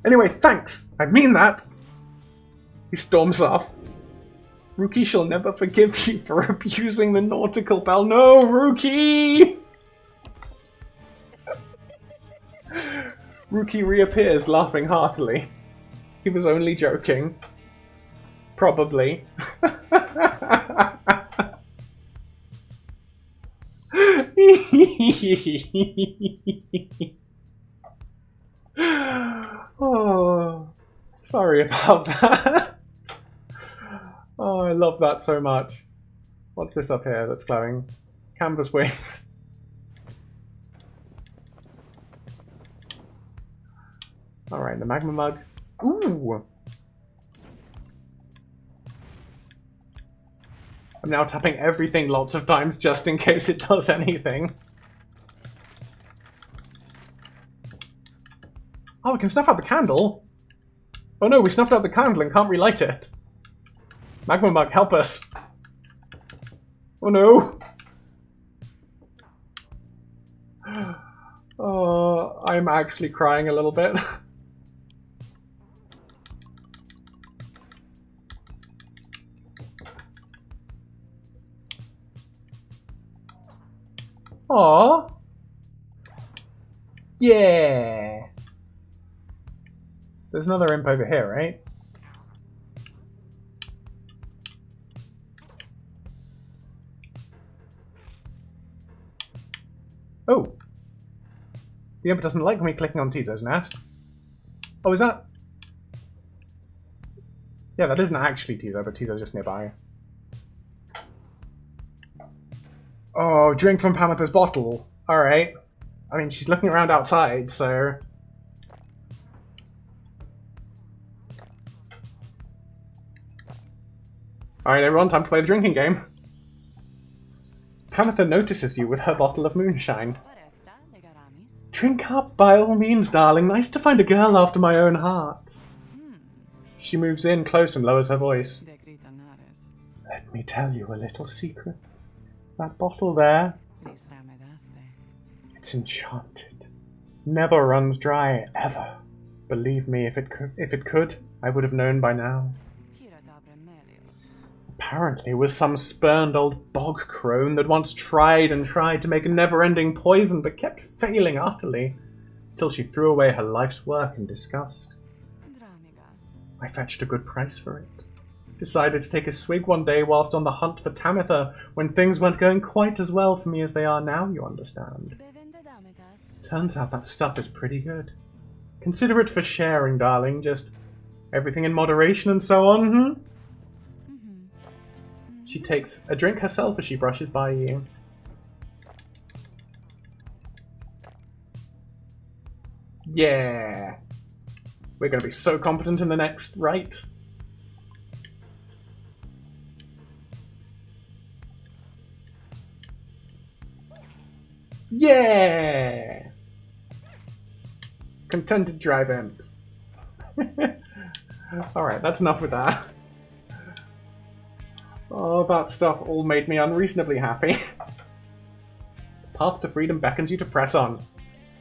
Anyway, thanks. I mean that. He storms off. Rookie shall never forgive you for abusing the nautical bell. No, Rookie! Rookie reappears, laughing heartily. He was only joking. Probably. Oh, sorry about that. Oh, I love that so much. What's this up here that's glowing? Canvas wings. Alright, the magma mug. Ooh! I'm now tapping everything lots of times just in case it does anything. Oh, we can snuff out the candle! Oh no, we snuffed out the candle and can't relight it. Magma mug, help us! Oh no! Oh, I'm actually crying a little bit. Aww. Yeah. There's another imp over here, right? Oh. The imp doesn't like me clicking on Tizo's nest. Oh, is that... Yeah, that isn't actually Tizo, but Tizo's just nearby. Oh, drink from Pamitha's bottle. Alright. I mean, she's looking around outside, so... Alright, everyone, time to play the drinking game. Pamitha notices you with her bottle of moonshine. Drink up, by all means, darling. Nice to find a girl after my own heart. She moves in close and lowers her voice. Let me tell you a little secret. That bottle there, it's enchanted. Never runs dry, ever. Believe me, if it could, I would have known by now. Apparently it was some spurned old bog crone that once tried and tried to make a never-ending poison, but kept failing utterly, till she threw away her life's work in disgust. I fetched a good price for it. Decided to take a swig one day whilst on the hunt for Tamitha, when things weren't going quite as well for me as they are now, you understand. Turns out that stuff is pretty good. Consider it for sharing, darling, just everything in moderation and so on, She takes a drink herself as she brushes by you. Yeah! We're gonna be so competent in the next, right? Yeah! Contented drive imp. Alright, that's enough with that. Oh, that stuff all made me unreasonably happy. The path to freedom beckons you to press on.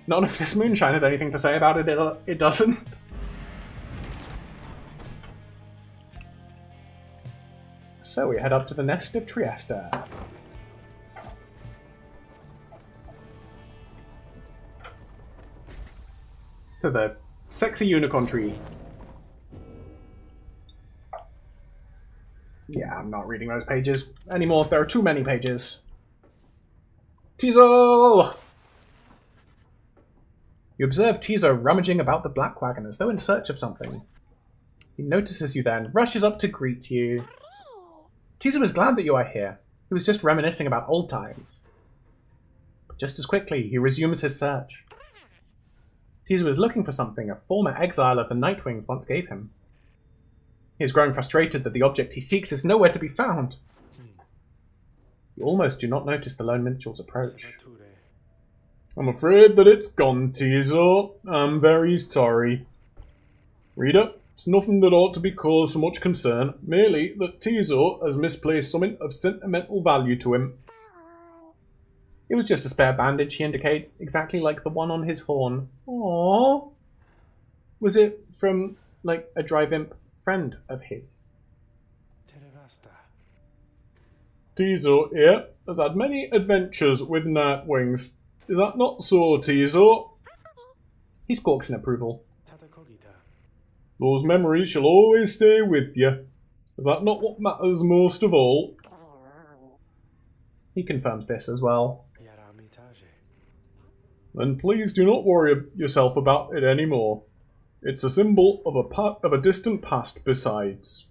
Not if this moonshine has anything to say about it, it doesn't. So we head up to the nest of Trieste. To the sexy unicorn tree. Yeah, I'm not reading those pages anymore. There are too many pages. Tizo! You observe Tizo rummaging about the black wagon as though in search of something. He notices you then, rushes up to greet you. Tizo is glad that you are here. He was just reminiscing about old times. But just as quickly, he resumes his search. Tizo is looking for something a former exile of the Nightwings once gave him. He is growing frustrated that the object he seeks is nowhere to be found. You almost do not notice the lone minstrel's approach. I'm afraid that it's gone, Tizo. I'm very sorry. Reader, it's nothing that ought to be cause for much concern, merely that Tizo has misplaced something of sentimental value to him. It was just a spare bandage, he indicates, exactly like the one on his horn. Aww. Was it from, like, a drive imp friend of his? Tizo here has had many adventures with Nightwings. Is that not so, Tizo? He squawks in approval. Those memories shall always stay with you. Is that not what matters most of all? He confirms this as well. Then please do not worry yourself about it anymore. It's a symbol of a distant past besides.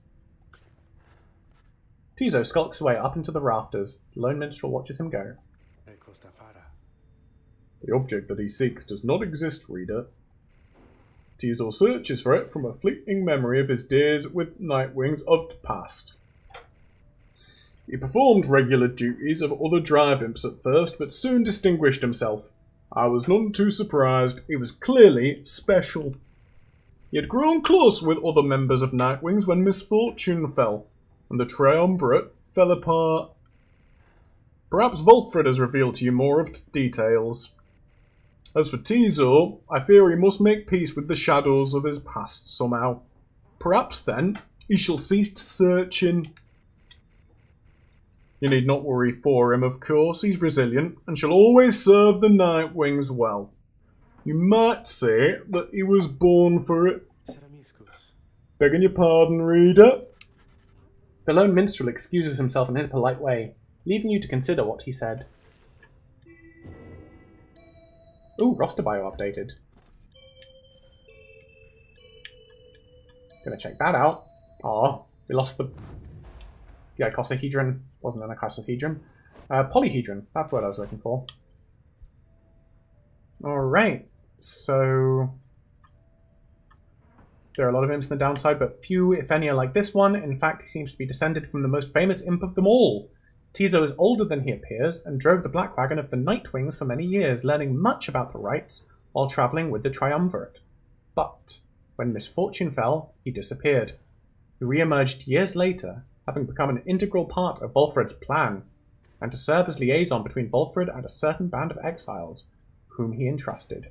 Tizo skulks away up into the rafters. The lone minstrel watches him go. The object that he seeks does not exist, reader. Tizo searches for it from a fleeting memory of his days with Nightwings of the past. He performed regular duties of other drive imps at first, but soon distinguished himself. I was none too surprised. He was clearly special. He had grown close with other members of Nightwings when misfortune fell, and the triumvirate fell apart. Perhaps Volfred has revealed to you more of details. As for Tizo, I fear he must make peace with the shadows of his past somehow. Perhaps then, he shall cease searching. You need not worry for him, of course. He's resilient and shall always serve the Night Wings well. You might say that he was born for it. Begging your pardon, reader. The lone minstrel excuses himself in his polite way, leaving you to consider what he said. Ooh, roster bio updated. Gonna check that out. Aw, we lost the... Yeah, icosahedron. Wasn't an icosahedron. Polyhedron. That's what I was looking for. Alright, so... There are a lot of imps on the downside, but few, if any, are like this one. In fact, he seems to be descended from the most famous imp of them all. Tizo is older than he appears, and drove the Black Wagon of the Night Wings for many years, learning much about the rites while travelling with the Triumvirate. But, when misfortune fell, he disappeared. He re-emerged years later, having become an integral part of Volfred's plan, and to serve as liaison between Volfred and a certain band of exiles, whom he entrusted.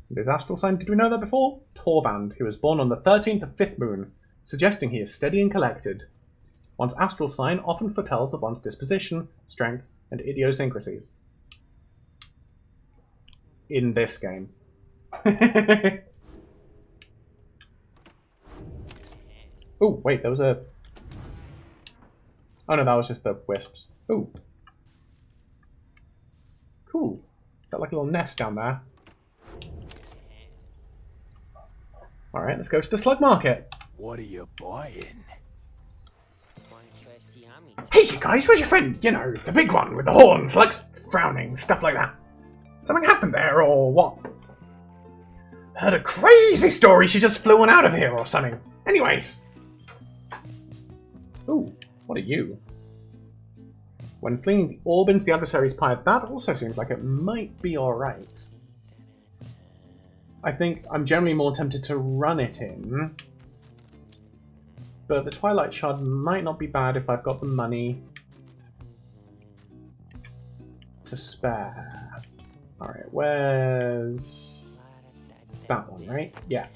And his astral sign, did we know that before? Torvand, who was born on the 13th of 5th moon, suggesting he is steady and collected. One's astral sign often foretells of one's disposition, strengths, and idiosyncrasies. In this game. Oh, wait, there was a... Oh no, that was just the wisps. Ooh. Cool. Is that like a little nest down there? Alright, let's go to the slug market. What are you buying? Hey you guys, where's your friend? You know, the big one with the horns, like frowning, stuff like that. Something happened there, or what? Heard a crazy story, she just flew on out of here or something. Anyways. Ooh, what are you? When fleeing the Orbins, the adversary's Pyre, that also seems like it might be alright. I think I'm generally more tempted to run it in. But the Twilight Shard might not be bad if I've got the money to spare. Alright, where's... It's that one, right? Yeah.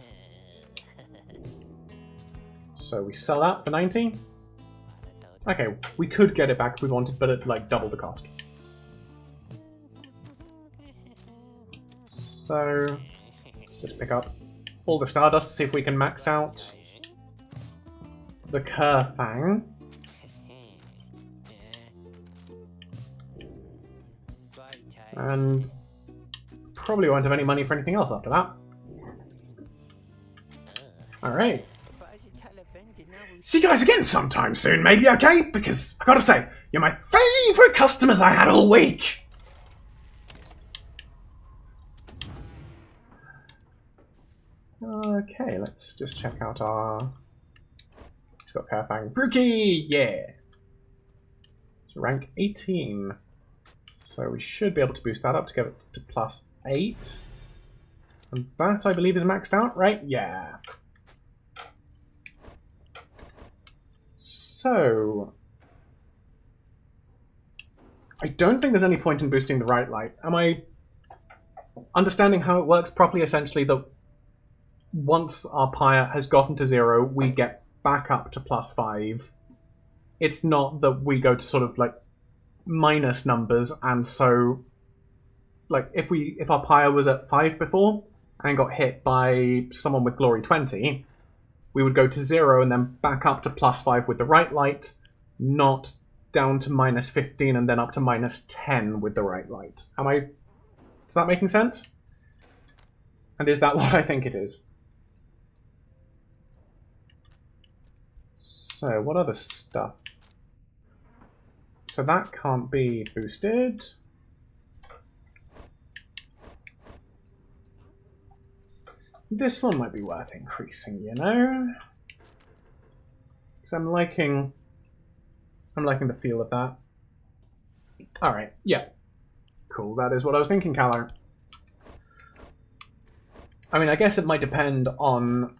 So we sell that for 90. Okay, we could get it back if we wanted, but at like double the cost. So... Let's just pick up all the Stardust to see if we can max out the Kerfang. And probably won't have any money for anything else after that. Alright. See you guys again sometime soon, maybe, okay? Because I gotta say, you're my favourite customers I had all week! Okay, let's just check out our... He's got Kerfang. Brookie! Yeah! It's rank 18. So we should be able to boost that up to get it to +8. And that, I believe, is maxed out, right? Yeah. So... I don't think there's any point in boosting the right light. Am I understanding how it works properly? Essentially, that once our Pyre has gotten to 0, we get back up to +5. It's not that we go to sort of like minus numbers, and so like if our Pyre was at 5 before and got hit by someone with Glory 20, we would go to 0 and then back up to +5 with the right light, not down to -15 and then up to -10 with the right light. Is that making sense? And is that what I think it is? So, what other stuff? So that can't be boosted. This one might be worth increasing, you know? Because I'm liking the feel of that. Alright, yeah. Cool, that is what I was thinking, Callow. I mean, I guess it might depend on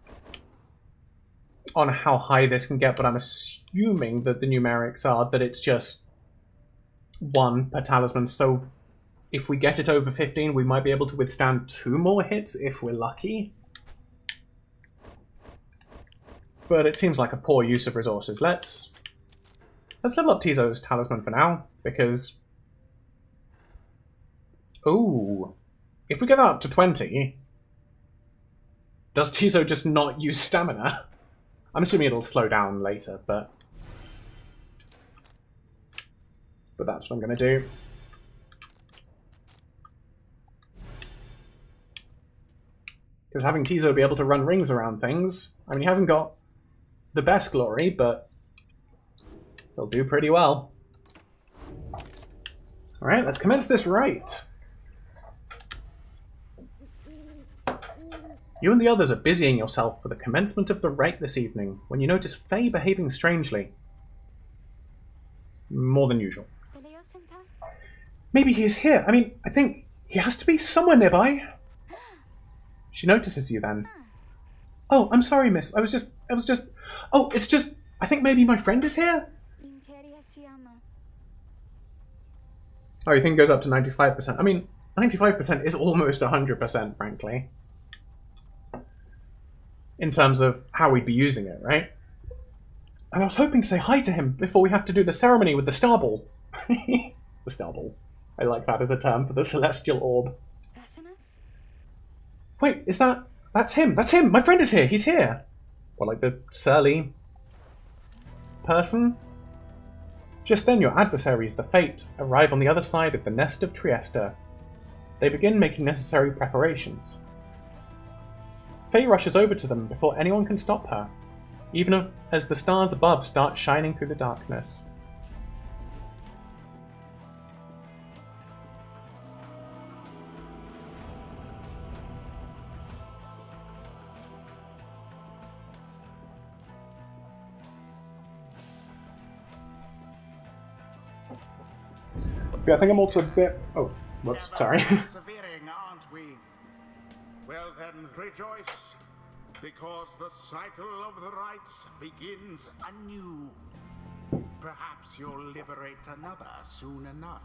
how high this can get, but I'm assuming that the numerics are that it's just 1 per talisman, so if we get it over 15, we might be able to withstand 2 more hits if we're lucky. But it seems like a poor use of resources. Let's Let's level up Tizo's talisman for now, because... Ooh. If we get that up to 20... Does Tizo just not use stamina? I'm assuming it'll slow down later, but... But that's what I'm going to do. Because having Tizo be able to run rings around things... I mean, he hasn't got the best glory, but... He'll do pretty well. Alright, let's commence this rite. You and the others are busying yourself for the commencement of the rite this evening, when you notice Faye behaving strangely. More than usual. Maybe he is here. I mean, I think he has to be somewhere nearby. She notices you then. Oh, I'm sorry, miss. I was just... Oh, it's just... I think maybe my friend is here? Oh, you think it goes up to 95%? I mean, 95% is almost 100%, frankly. In terms of how we'd be using it, right? And I was hoping to say hi to him before we have to do the ceremony with the star ball. The star ball. I like that as a term for the celestial orb. Wait, is that... That's him! That's him! My friend is here! He's here! Or like the surly... person? Just then your adversaries, the Fate, arrive on the other side of the nest of Trieste. They begin making necessary preparations. Faye rushes over to them before anyone can stop her, even as the stars above start shining through the darkness. Yeah, I think I'm also a bit... Oh, whoops, sorry. Persevering, aren't we? Well then, rejoice, because the cycle of the rites begins anew. Perhaps you'll liberate another soon enough.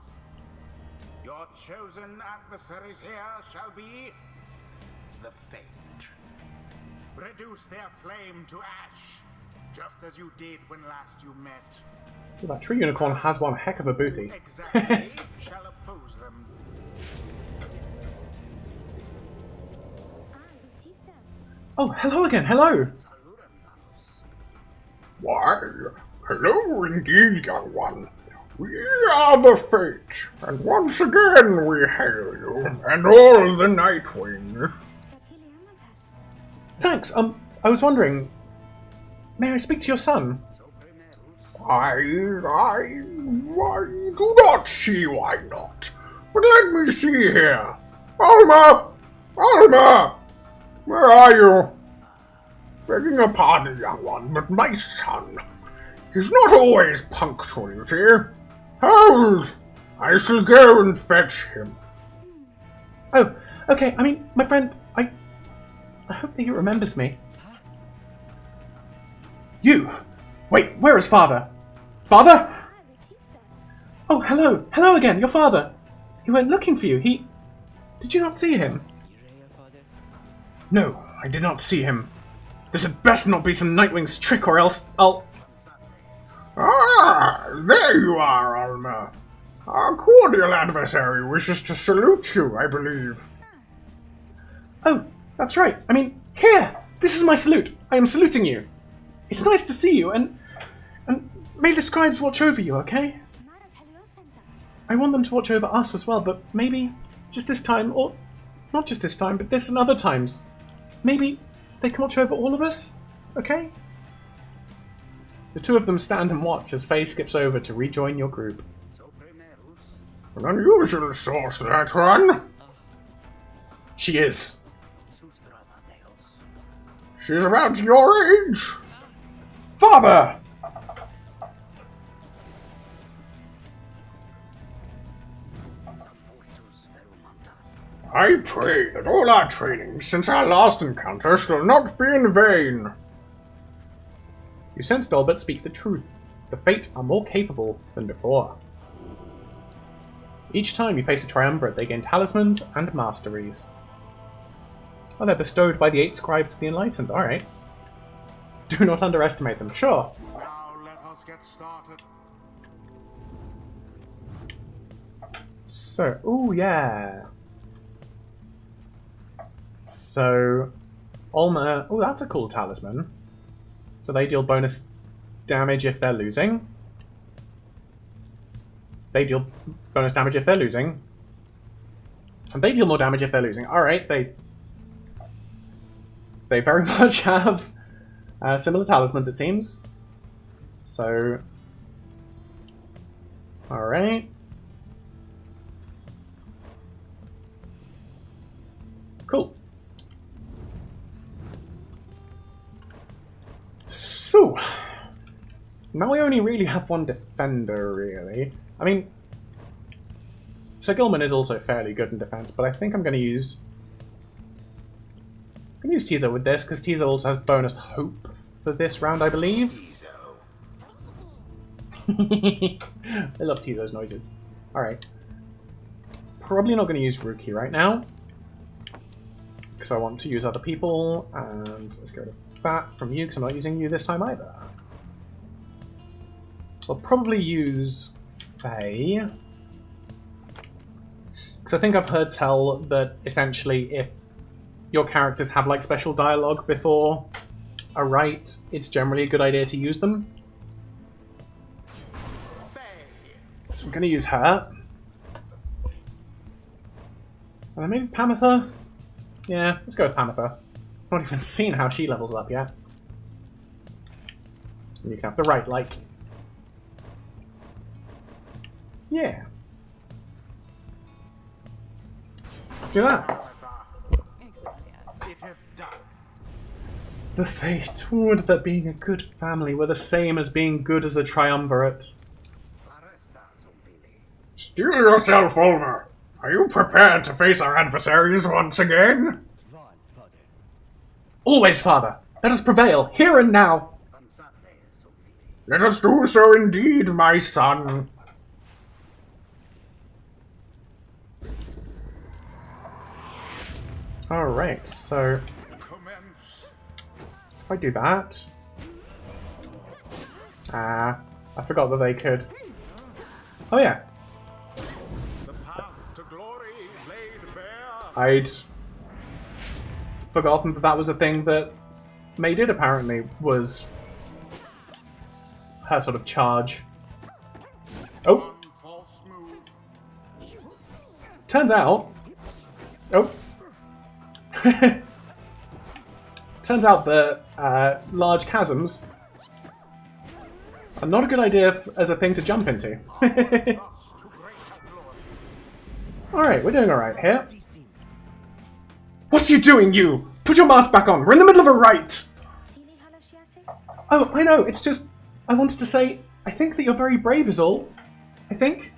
Your chosen adversaries here shall be the Fate. Reduce their flame to ash, just as you did when last you met. Ooh, that tree unicorn has one heck of a booty. Exactly shall oppose them. Oh, hello again, hello! Why, hello indeed, young one. We are the Fate, and once again we hail you, and all the Nightwings. Thanks, I was wondering... May I speak to your son? I do not see why not. But let me see here. Alma! Alma! Where are you? Begging your pardon, young one, but my son, he's not always punctual, you see. Hold! I shall go and fetch him. Oh, okay, I mean, my friend, I hope that he remembers me. You! Wait, where is father? Father? Oh, hello! Hello again, your father! He went looking for you, Did you not see him? No, I did not see him. This had best not be some Nightwing's trick, or else I'll... Ah, there you are, Alma. Our cordial adversary wishes to salute you, I believe. Oh, that's right. I mean, here! This is my salute. I am saluting you. It's nice to see you, and may the scribes watch over you, okay? I want them to watch over us as well, but maybe just this time, or not just this time, but this and other times. Maybe they can watch over all of us, okay? The two of them stand and watch as Faye skips over to rejoin your group. An unusual source, that one. She is. She's about your age. Father! I pray that all our training since our last encounter shall not be in vain. You sense Dolbert speak the truth. The Fate are more capable than before. Each time you face a triumvirate, they gain talismans and masteries. Oh, they're bestowed by the 8 scribes of the enlightened. Alright. Do not underestimate them, sure. Now let us get started. So, oh yeah. So, Ulmer, oh that's a cool talisman. So they deal bonus damage if they're losing. They deal bonus damage if they're losing. And they deal more damage if they're losing. Alright, they very much have similar talismans, it seems. So, alright. Cool. So, now we only really have one defender, really. I mean, Sir Gilman is also fairly good in defense, but I think I'm going to use... Teezo with this, because Teezo also has bonus hope for this round, I believe. I love Teezo's noises. Alright. Probably not going to use Ruki right now, because I want to use other people, and let's go to that from you, because I'm not using you this time either. So I'll probably use Faye. Because I think I've heard tell that essentially if your characters have like special dialogue before a rite, it's generally a good idea to use them. So I'm going to use her. And then maybe Pamitha? Yeah, let's go with Pamitha. I've not even seen how she levels up yet. And you can have the right light. Yeah. Let's do that. It is done. The fate would that being a good family were the same as being good as a triumvirate. Steel yourself, Ulmer. Are you prepared to face our adversaries once again? Always, father. Let us prevail, here and now. Let us do so indeed, my son. Alright, so Commence. if I do that... I forgot that they could... Oh yeah, The path to glory laid bare. I'd forgotten that that was a thing that May did apparently, was her sort of charge. Oh, One false move. turns out... Oh. Turns out that large chasms are not a good idea as a thing to jump into. Thus to greater glory. Alright, we're doing alright here. What are you doing, you? Put your mask back on! We're in the middle of a rite! Oh, I know, it's just... I wanted to say, I think that you're very brave is all. I think.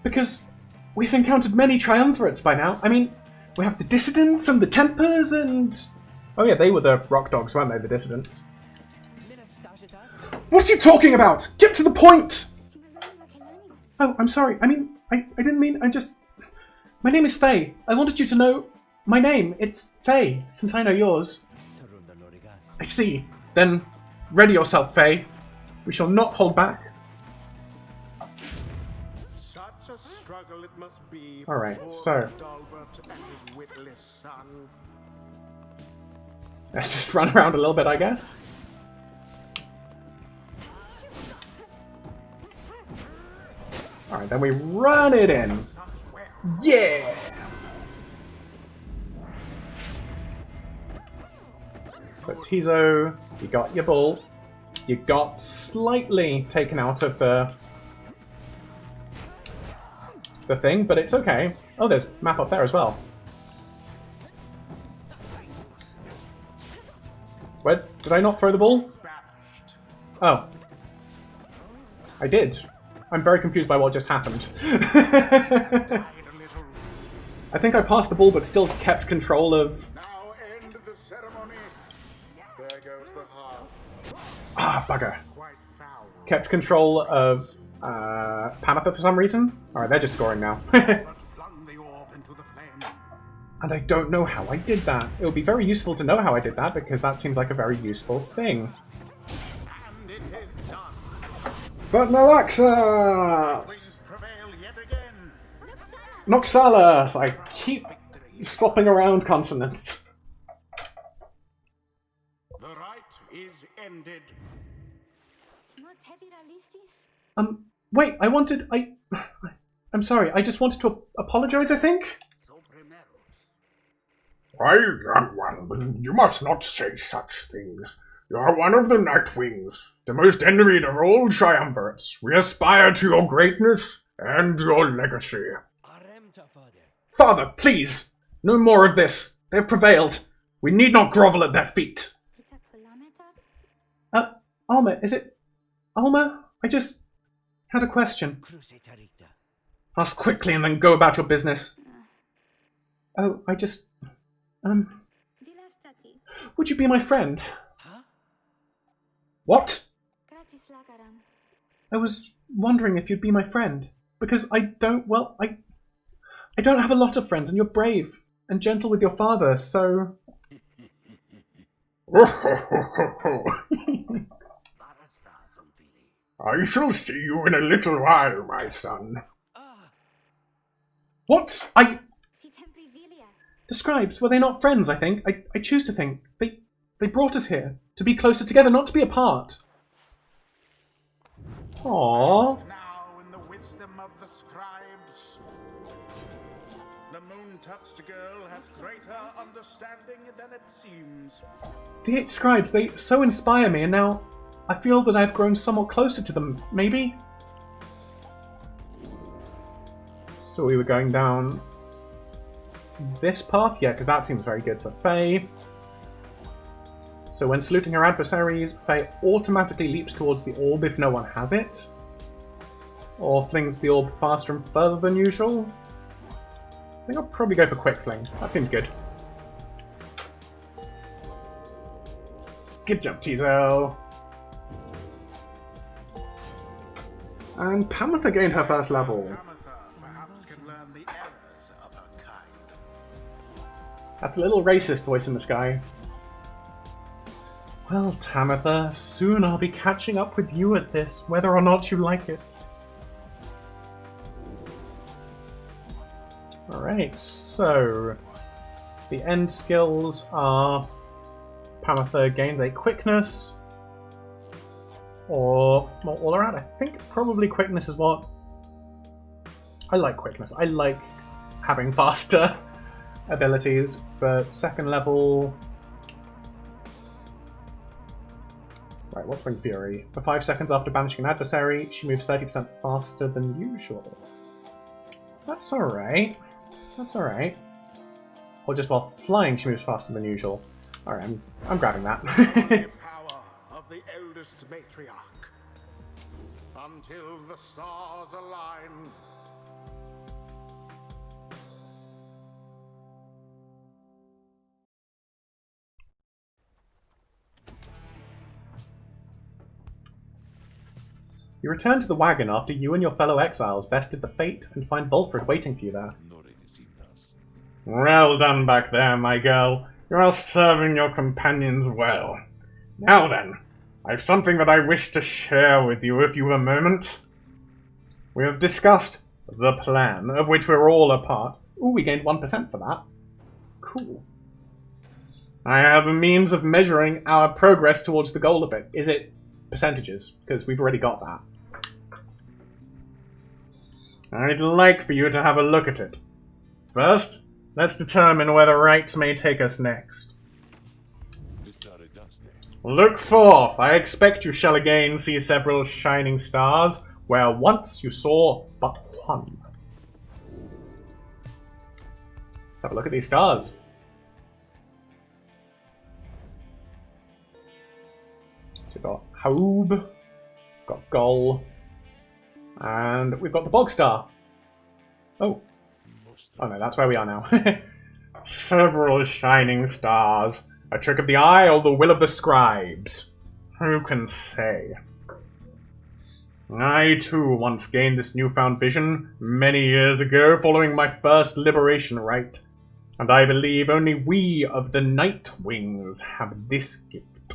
Because we've encountered many triumvirates by now. I mean, we have the Dissidents and the Tempers and... Oh yeah, they were the rock dogs, weren't they, the Dissidents? What are you talking about? Get to the point! Oh, I'm sorry. I mean, I didn't mean... I just... My name is Faye. I wanted you to know my name. It's Faye, since I know yours. I see. Then, ready yourself, Faye. We shall not hold back. Such a struggle it must be All right, so Dalbert and his witless son. let's just run around a little bit, I guess. All right, then we run it in. Such well. Yeah. So Teezo, you got your ball. You got slightly taken out of the thing, but it's okay. Oh, there's map up there as well. Where did I not throw the ball? Banished. Oh. I did. I'm very confused by what just happened. Died a little. I think I passed the ball but still kept control of... Now end the ceremony. There goes the heart. Ah, bugger. Quite foul. Kept control of Pamitha for some reason. Alright, they're just scoring now. But flung the orb into the flame. And I don't know how I did that. It would be very useful to know how I did that, because that seems like a very useful thing. And it is done. But no access! Wings prevail yet again. Noxalis! I keep swapping around consonants. The rite is ended. Wait, I'm sorry, I just wanted to apologize, I think? Why, young one, you must not say such things. You are one of the Nightwings, the most envied of all triumvirates. We aspire to your greatness and your legacy. Father, please! No more of this. They have prevailed. We need not grovel at their feet. Alma, is it... Alma? I just had a question. Ask quickly and then go about your business. Oh, I just... Would you be my friend? Huh? What? I was wondering if you'd be my friend. Because I don't have a lot of friends, and you're brave and gentle with your father, so... I shall see you in a little while, my son. What? The scribes, were they not friends, I think? I choose to think. They brought us here, to be closer together, not to be apart. Aww. Now in the wisdom of the scribes, the moon-touched girl has greater understanding than it seems. The 8 scribes, they so inspire me, and now I feel that I've grown somewhat closer to them, maybe? So we were going down this path? Yeah, because that seems very good for Faye. So when saluting her adversaries, Faye automatically leaps towards the orb if no one has it. Or flings the orb faster and further than usual. I think I'll probably go for Quick Fling. That seems good. Good job, Tizo. And Pamitha gained her first level. Pamitha perhaps can learn the errors of her kind. That's a little racist voice in the sky. Well, Tamitha, soon I'll be catching up with you at this, whether or not you like it. Alright, so... the end skills are... Pamitha gains a quickness, or more all around. I think probably quickness is what... I like quickness. I like having faster abilities, but second level... Right, what's Wing Fury? For 5 seconds after banishing an adversary, she moves 30% faster than usual. That's alright. That's alright. Or just while flying, she moves faster than usual. Alright, I'm grabbing that. The power of the eldest matriarch. Until the stars align. You return to the wagon after you and your fellow exiles bested the fate and find Volfred waiting for you there. Well done back there, my girl. You are serving your companions well. Now then, I've something that I wish to share with you if you have a moment. We have discussed the plan, of which we're all a part. Ooh, we gained 1% for that. Cool. I have a means of measuring our progress towards the goal of it. Is it percentages? Because we've already got that. I'd like for you to have a look at it. First, let's determine where the rites may take us next. Look forth! I expect you shall again see several shining stars, where once you saw but one. Let's have a look at these stars. So we've got Haub, got Gol, and we've got the Bog Star. Oh. Oh no, that's where we are now. Several shining stars. A trick of the eye or the will of the scribes. Who can say? I too once gained this newfound vision many years ago following my first liberation rite. And I believe only we of the Nightwings have this gift.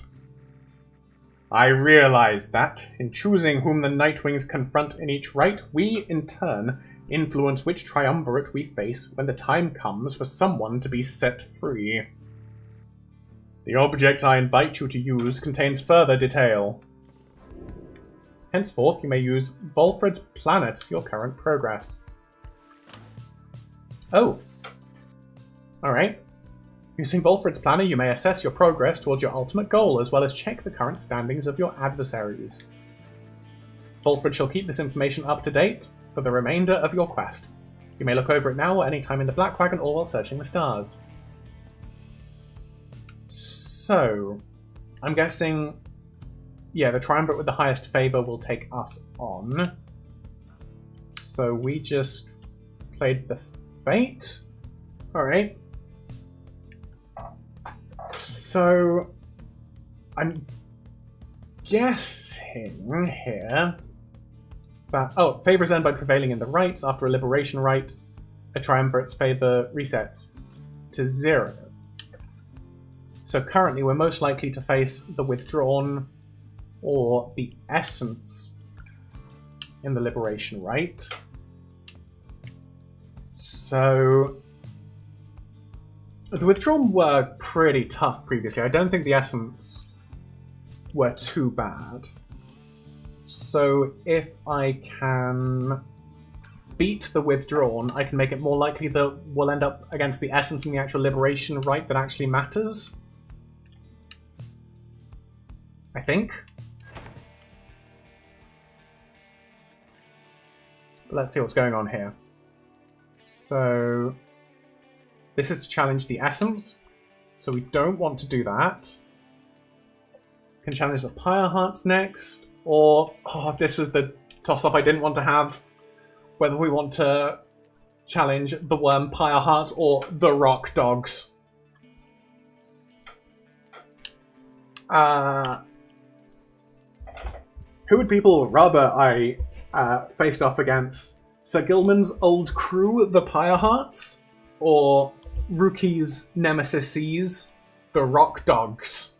I realize that, in choosing whom the Nightwings confront in each rite, we, in turn, influence which triumvirate we face when the time comes for someone to be set free. The object I invite you to use contains further detail. Henceforth, you may use Volfred's planet as your current progress. Oh. Alright. Using Volfred's planner, you may assess your progress towards your ultimate goal, as well as check the current standings of your adversaries. Volfred shall keep this information up to date for the remainder of your quest. You may look over it now or any time in the Black Wagon or while searching the stars. So, I'm guessing, yeah, the triumvirate with the highest favour will take us on. So we just played the Fate. Alright. So, I'm guessing here that... Oh, favour is earned by prevailing in the rites. After a liberation rite, a triumvirate's favour resets to 0. So currently we're most likely to face the Withdrawn or the Essence in the liberation rite. So... The Withdrawn were pretty tough previously. I don't think the Essence were too bad. So if I can beat the Withdrawn, I can make it more likely that we'll end up against the Essence in the actual liberation rite that actually matters. I think. Let's see what's going on here. So... This is to challenge the Essence, so we don't want to do that. Can challenge the Pyre Hearts next, or... Oh, this was the toss-up I didn't want to have. Whether we want to challenge the Worm Pyre Hearts or the Rock Dogs. Who would people rather I faced off against? Sir Gilman's old crew, the Pyre Hearts? Or Rookie's nemesis, the Rock Dogs?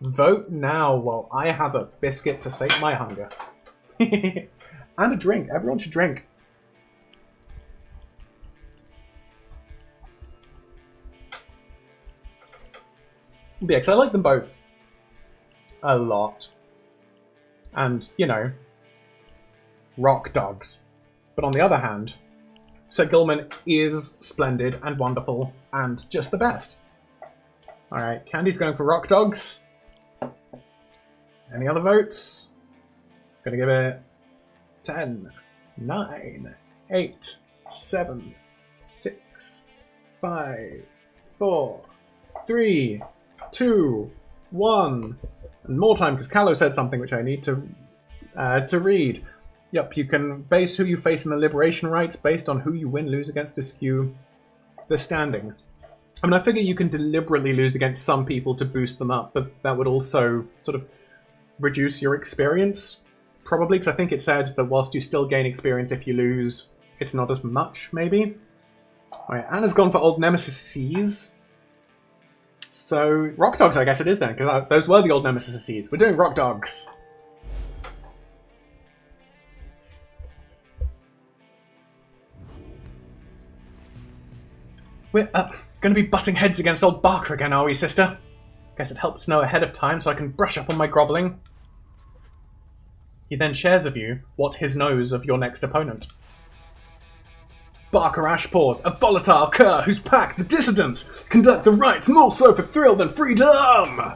Vote now while I have a biscuit to sate my hunger. And a drink. Everyone should drink. Yeah, because I like them both a lot. And, you know, Rock Dogs. But on the other hand, Sir Gilman is splendid and wonderful and just the best. Alright, Candy's going for Rock Dogs. Any other votes? Gonna give it 10, 9, 8, 7, 6, 5, 4, 3, 2, 1. And more time, because Callow said something which I need to read. Yep, you can base who you face in the liberation rites based on who you win, lose against to skew the standings. I mean, I figure you can deliberately lose against some people to boost them up, but that would also sort of reduce your experience, probably, because I think it said that whilst you still gain experience if you lose, it's not as much, maybe? Alright, Anna's gone for old nemesis. So, Rock Dogs I guess it is then, because those were the old nemesis. We're doing Rock Dogs. We're going to be butting heads against old Barker again, are we, sister? Guess it helps to know ahead of time so I can brush up on my grovelling. He then shares with you what his knows of your next opponent. Barker Ashpaws, a volatile cur whose pack, the Dissidents, conduct the rites more so for thrill than freedom!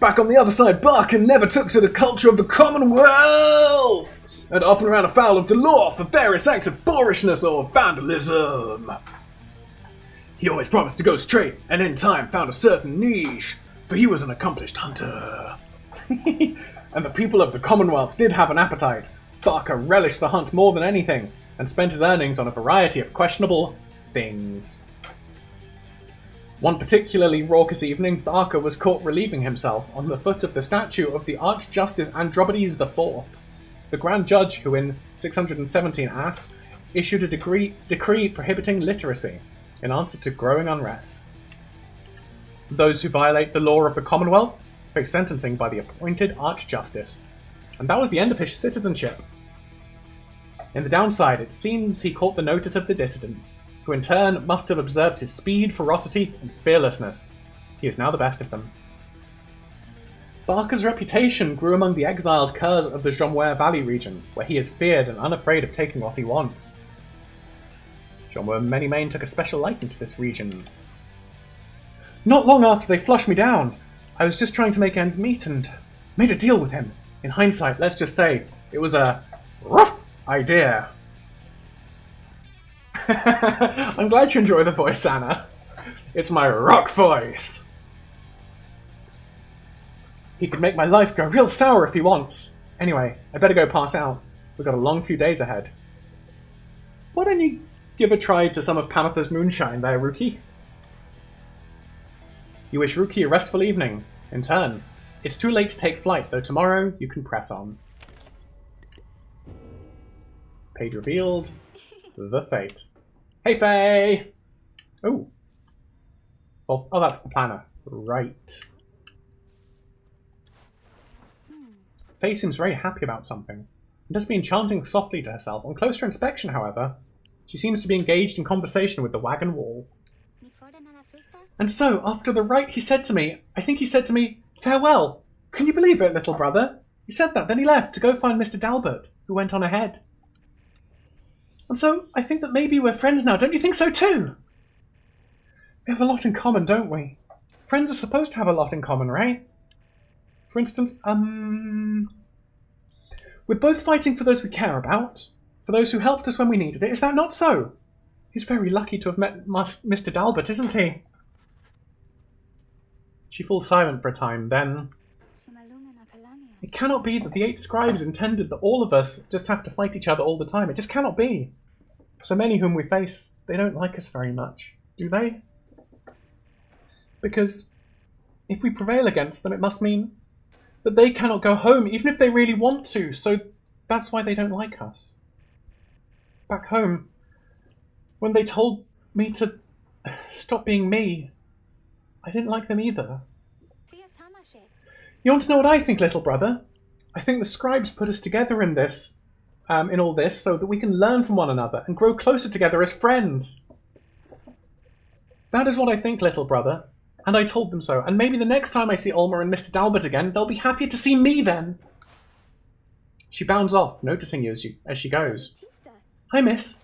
Back on the other side, Barker never took to the culture of the Commonwealth, and often ran afoul of the law for various acts of boorishness or vandalism. He always promised to go straight, and in time found a certain niche, for he was an accomplished hunter. And the people of the Commonwealth did have an appetite. Barker relished the hunt more than anything, and spent his earnings on a variety of questionable things. One particularly raucous evening, Barker was caught relieving himself on the foot of the statue of the Archjustice Andromedes IV, the Grand Judge who in 617 AS issued a decree prohibiting literacy in answer to growing unrest. Those who violate the law of the Commonwealth face sentencing by the appointed Archjustice. And that was the end of his citizenship. In the downside, it seems he caught the notice of the dissidents, who in turn must have observed his speed, ferocity, and fearlessness. He is now the best of them. Barker's reputation grew among the exiled Curs of the Jomware Valley region, where he is feared and unafraid of taking what he wants. Jomware Manymane took a special liking to this region. Not long after they flushed me down, I was just trying to make ends meet and made a deal with him. In hindsight, let's just say, it was a rough idea. I'm glad you enjoy the voice, Anna. It's my rock voice. He could make my life go real sour if he wants. Anyway, I better go pass out. We've got a long few days ahead. Why don't you give a try to some of Pamitha's moonshine there, Ruki? You wish Ruki a restful evening. In turn, it's too late to take flight, though tomorrow you can press on. Page revealed. The Fate. Hey, Faye! Oh. Well, oh, that's the planner. Right. Faye seems very happy about something, and has been chanting softly to herself. On closer inspection, however, she seems to be engaged in conversation with the wagon wall. And so, after the rite, he said to me, I think he said to me, farewell. Can you believe it, little brother? He said that, then he left to go find Mr. Dalbert, who went on ahead. And so, I think that maybe we're friends now. Don't you think so too? We have a lot in common, don't we? Friends are supposed to have a lot in common, right? For instance, we're both fighting for those we care about, for those who helped us when we needed it. Is that not so? He's very lucky to have met Mr. Dalbert, isn't he? She falls silent for a time, then... It cannot be that the 8 scribes intended that all of us just have to fight each other all the time. It just cannot be. So many whom we face, they don't like us very much, do they? Because if we prevail against them, it must mean that they cannot go home, even if they really want to, so that's why they don't like us. Back home, when they told me to stop being me, I didn't like them either. You want to know what I think, little brother? I think the scribes put us together in this, in all this, so that we can learn from one another and grow closer together as friends. That is what I think, little brother. And I told them so. And maybe the next time I see Ulmer and Mr. Dalbert again, they'll be happier to see me then. She bounds off, noticing you as she goes. Hi, miss.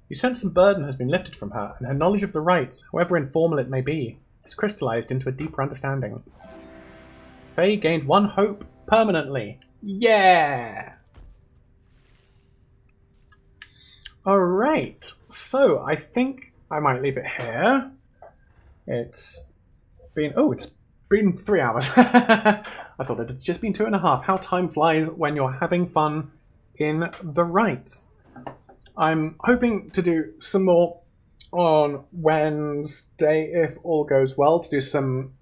You sense some burden has been lifted from her, and her knowledge of the rites, however informal it may be, is crystallized into a deeper understanding. Faye gained 1 hope permanently. Yeah! Alright, so I think I might leave it here. It's been 3 hours. I thought it had just been 2.5. How time flies when you're having fun in the rites. I'm hoping to do some more on Wednesday, if all goes well, to do some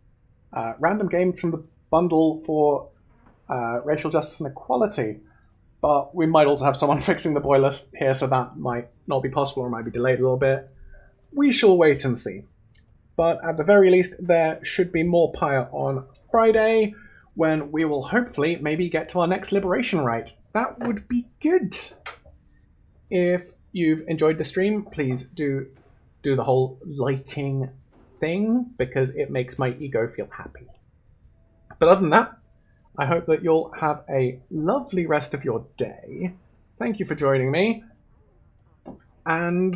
random games from the bundle for racial justice and equality. But we might also have someone fixing the boiler here, so that might not be possible or might be delayed a little bit. We shall wait and see. But at the very least, there should be more Pyre on Friday, when we will hopefully maybe get to our next liberation rite. That would be good. If you've enjoyed the stream, please do the whole liking thing, because it makes my ego feel happy. But other than that, I hope that you'll have a lovely rest of your day. Thank you for joining me. And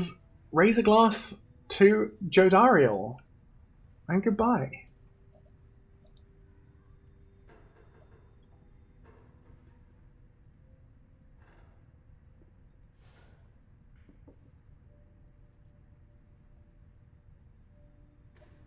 raise a glass to Jodariel. And goodbye.